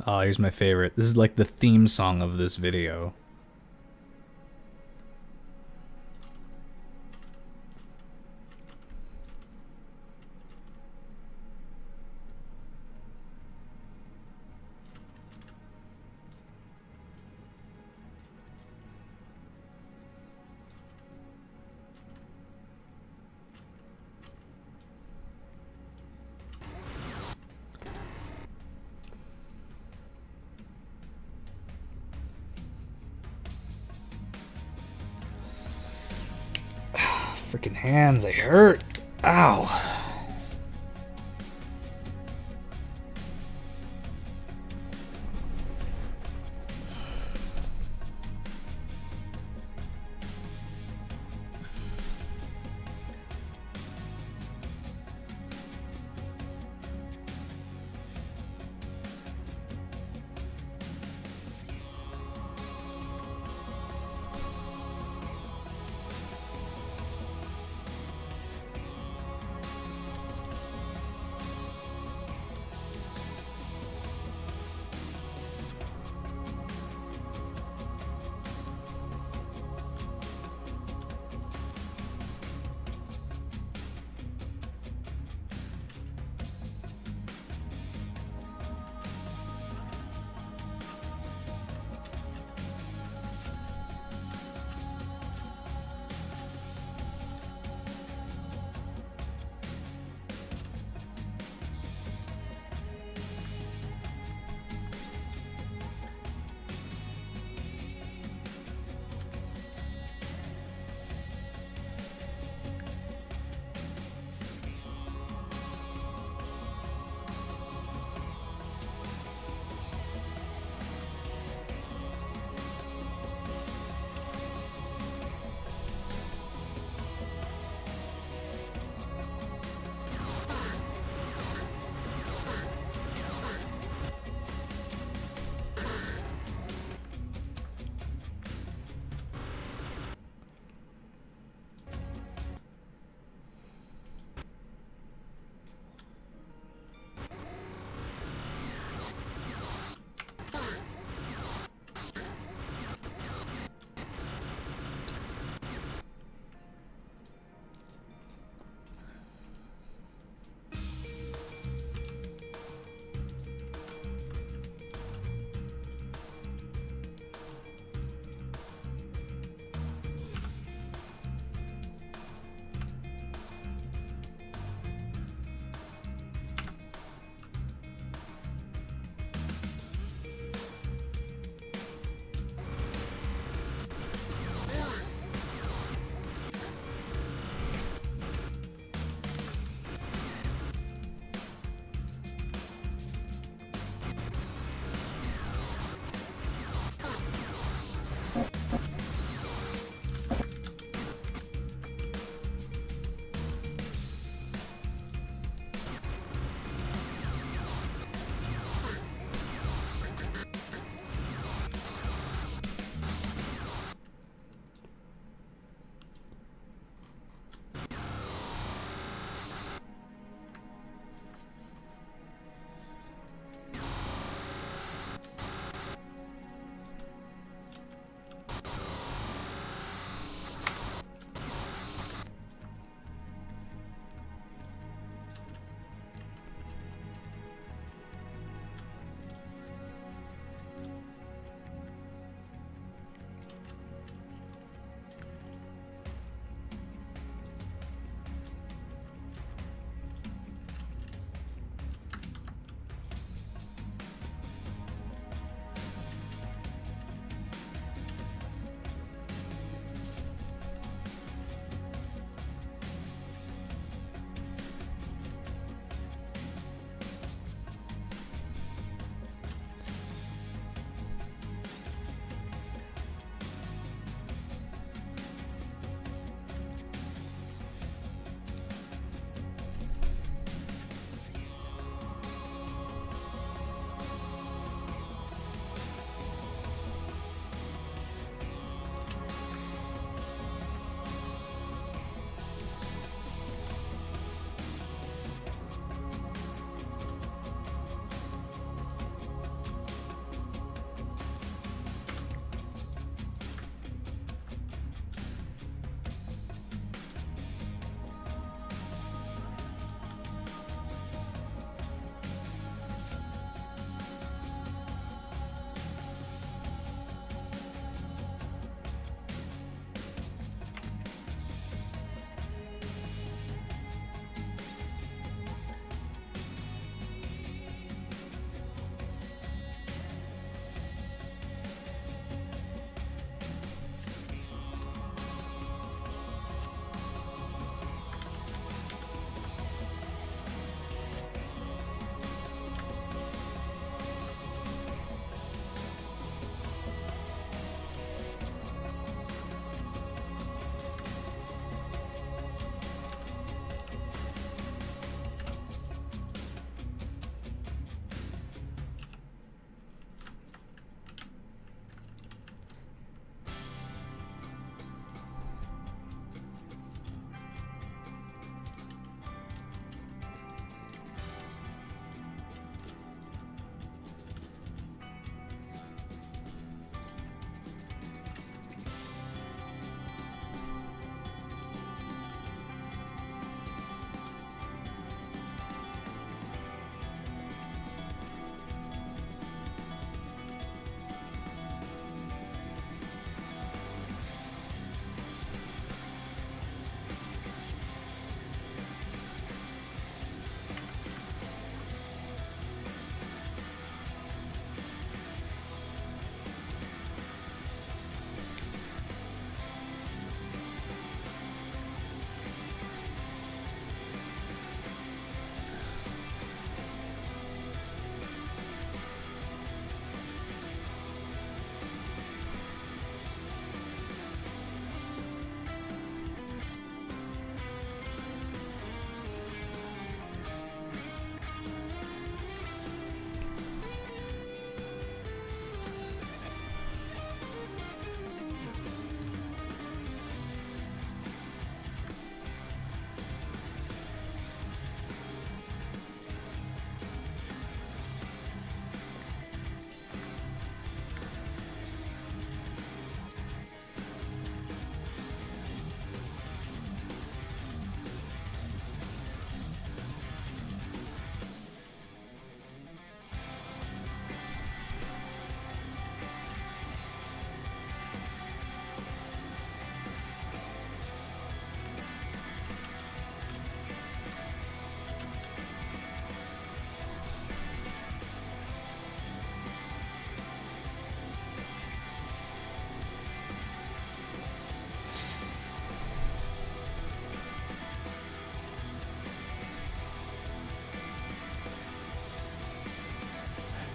Oh, here's my favorite. This is like the theme song of this video. Freaking hands, they hurt. Ow.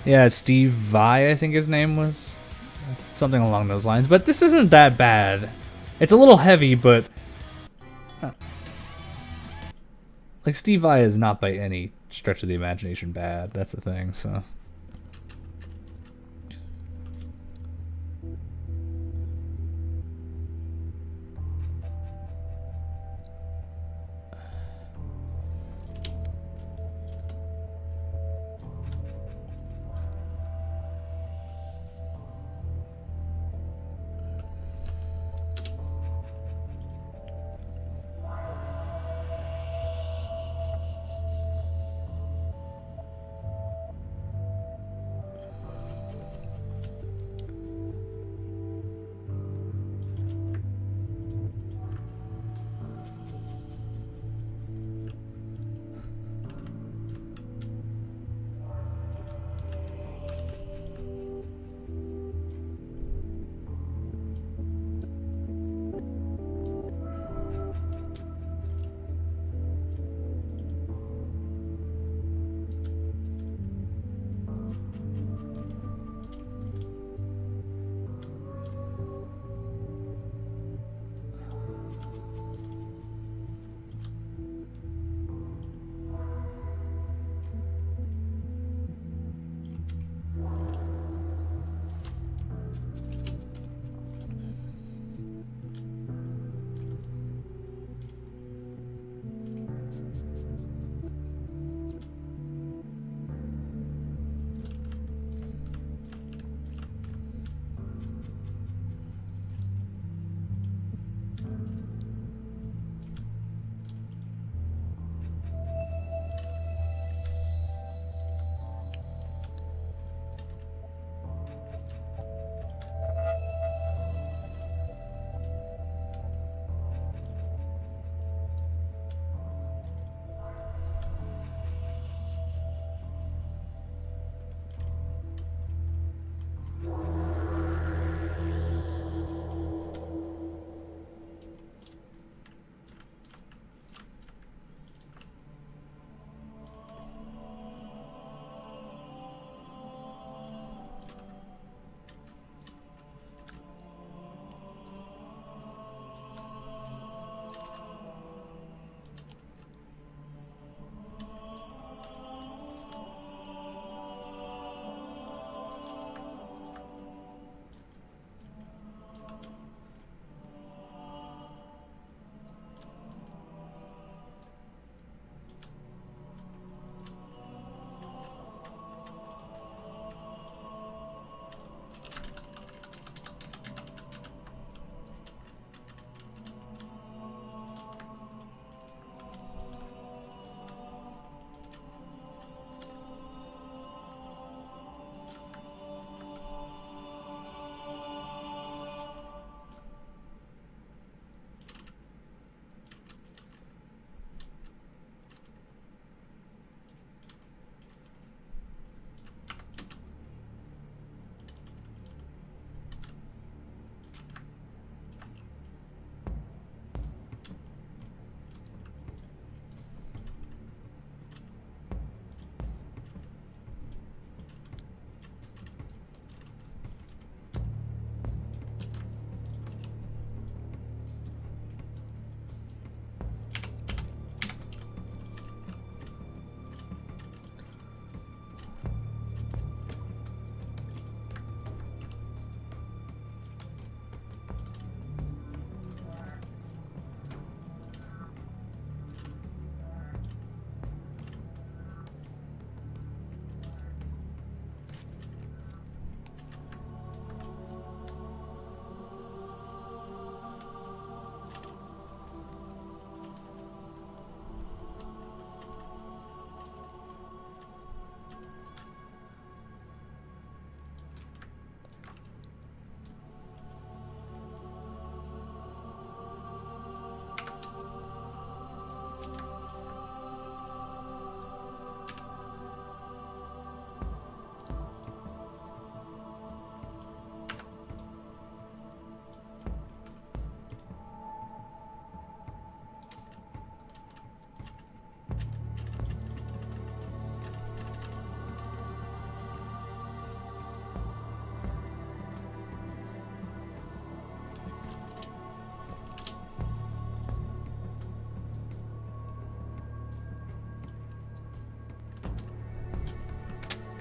Yeah, Steve Vai, I think his name was. Something along those lines. But this isn't that bad. It's a little heavy, but... like, Steve Vai is not by any stretch of the imagination bad. That's the thing, so...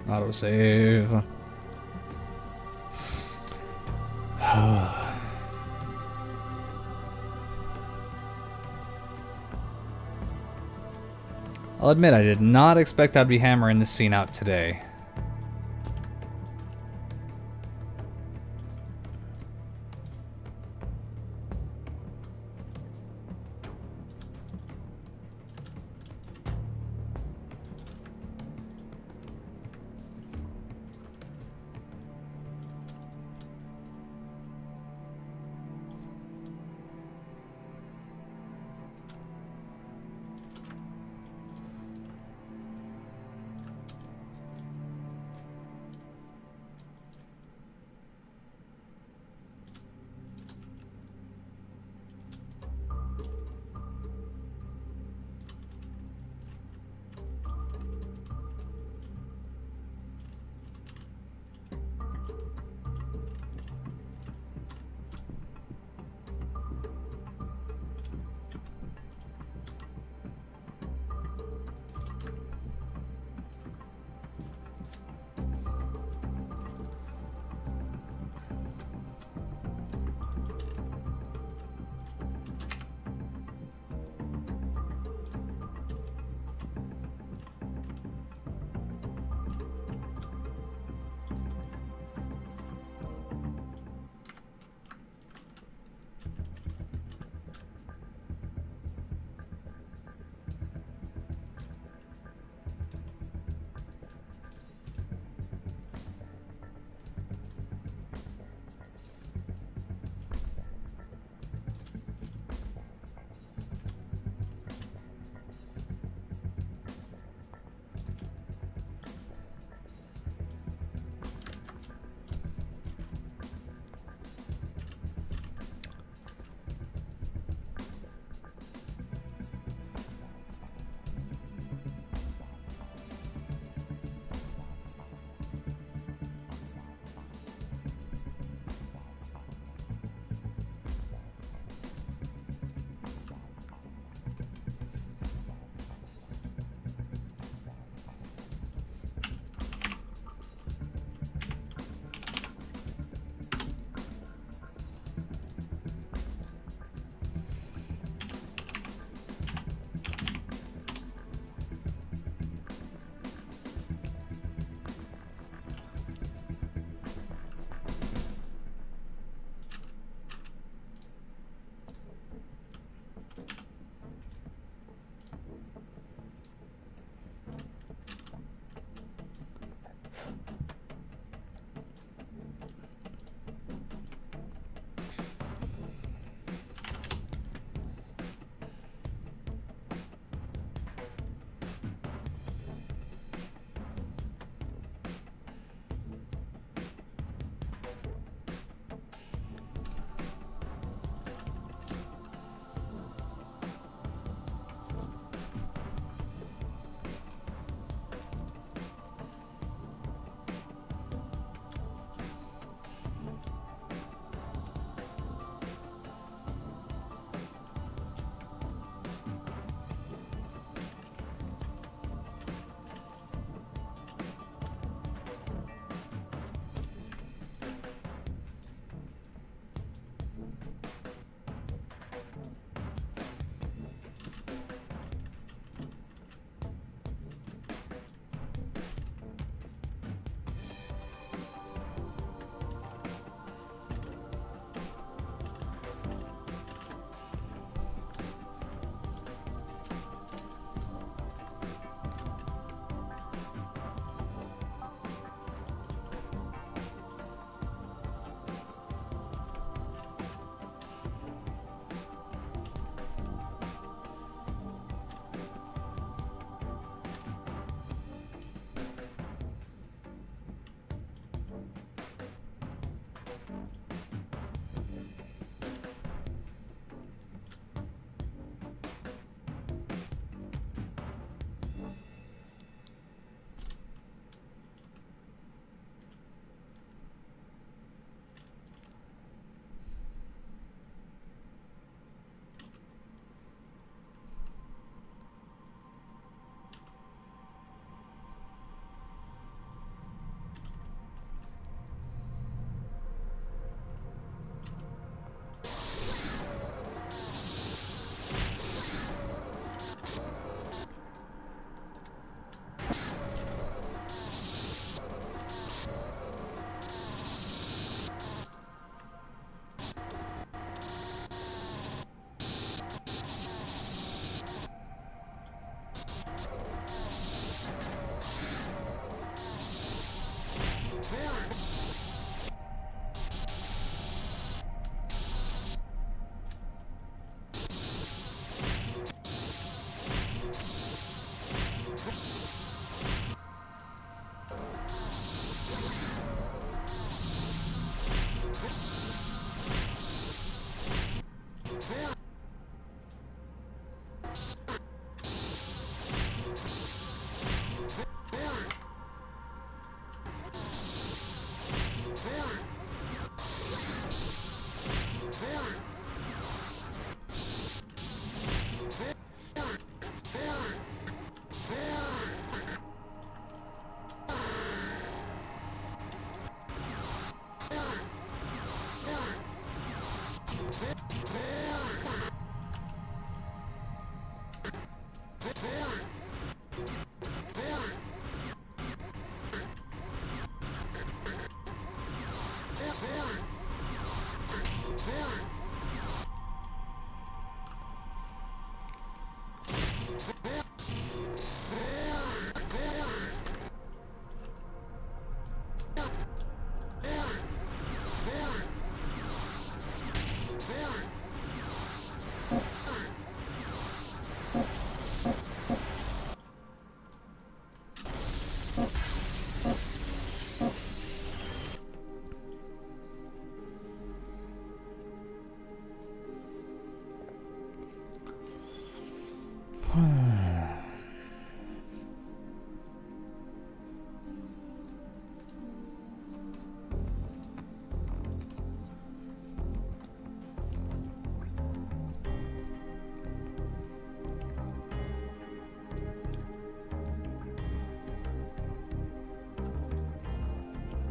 Autosave. I'll admit I did not expect I'd be hammering this scene out today.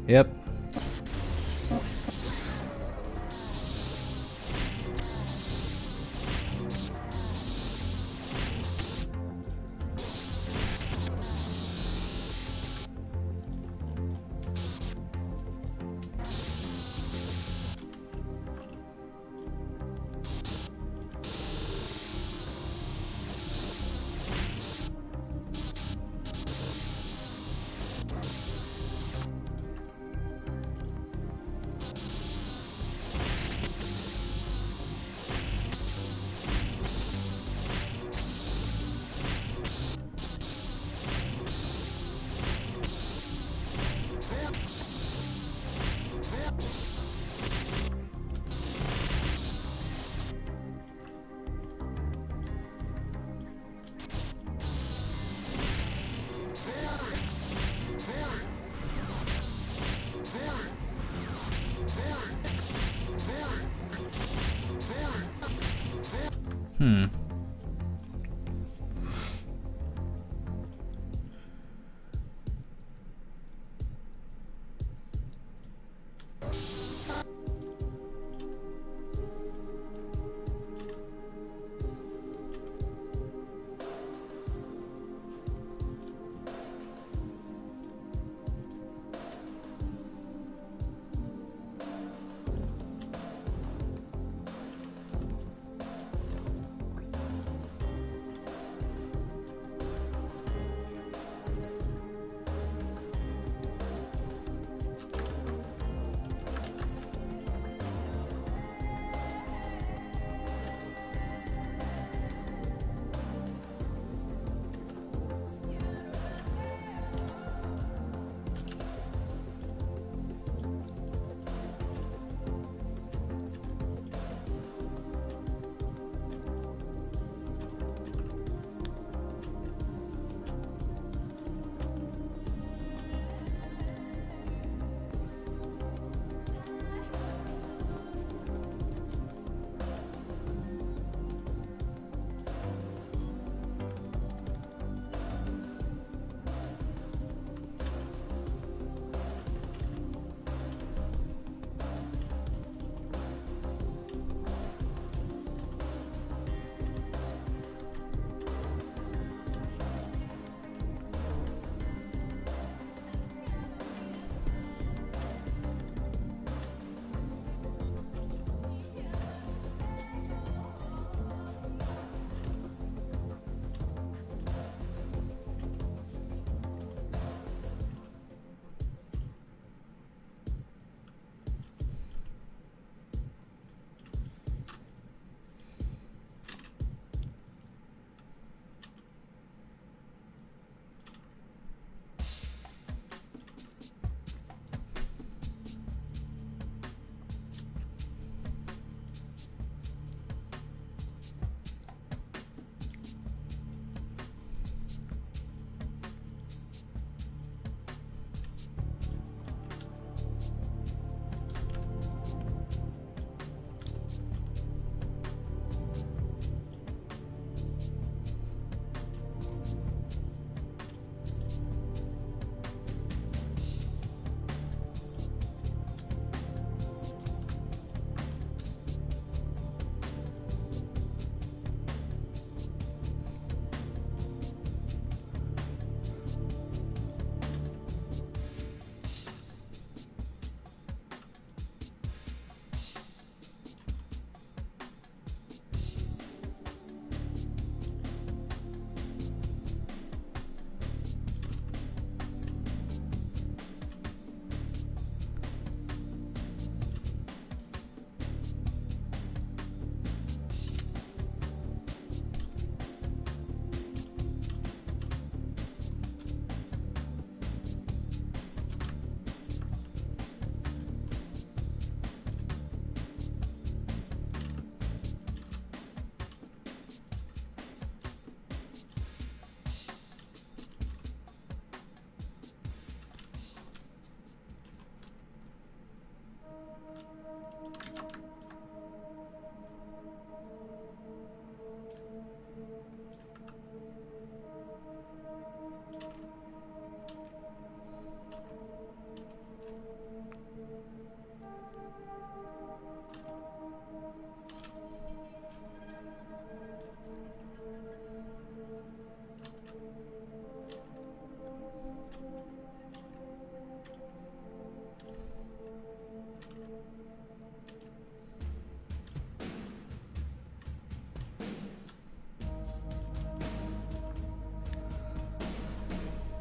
Yep. Hmm.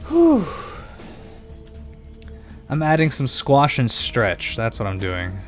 Whew. I'm adding some squash and stretch. That's what I'm doing.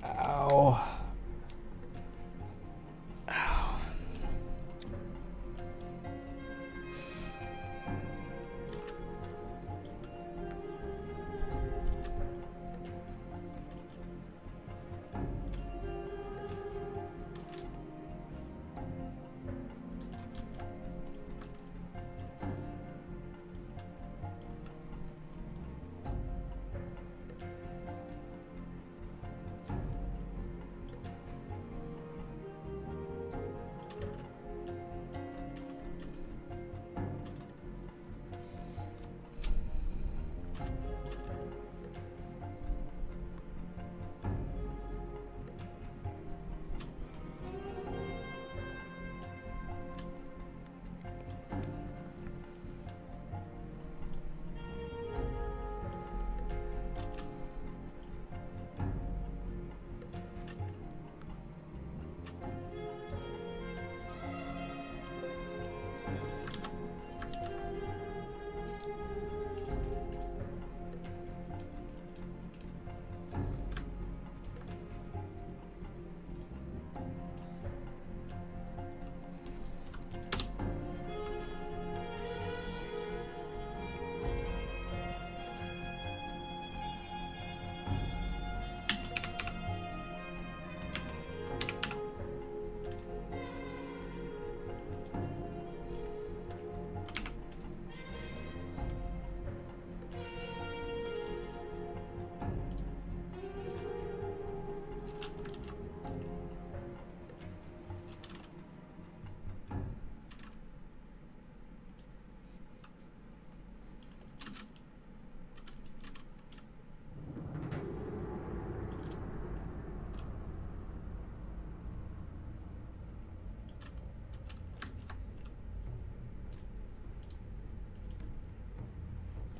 Ow. Ow.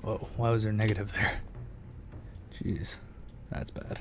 Whoa, why was there negative there? Jeez, that's bad.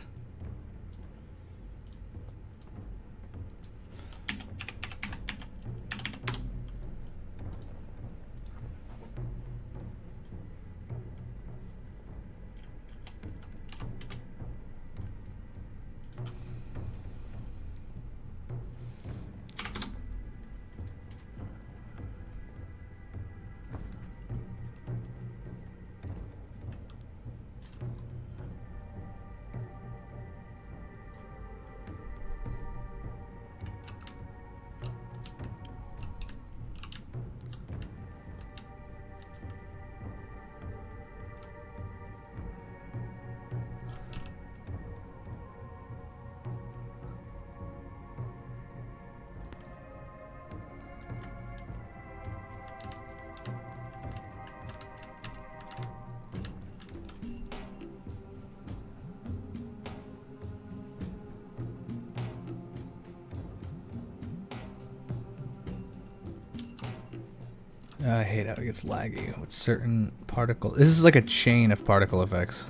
I hate how it gets laggy with certain particle. This is like a chain of particle effects.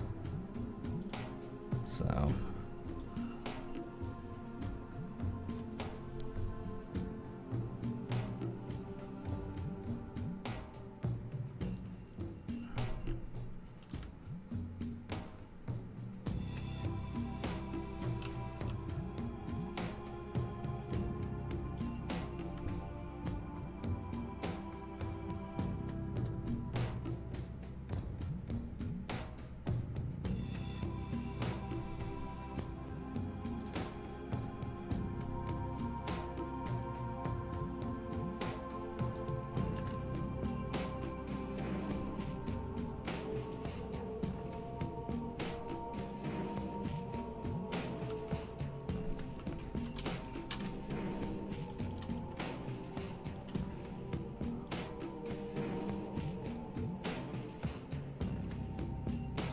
So.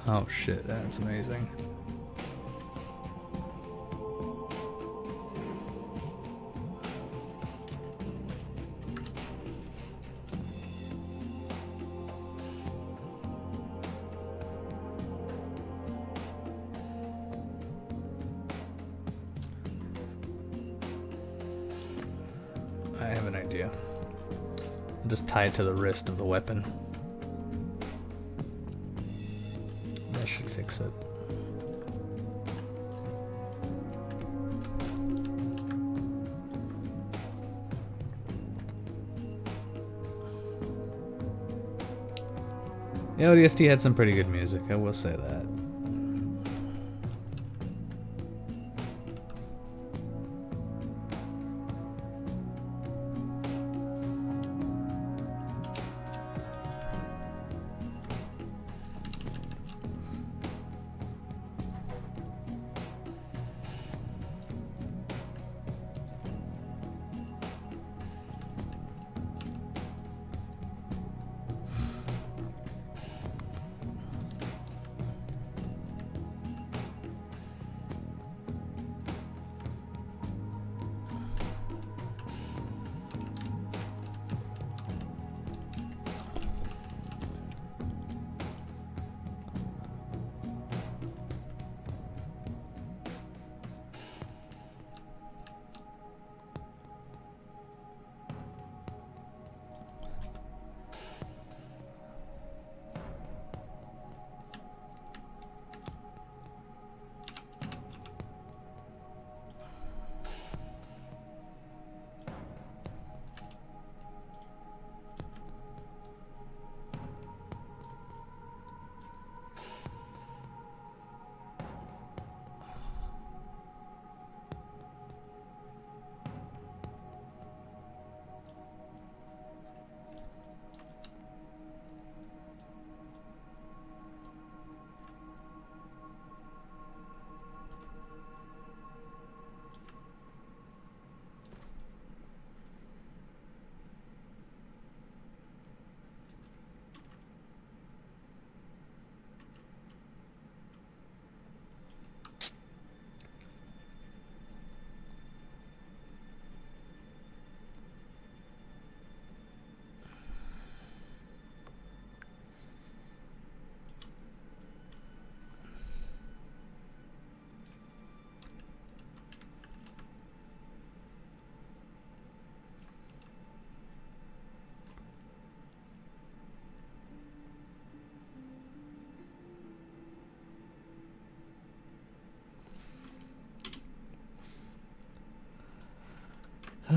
Oh shit, that's amazing. I have an idea. I'll just tie it to the wrist of the weapon. That should fix it. The ODST had some pretty good music, I will say that.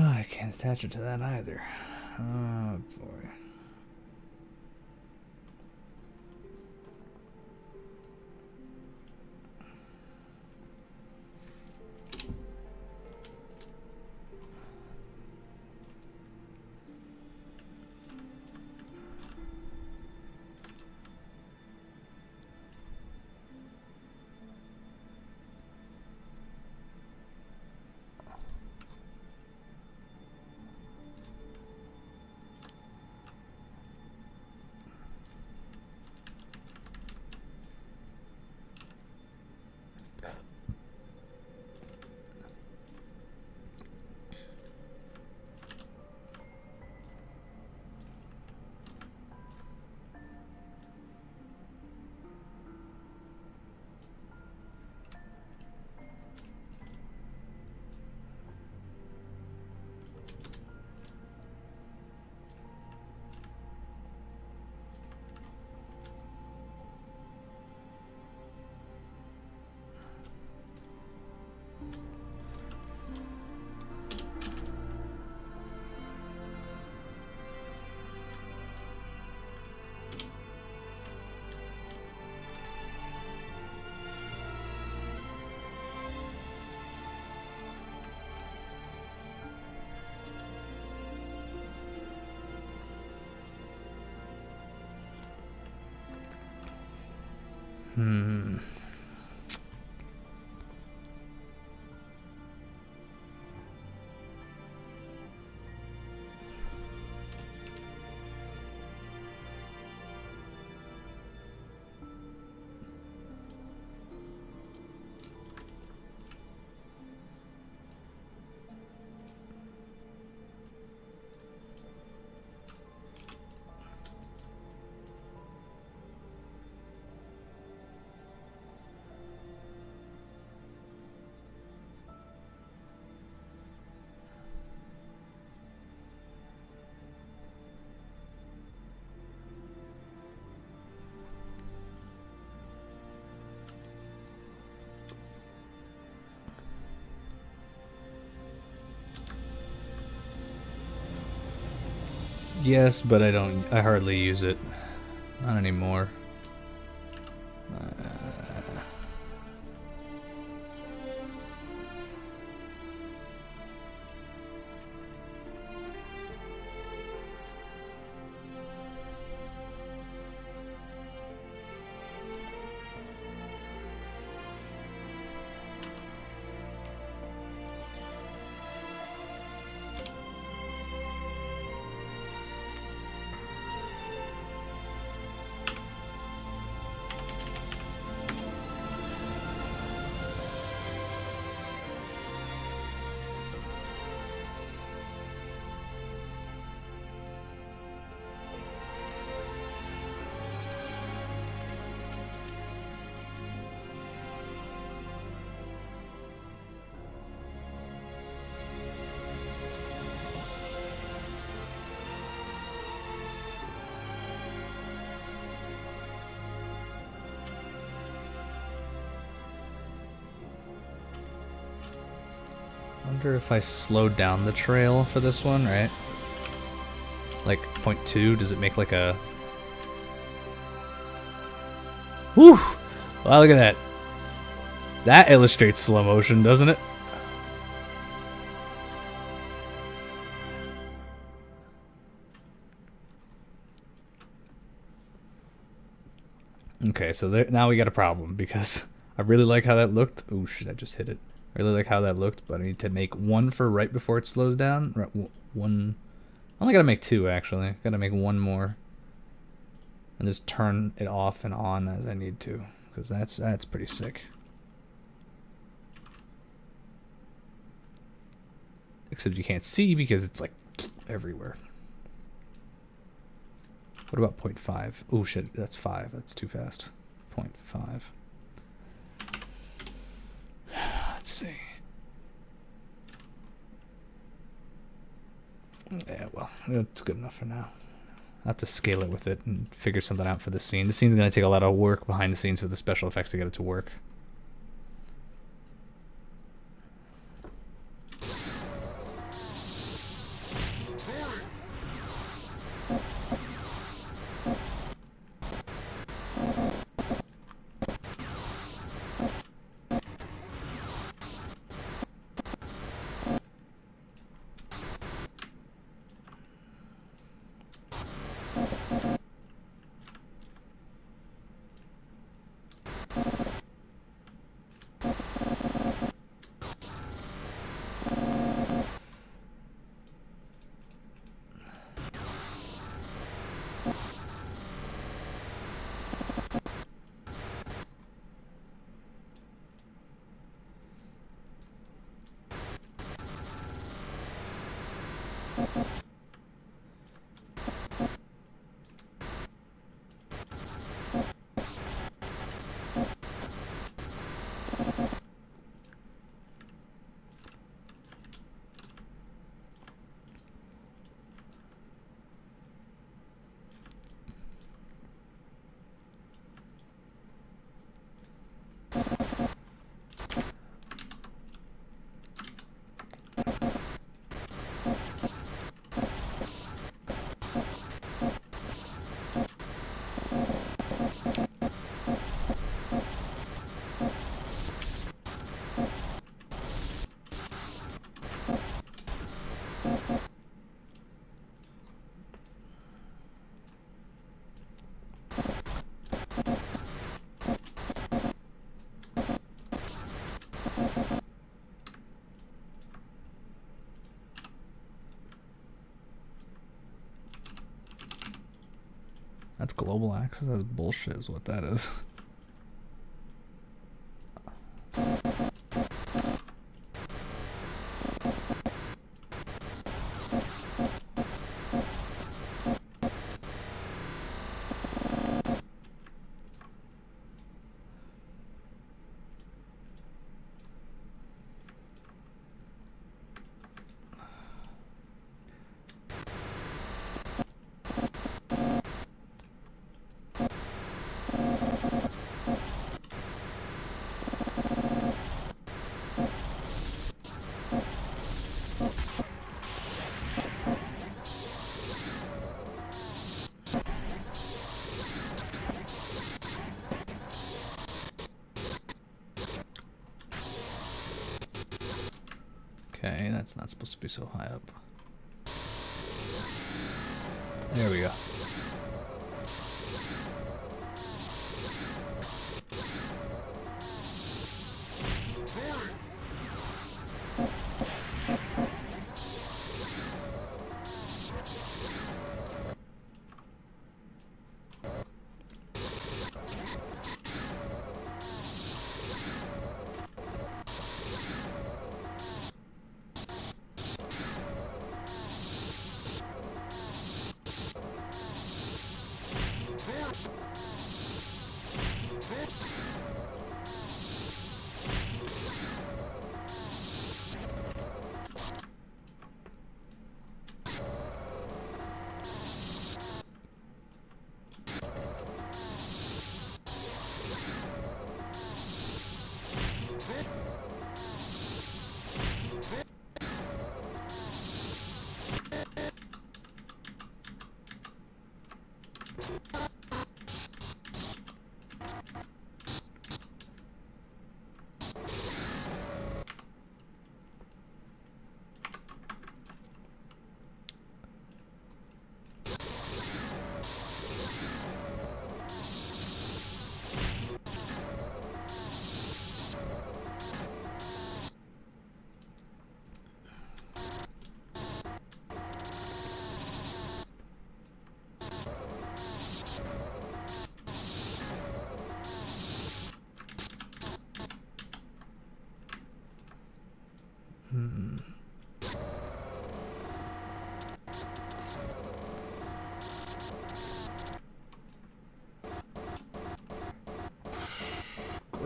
Oh, I can't attach it to that either. Oh boy. Hmm. Yes, but I hardly use it. Not anymore. Wonder if I slow down the trail for this one, right? Like 0.2, does it make like a... Whew! Wow, look at that. That illustrates slow motion, doesn't it? Okay, so there, now we got a problem because I really like how that looked. Oh shit, I just hit it. I really like how that looked, but I need to make one for right before it slows down. One. I only gotta make two actually. Gotta make one more, and just turn it off and on as I need to, because that's pretty sick. Except you can't see because it's like everywhere. What about 0.5? Oh shit, that's 5. That's too fast. 0.5. Let's see. Yeah, well, it's good enough for now. I'll have to scale it with it and figure something out for the scene. The scene's going to take a lot of work behind the scenes for the special effects to get it to work. That's global access? That's bullshit is what that is. That's not supposed to be so high up. There we go.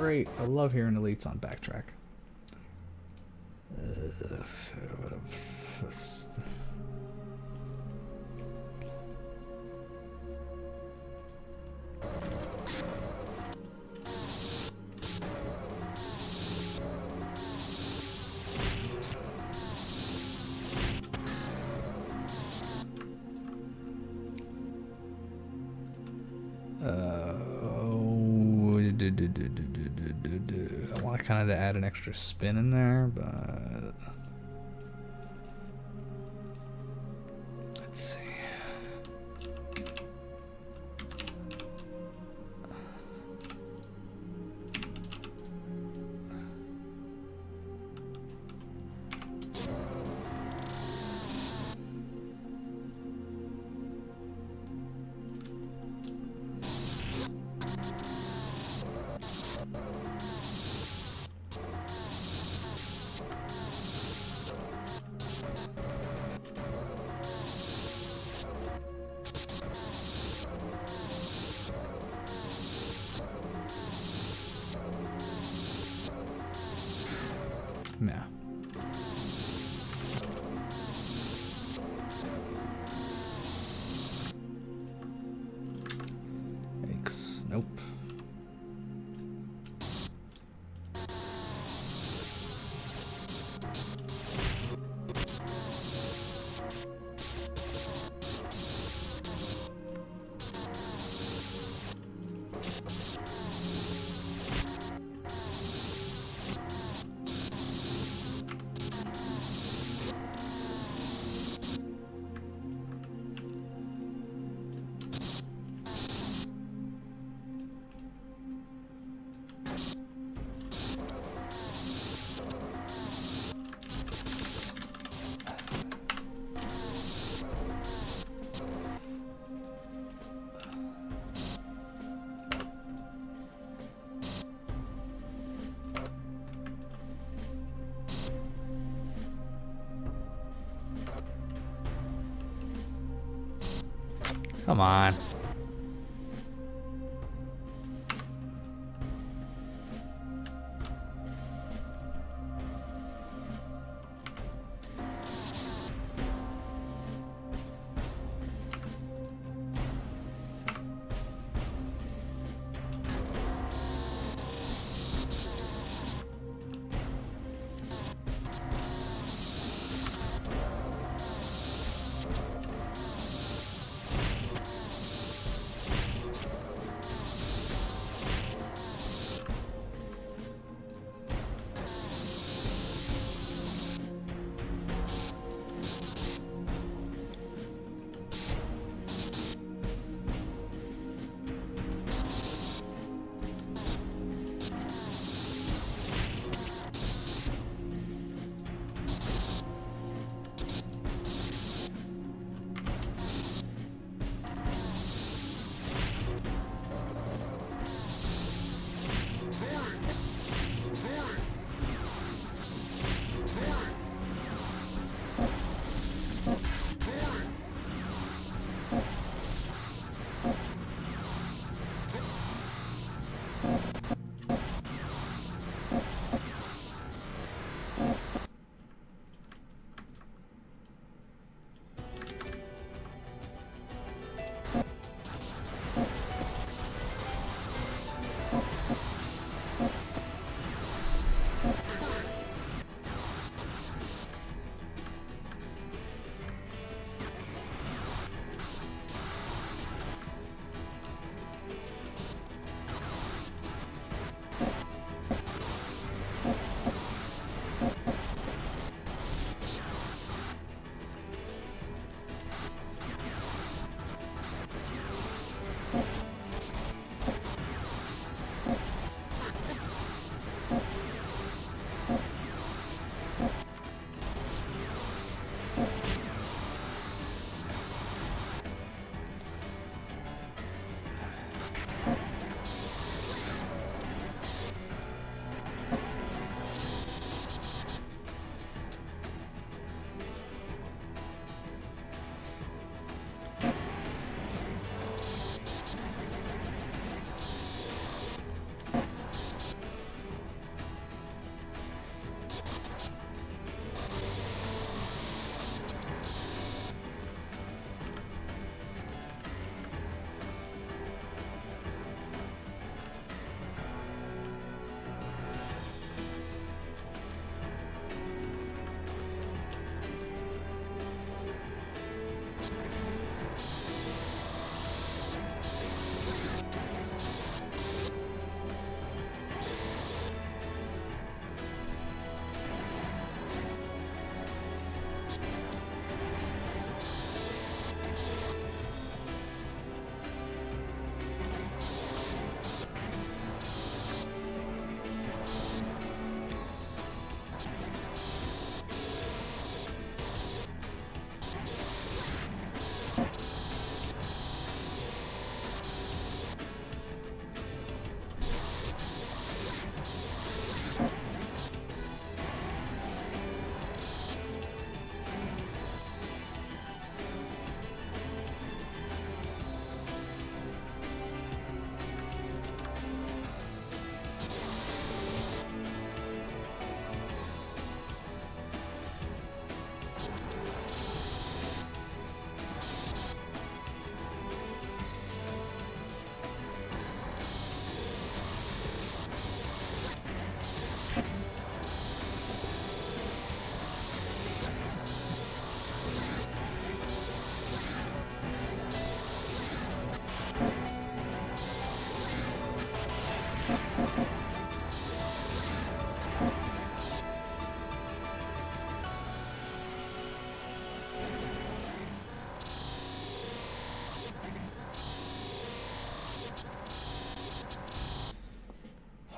Great. I love hearing elites on backtrack. I want to kind of add an extra spin in there, but let's see. Yeah. Yikes. Nope. Come on.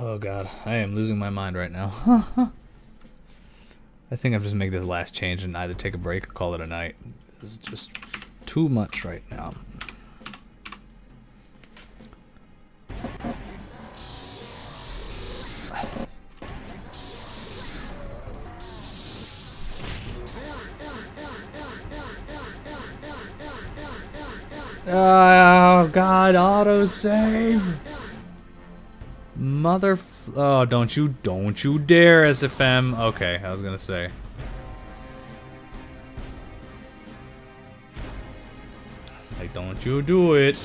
Oh god, I am losing my mind right now. I think I'm just make this last change and either take a break or call it a night. This is just too much right now. Oh god, autosave! Mother... Oh, don't you dare, SFM. Okay, I was gonna say. Like, don't you do it.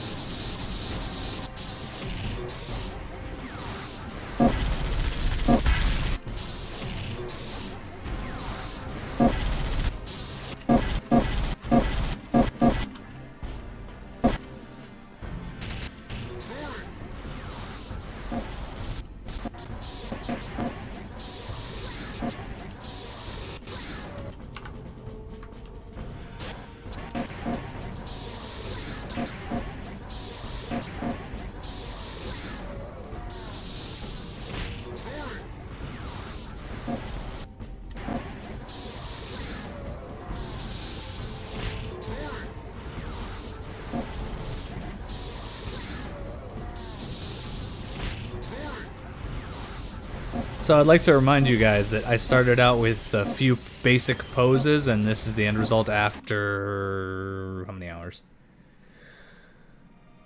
So I'd like to remind you guys that I started out with a few basic poses, and this is the end result after how many hours?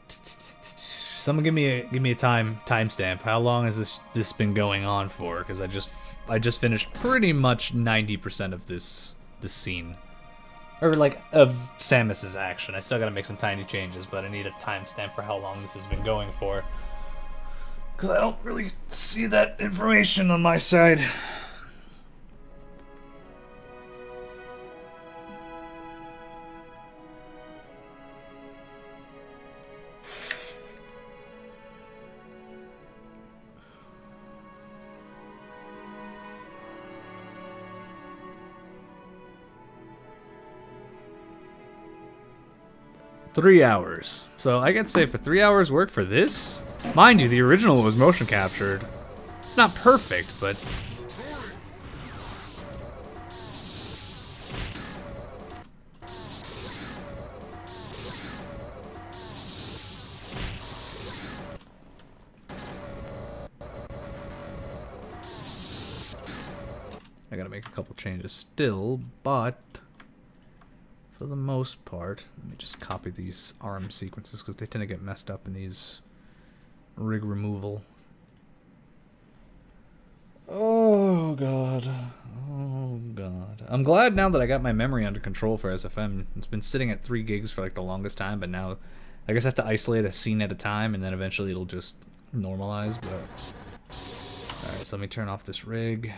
Someone give me a timestamp. How long has this been going on for? Because I just finished pretty much 90% of this scene, or like of Samus's action. I still gotta make some tiny changes, but I need a timestamp for how long this has been going for. Because I don't really see that information on my side. Three hours. So I could say for 3 hours work for this. Mind you, the original was motion captured. It's not perfect, but... I gotta make a couple changes still, but... for the most part, let me just copy these arm sequences because they tend to get messed up in these rig removal. Oh god. Oh god. I'm glad now that I got my memory under control for SFM. It's been sitting at 3 gigs for like the longest time, but now I guess I have to isolate a scene at a time and then eventually it'll just normalize, but... Alright, so let me turn off this rig.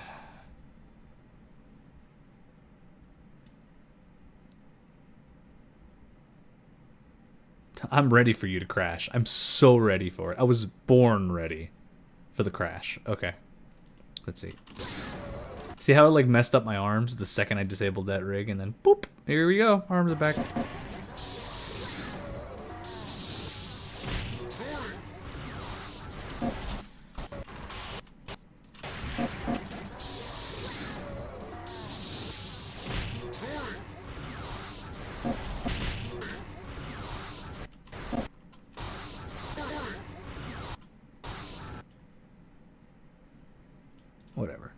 I'm ready for you to crash. I'm so ready for it. I was born ready for the crash. Okay. Let's see. See how it like messed up my arms the second I disabled that rig and then boop. Here we go. Arms are back. Whatever.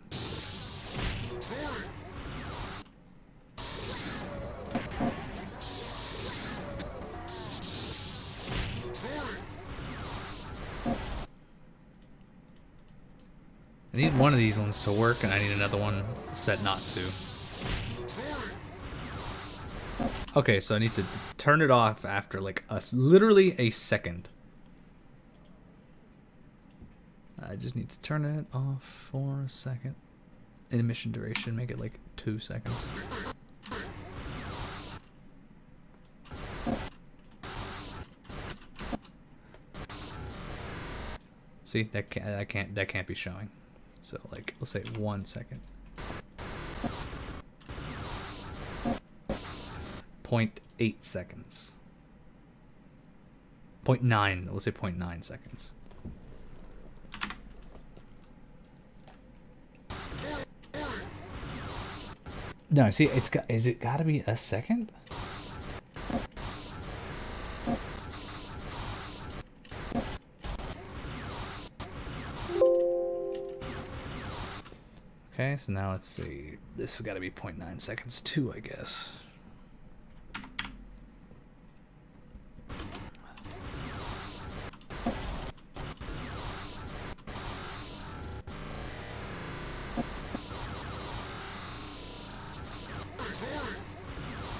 I need one of these ones to work, and I need another one set not to. Okay, so I need to turn it off after like literally a second. I just need to turn it off for a second. Intermission duration, make it like 2 seconds. See, that can't be showing. So like, let's say 1 second. 0.8 seconds. 0.9, we'll say 0.9 seconds. No, see, is it got to be a second? Okay, so now let's see. This has got to be 0.9 seconds too, I guess.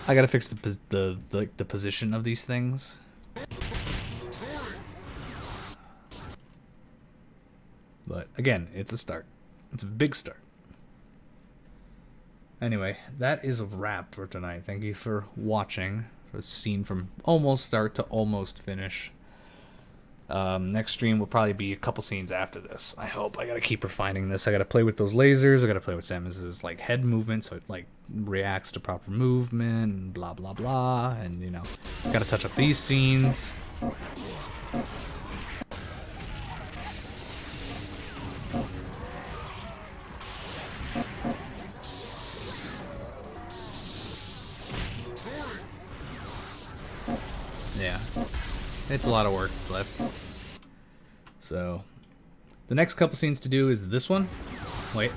I gotta fix the position of these things. But again, it's a start. It's a big start. Anyway, that is a wrap for tonight. Thank you for watching. For a scene from almost start to almost finish. Next stream will probably be a couple scenes after this. I hope. I gotta keep refining this. I gotta play with those lasers. I gotta play with Samus's like head movement, so it like reacts to proper movement and blah blah blah. And you know, gotta touch up these scenes. Yeah, it's a lot of work that's left. So, the next couple scenes to do is this one. Wait.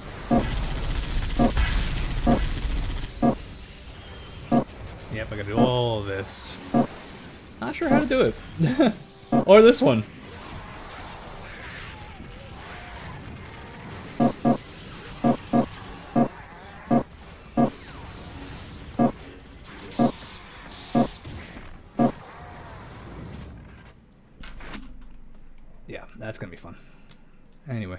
Yep, I gotta do all of this. Not sure how to do it. Or this one. Yeah, that's gonna be fun. Anyway,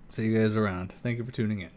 see you guys around. Thank you for tuning in.